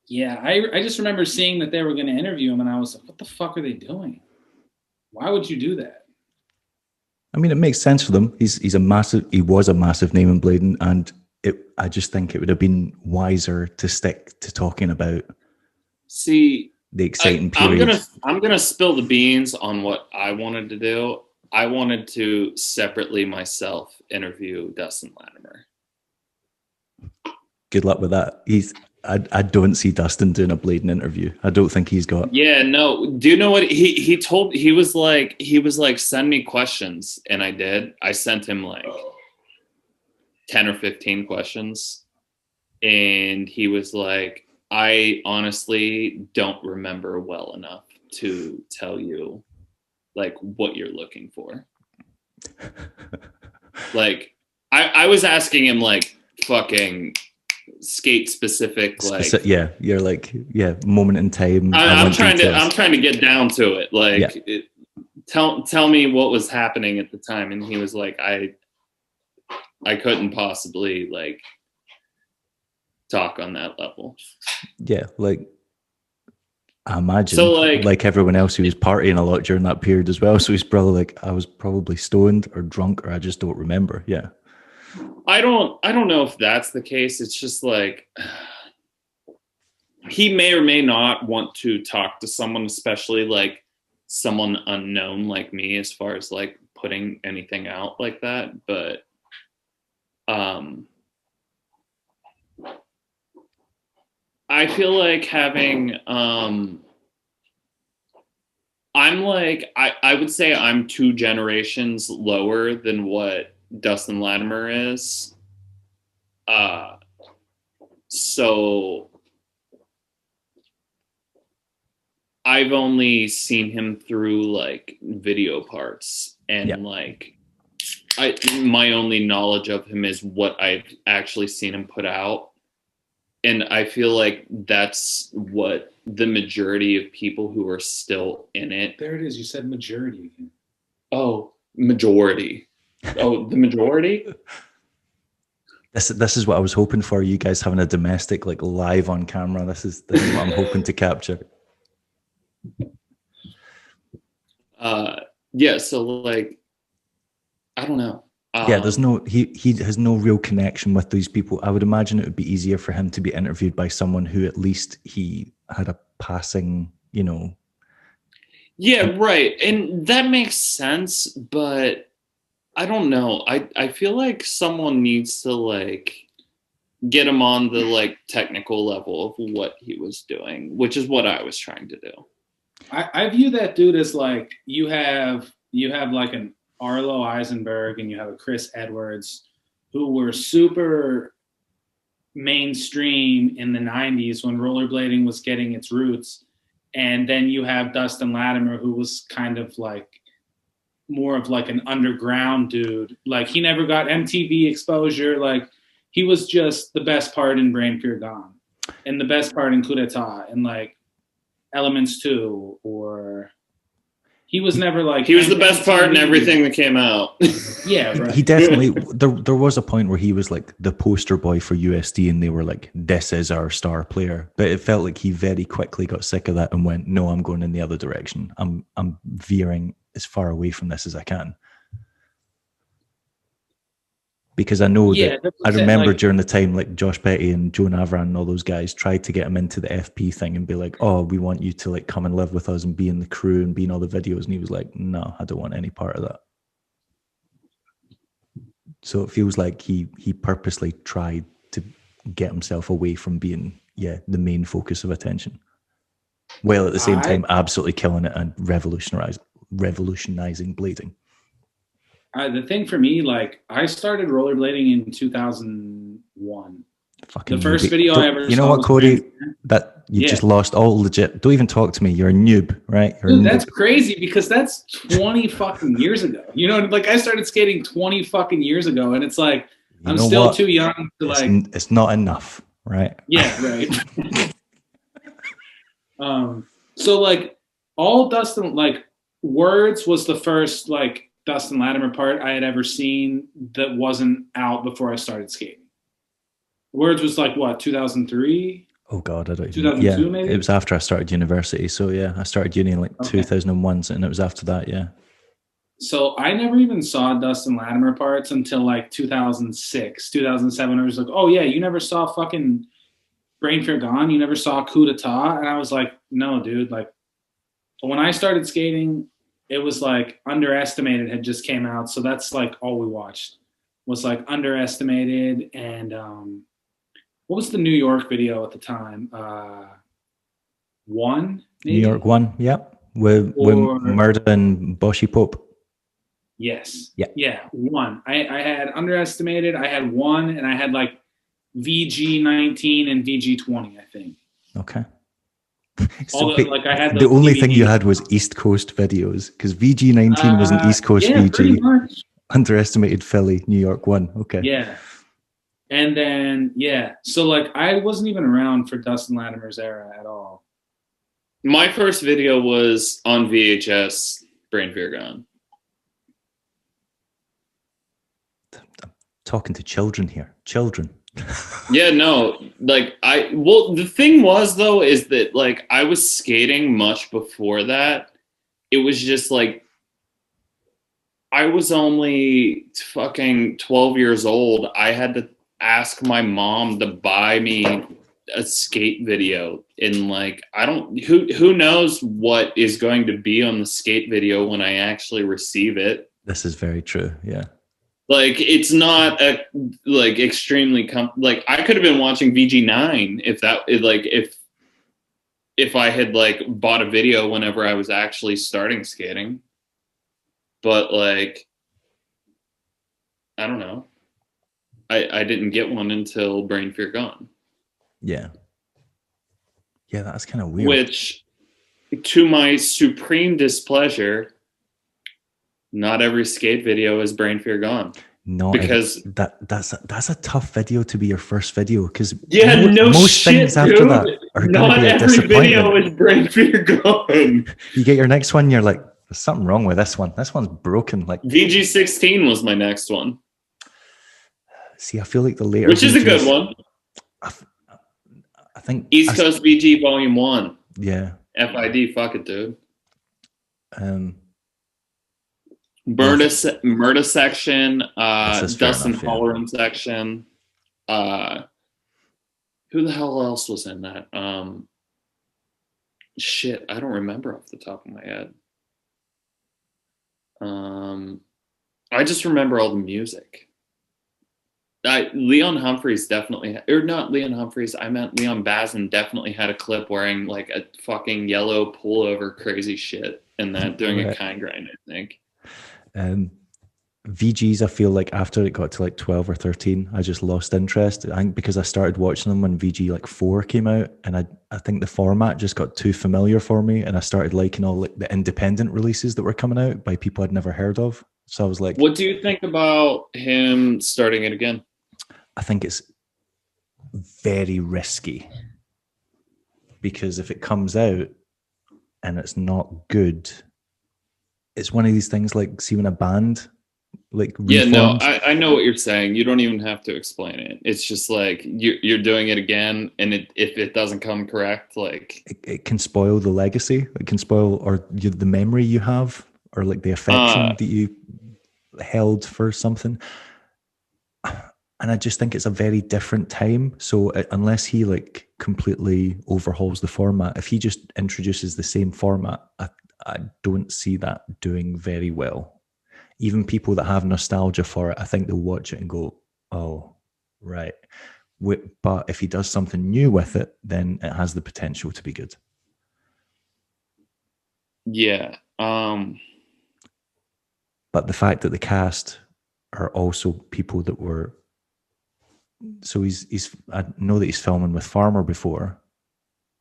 Yeah, I just remember seeing that they were going to interview him, and I was like, what the fuck are they doing? Why would you do that? I mean, it makes sense for them. He was a massive name in blading, and I just think it would have been wiser to stick to talking about the exciting period. I'm gonna spill the beans on what I wanted to do. I wanted to separately myself interview Dustin Latimer. Good luck with that. I don't see Dustin doing a blading interview. I don't think he's got. Yeah, no. Do you know what he told? He was like, send me questions, and I did. I sent him like 10 or 15 questions, and he was like, I honestly don't remember well enough to tell you like what you're looking for. Like I was asking him like fucking skate specific, like you're like moment in time. I'm trying to get down to it. Like tell me what was happening at the time, and he was like, I couldn't possibly like talk on that level. Yeah, like I imagine, so like everyone else, he was partying a lot during that period as well. So he's probably like, I was probably stoned or drunk, or I just don't remember. Yeah, I don't know if that's the case. It's just like he may or may not want to talk to someone, especially like someone unknown like me, as far as like putting anything out like that. But I feel like having I'm like I would say I'm 2 generations lower than what Dustin Latimer is. So I've only seen him through like video parts, and like my only knowledge of him is what I've actually seen him put out. And I feel like that's what the majority of people who are still in it. There it is. You said majority again. Oh, majority. Oh, the majority? This is what I was hoping for. You guys having a domestic, like live on camera. This is what I'm hoping to capture. Yeah. So like, I don't know. There's no, he has no real connection with these people. I would imagine it would be easier for him to be interviewed by someone who at least he had a passing, Yeah, right. And that makes sense, but I don't know. I feel like someone needs to like get him on the like technical level of what he was doing, which is what I was trying to do. I view that dude as like you have like an Arlo Eisenberg and you have a Chris Edwards who were super mainstream in the 90s when rollerblading was getting its roots. And then you have Dustin Latimer, who was kind of like more of like an underground dude. Like he never got MTV exposure. Like he was just the best part in Brain Fear Gone and the best part in Coup d'etat and like Elements 2, or he was never like... He was the best part in everything that came out. Yeah, right. He definitely... There was a point where he was like the poster boy for USD and they were like, this is our star player. But it felt like he very quickly got sick of that and went, no, I'm going in the other direction. I'm veering as far away from this as I can. Because I know that I remember like, during the time, like Josh Petty and Joe Navran and all those guys tried to get him into the FP thing and be like, oh, we want you to like come and live with us and be in the crew and be in all the videos. And he was like, no, I don't want any part of that. So it feels like he purposely tried to get himself away from being, the main focus of attention. While at the same time, absolutely killing it and revolutionizing blading. The thing for me, like, I started rollerblading in 2001. Fucking the first video I ever saw. You know what, Cody? That you just lost all legit. Don't even talk to me. You're a noob, right? Dude, that's crazy because that's 20 fucking years ago. You know, like I started skating 20 fucking years ago, and it's like I'm still too young to like. It's not enough, right? Yeah, right. So like all Dustin, like Words was the first like Dustin Latimer part I had ever seen that wasn't out before I started skating. Words was like what, 2003? Oh God, I don't even 2002 maybe? It was after I started university. So yeah, I started uni in like 2001 and it was after that, yeah. So I never even saw Dustin Latimer parts until like 2006, 2007. I was like, oh yeah, you never saw fucking Brain Fear Gone? You never saw Coup d'etat? And I was like, no, dude. Like when I started skating, it was like Underestimated had just came out. So that's like all we watched was like Underestimated. And what was the New York video at the time? One? Maybe? New York One, yep. With Murder and Boshy Pope. Yes. Yeah. Yeah, One. I had Underestimated. I had One, and I had like VG19 and VG20, I think. Okay. So I had the only thing you had was East Coast videos because VG19 was an East Coast VG. Underestimated Philly, New York One. Okay. Yeah. And then, so like I wasn't even around for Dustin Latimer's era at all. My first video was on VHS, Brain Fear Gone. I'm talking to children here. Children. Yeah, no, like the thing was though, is that like I was skating much before that. It was just like, I was only fucking 12 years old. I had to ask my mom to buy me a skate video. And like, who knows what is going to be on the skate video when I actually receive it. This is very true. Yeah. Like it's not like extremely like I could have been watching VG9 if I had like bought a video whenever I was actually starting skating. But like I don't know. I didn't get one until Brain Fear Gone. Yeah. Yeah, that's kind of weird. Which to my supreme displeasure, not every skate video is Brain Fear Gone. No, because that's a tough video to be your first video because most things after that are going to be a disappointment. Not every video is Brain Fear Gone. You get your next one, you're like, there's something wrong with this one. This one's broken. Like VG16 was my next one. See, I feel like the later, which is a good one. I think East Coast VG Volume 1. Yeah. FID, fuck it, dude. Murda section, Dustin Holleran section. Who the hell else was in that? Shit, I don't remember off the top of my head. I just remember all the music. Leon Humphreys definitely, or not Leon Humphreys, I meant Leon Bazin definitely had a clip wearing like a fucking yellow pullover crazy shit and that doing a kind grind, I think. VGs, I feel like after it got to like 12 or 13, I just lost interest. I think because I started watching them when VG like 4 came out, and I think the format just got too familiar for me, and I started liking all like the independent releases that were coming out by people I'd never heard of. So I was like, what do you think about him starting it again? I think it's very risky, because if it comes out and it's not good, it's one of these things like, see when a band like reforms. I know what you're saying. You don't even have to explain it. It's just like you're doing it again, and if it doesn't come correct, like it can spoil the legacy. It can spoil the memory you have, or like the affection that you held for something. And I just think it's a very different time. So unless he like completely overhauls the format, if he just introduces the same format, I don't see that doing very well. Even people that have nostalgia for it, I think they'll watch it and go, oh, right. But if he does something new with it, then it has the potential to be good. Yeah. But the fact that the cast are also people that were, so I know that he's filming with Farmer before.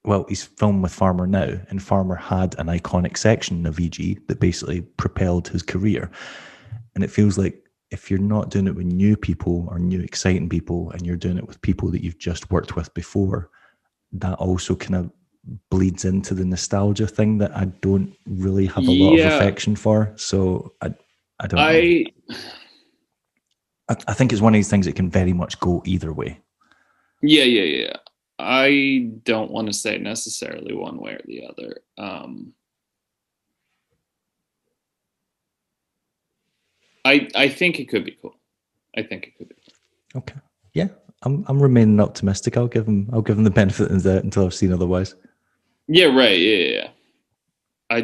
Well, he's filming with Farmer now, and Farmer had an iconic section of VG that basically propelled his career. And it feels like if you're not doing it with new people or new exciting people, and you're doing it with people that you've just worked with before, that also kind of bleeds into the nostalgia thing that I don't really have a lot of affection for. So I don't know. I think it's one of these things that can very much go either way. Yeah. I don't want to say necessarily one way or the other. I think it could be cool. Okay. Yeah. I'm remaining optimistic. I'll give him the benefit of the doubt until I've seen otherwise. Yeah, right. Yeah. I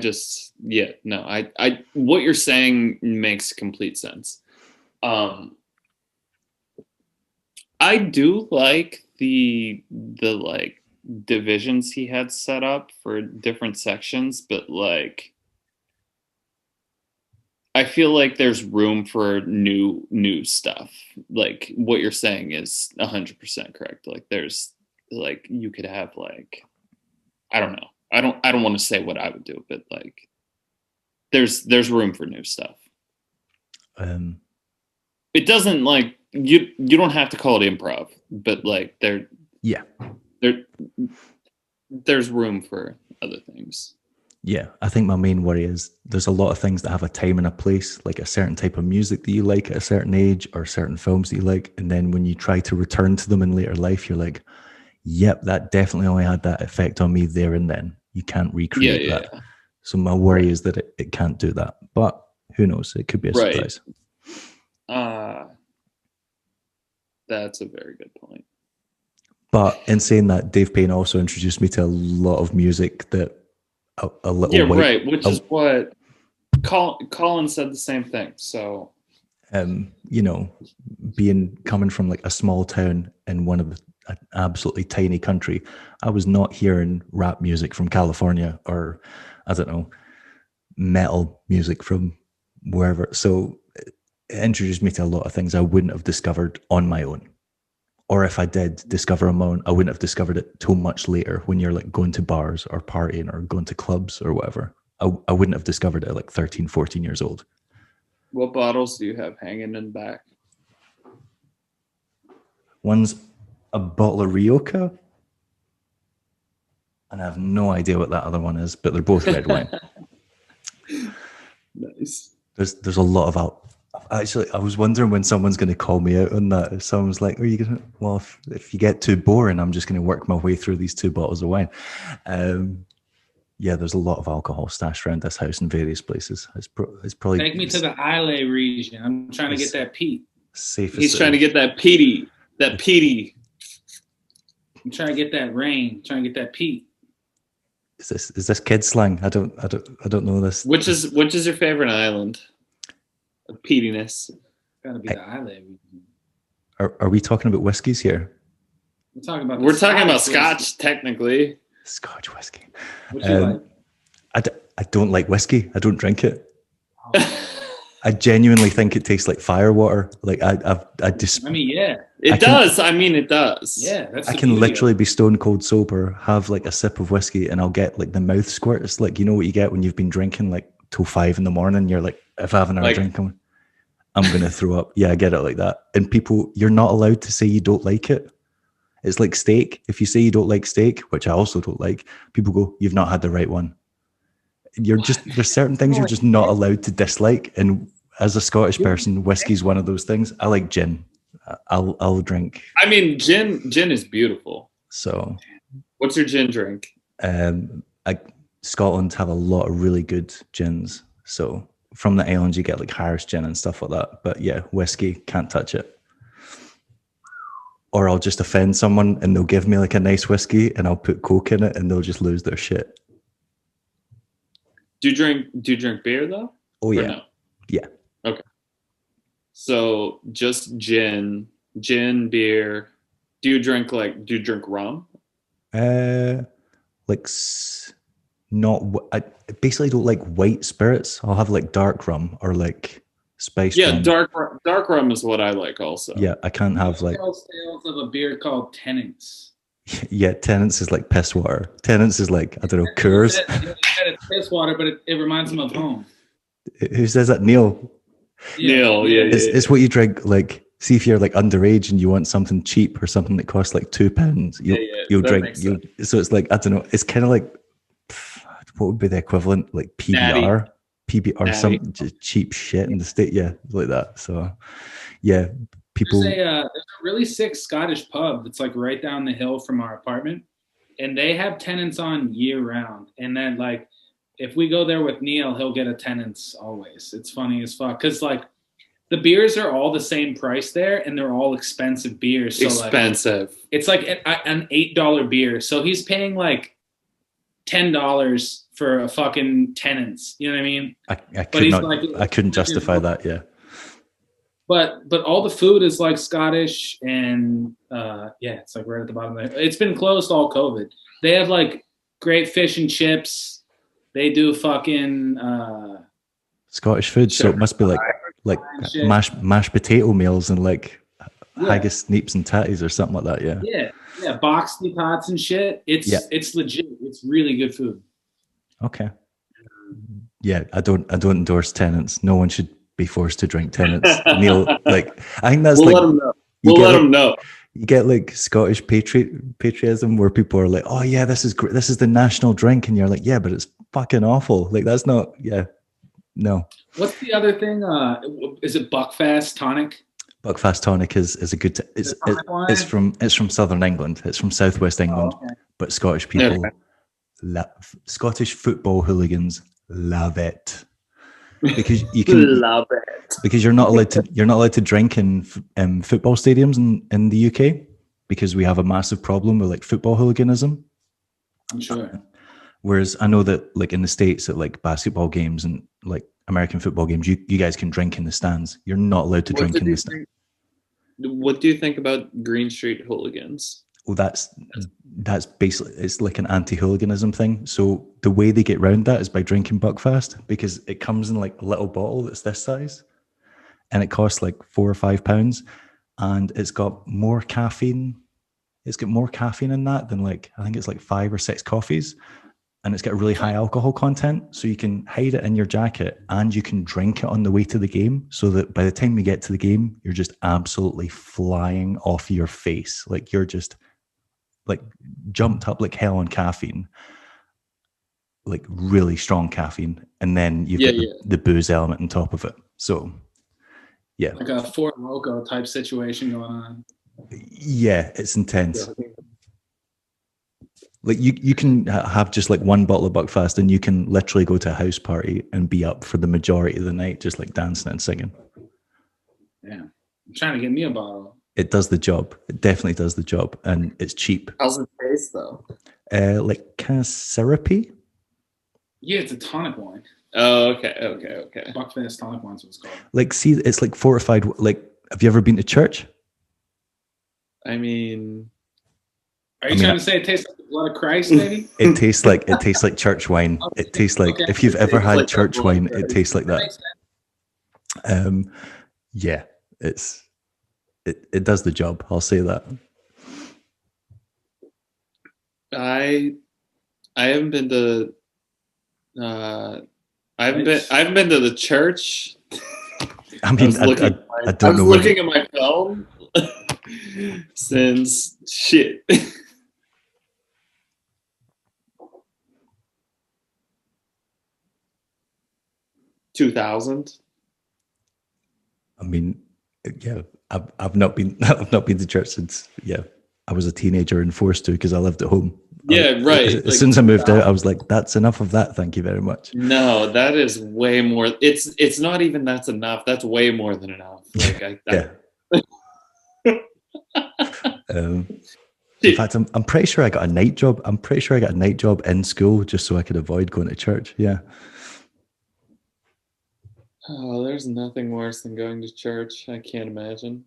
what you're saying makes complete sense. I do like the like divisions he had set up for different sections, but like I feel like there's room for new stuff. Like what you're saying is 100% correct. Like there's like you could have like I don't know. I don't want to say what I would do, but like there's room for new stuff. It doesn't like you don't have to call it improv, but like there's room for other things. Yeah, I think my main worry is there's a lot of things that have a time and a place, like a certain type of music that you like at a certain age or certain films that you like. And then when you try to return to them in later life, you're like, yep, that definitely only had that effect on me there and then. You can't recreate that. Yeah. So my worry is that it can't do that. But who knows? It could be a surprise. That's a very good point. But in saying that, Dave Payne also introduced me to a lot of music that a little right, which is what Colin said the same thing. So coming from like a small town in one of an absolutely tiny country, I was not hearing rap music from California or I don't know, metal music from wherever. So it introduced me to a lot of things I wouldn't have discovered on my own. Or if I did discover on my own, I wouldn't have discovered it till much later when you're like going to bars or partying or going to clubs or whatever. I wouldn't have discovered it at like 13, 14 years old. What bottles do you have hanging in back? One's a bottle of Rioja. And I have no idea what that other one is, but they're both red wine. Nice. There's a lot of Actually, I was wondering when someone's going to call me out on that. If someone's like, "Are you going to?" Well, if you get too boring, I'm just going to work my way through these 2 bottles of wine. Yeah, there's a lot of alcohol stashed around this house in various places. It's probably take me to the Islay region. I'm trying to get that peat. He's trying to get that peaty. That peaty. I'm trying to get that rain. Trying to get that peat. Is this kid slang? I don't know this. Which is your favorite island? Of peatiness. Gotta be the Islay region. Are we talking about whiskies here? We're talking about Scotch, technically. Scotch whiskey. What you like? I don't like whiskey. I don't drink it. Oh. I genuinely think it tastes like firewater. Like I mean, yeah. It does. It does. Yeah, that's I can literally be stone cold sober, have like a sip of whiskey, and I'll get like the mouth squirts. Like, you know what you get when you've been drinking like till 5 a.m. You're like, if I have another drink, I'm gonna throw up. Yeah, I get it like that. And people, you're not allowed to say you don't like it. It's like steak. If you say you don't like steak, which I also don't like, people go, you've not had the right one. There's certain things you're just not allowed to dislike. And as a Scottish person, whiskey's one of those things. I like gin. I'll drink. Gin is beautiful. So, what's your gin drink? Scotland have a lot of really good gins. So from the islands, you get like Irish gin and stuff like that. But yeah, whiskey, can't touch it. Or I'll just offend someone and they'll give me like a nice whiskey and I'll put Coke in it and they'll just lose their shit. Do you drink beer though? Oh yeah. No? Yeah. Okay. So just gin, beer. Do you drink rum? I basically don't like white spirits. I'll have like dark rum or like spice rum. Yeah, dark rum is what I like also. Yeah, I can't have like sales of a beer called Tennent's. Yeah, Tennent's is like piss water. Tennent's is like, I don't know, Coors. It's piss water, but it reminds him of home. Who says that? Neil. Neil, yeah. It's what you drink. Like, see if you're like underage and you want something cheap or something that costs like £2, you'll drink. So it's like, I don't know. It's kind of like, what would be the equivalent? Like PBR, some just cheap shit in the state. Yeah, like that. So, yeah, people. There's a really sick Scottish pub that's like right down the hill from our apartment, and they have Tennent's on year round. And then like, if we go there with Neil, he'll get a Tennent's always. It's funny as fuck because like the beers are all the same price there, and they're all expensive beers. So expensive. Like, it's like an $8 beer, so he's paying like $10 for a fucking Tennent's. You know what I mean? I couldn't justify that. Yeah. But all the food is like Scottish, and it's like right at the bottom there. It's been closed all COVID. They have like great fish and chips. They do fucking Scottish food, so it must be like mashed potato meals and like haggis, neeps, and tatties or something like that. Yeah, boxed pots and shit. It's legit. It's really good food. Okay. Yeah, I don't endorse Tennent's. No one should be forced to drink Tennent's. Neil, like, I think that's let them know. Let them know. You get like Scottish patriotism where people are like, oh yeah, this is great. This is the national drink. And you're like, yeah, but it's fucking awful. Like, that's not, no. What's the other thing? Is it Buckfast tonic? Buckfast tonic is a good, it's from Southern England. It's from Southwest England, but Scottish people, Scottish football hooligans love it. Because you can love it. Because you're not allowed to drink in football stadiums in the UK because we have a massive problem with like football hooliganism. I'm sure. Whereas I know that like in the States at like basketball games and like American football games, you guys can drink in the stands. You're not allowed to drink in the stands. What do you think about Green Street hooligans? Well, that's basically, it's like an anti-hooliganism thing. So the way they get around that is by drinking Buckfast, because it comes in like a little bottle that's this size and it costs like £4 or £5 and it's got more caffeine. It's got more caffeine in that than like, I think it's like 5 or 6 coffees, and it's got a really high alcohol content. So you can hide it in your jacket and you can drink it on the way to the game, so that by the time you get to the game, you're just absolutely flying off your face. Like you're just like jumped up like hell on caffeine, like really strong caffeine, and then you've got the booze element on top of it. So yeah, like a Fort Loco type situation going on. Yeah, it's intense. Like you can have just like one bottle of Buckfast and you can literally go to a house party and be up for the majority of the night just like dancing and singing. Yeah, I'm trying to get me a bottle. It does the job. It definitely does the job, and it's cheap. How's it taste though? Like kind of syrupy. Yeah, it's a tonic wine. Oh, okay. Buckfast tonic wine's what it's called. Like, see, it's like fortified. Like, have you ever been to church? I mean, Are you trying to say it tastes like the blood of Christ, maybe? It tastes like church wine. It tastes like if you've ever had like church wine, it tastes like that. Makes sense. Yeah, it does the job. I'll say that. I haven't been to I haven't been to the church. I mean, I don't know. I was looking at my phone since shit. 2000. I mean, yeah, I've not been to church since I was a teenager and forced to because I lived at home. Yeah, right. As soon as I moved out, I was like, "That's enough of that. Thank you very much." No, that is way more. It's not even that's enough. That's way more than enough. Like in fact, I'm pretty sure I got a night job. I'm pretty sure I got a night job in school just so I could avoid going to church. Yeah. Oh, there's nothing worse than going to church. I can't imagine.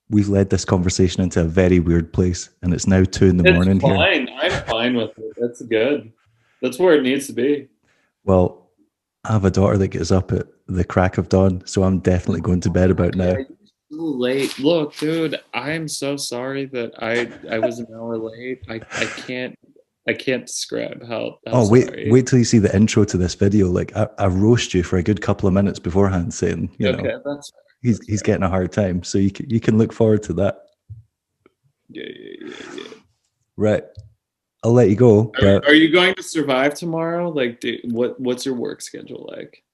We've led this conversation into a very weird place, and it's now 2 a.m. It's here. Fine. I'm fine with it. That's good. That's where it needs to be. Well, I have a daughter that gets up at the crack of dawn, so I'm definitely going to bed about now. Late. Look, dude, I'm so sorry that I was an hour late. I can't describe how. Wait till you see the intro to this video. Like I roast you for a good couple of minutes beforehand, saying, you know, that's fair. He's getting a hard time, so you can look forward to that. Yeah. Right, I'll let you go. Are you going to survive tomorrow? Like, what's your work schedule like?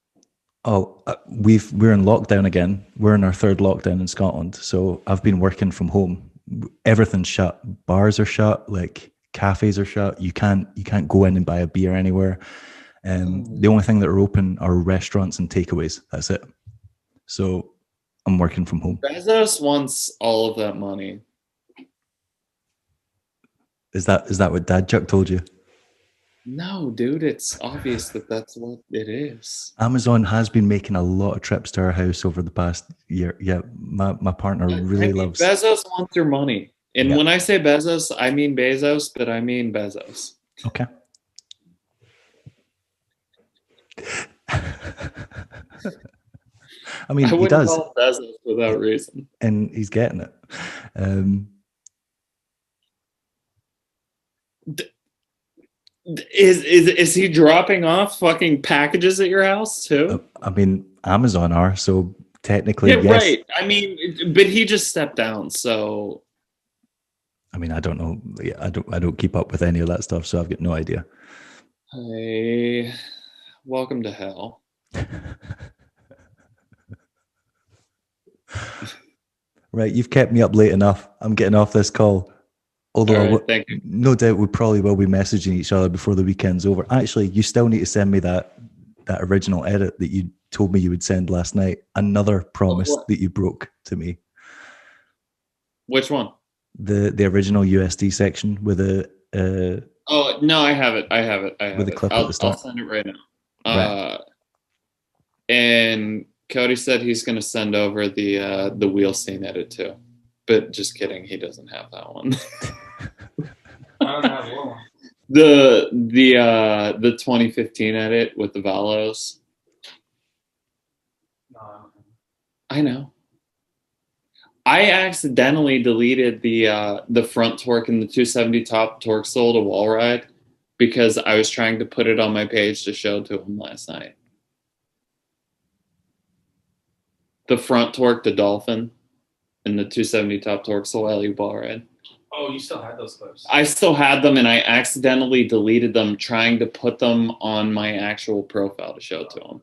Oh, we're in lockdown again. We're in our 3rd lockdown in Scotland, so I've been working from home. Everything's shut. Bars are shut. Like cafes are shut. You can't go in and buy a beer anywhere. The only thing that are open are restaurants and takeaways. That's it. So I'm working from home. Bezos wants all of that money. Is that what Dad Chuck told you? No, dude, it's obvious that that's what it is. Amazon has been making a lot of trips to our house over the past year. Yeah, my partner really loves. Bezos wants your money. And when I say Bezos, I mean Bezos, but I mean Bezos. Okay. I mean, he does. Call Bezos without reason, and he's getting it. Is he dropping off fucking packages at your house too? I mean, Amazon are, so technically, yes. Right. I mean, but he just stepped down, so. I mean, I don't know. Yeah, I don't keep up with any of that stuff, so I've got no idea. Hey, welcome to hell. Right, you've kept me up late enough. I'm getting off this call. Although thank you. No doubt we probably will be messaging each other before the weekend's over. Actually, you still need to send me that original edit that you told me you would send last night. Another promise that you broke to me. Which one? The original USD section with a. Oh no, I have it. With a clip at the start. I'll send it right now. Right. And Cody said he's going to send over the Wheelstein edit too, but just kidding, he doesn't have that one. I don't have one. The 2015 edit with the Valos. No. I know. I accidentally deleted the front torque and the 270 top torque sole to wall ride because I was trying to put it on my page to show to him last night. The front torque to Dolphin and the 270 top torque sole LE wall ride. Oh, you still had those clips? I still had them, and I accidentally deleted them trying to put them on my actual profile to show to him.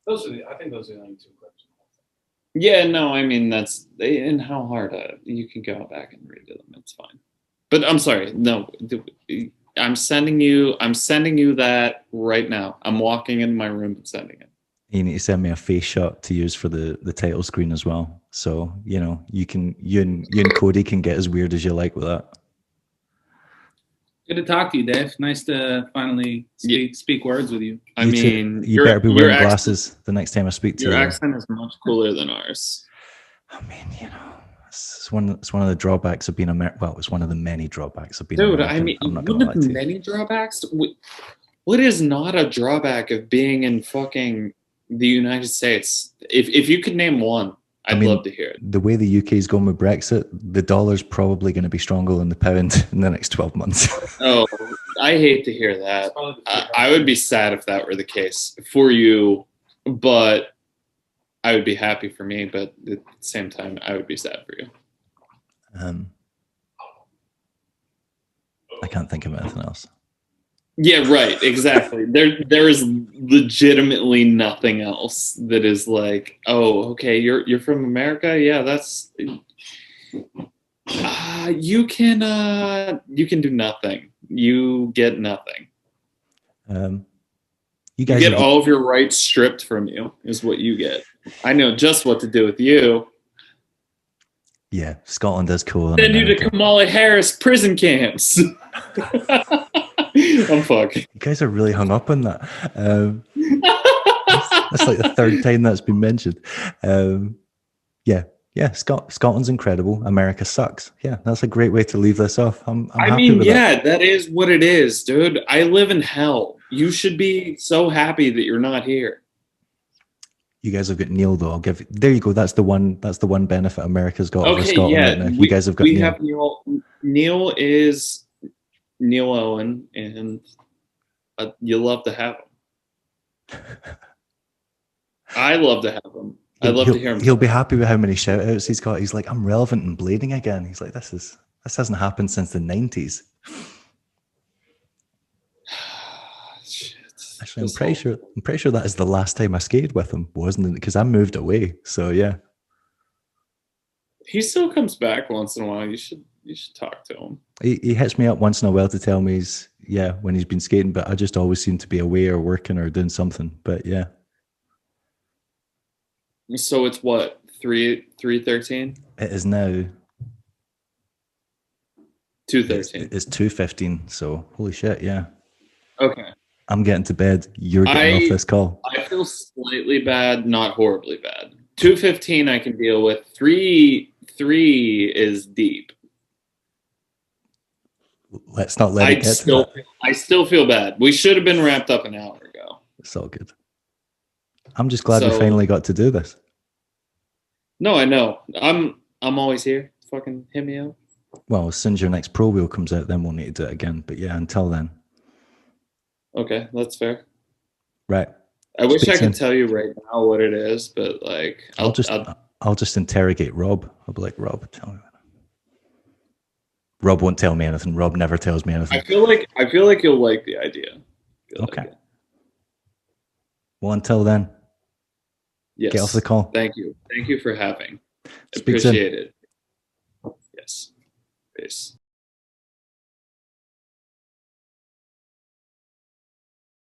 I think those are the only 2 clips. Yeah, no, I mean, that's, and how hard you can go back and redo them. It's fine. But I'm sorry. No, I'm sending you that right now. I'm walking into my room and sending it. You need to send me a face shot to use for the title screen as well. So, you know, you and Cody can get as weird as you like with that. Good to talk to you, Dave. Nice to finally speak words with you. I mean, you better be wearing glasses the next time I speak to you. Your accent is much cooler than ours. I mean, you know, It's one of the drawbacks of being well, it's one of the many drawbacks of being Dude, American. I mean, I'm not one gonna of lie the to you. many drawbacks. What is not a drawback of being in fucking the United States? If you could name one, I'd love to hear it. The way the UK is going with Brexit, the dollar's probably going to be stronger than the pound in the next 12 months. Oh, I hate to hear that. I would be sad if that were the case for you, but I would be happy for me. But at the same time, I would be sad for you. I can't think of anything else. Yeah, right. Exactly. There is legitimately nothing else that is like, oh, okay, you're from America. Yeah, that's you can do nothing. You get nothing. You get all of your rights stripped from you is what you get. I know just what to do with you. Yeah, Scotland is cool. Send you to Kamala Harris prison camps. I'm fucked. You guys are really hung up on that. That's like the third time that's been mentioned. Yeah. Scotland's incredible. America sucks. Yeah, that's a great way to leave this off. I'm happy with that. That is what it is, dude. I live in hell. You should be so happy that you're not here. You guys have got Neil, though. There you go. That's the one benefit America's got over Scotland right now. You guys have got Neil. We have Neil. Neil is Neil Owen, and you love to have him. I love to have him. I love to hear him. He'll be happy with how many shout outs he's got. He's like, I'm relevant and blading again. He's like, this hasn't happened since the 90s. Shit. Actually, I'm pretty sure that is the last time I skated with him, wasn't it? Because I moved away. So yeah. He still comes back once in a while. You should talk to him. He hits me up once in a while to tell me when he's been skating, but I just always seem to be away or working or doing something. But yeah. So it's what, 3:13? It is now 2:13. It's 2:15. So holy shit, yeah. Okay. I'm getting to bed. You're getting off this call. I feel slightly bad, not horribly bad. 2:15 I can deal with. 3 is deep. Let's not let it get to that. I still feel bad. We should have been wrapped up an hour ago. It's all good. I'm just glad we finally got to do this. No, I know. I'm always here. Fucking hit me up. Well, as soon as your next Pro Wheel comes out, then we'll need to do it again. But yeah, until then. Okay, that's fair. Right. I wish I could tell you right now what it is, but like I'll just interrogate Rob. I'll be like, Rob, tell me. Rob won't tell me anything. Rob never tells me anything. I feel like you'll like the idea. Okay. Well, until then. Yes. Get off the call. Thank you. Thank you for having. Speak Appreciate it. Yes. Peace.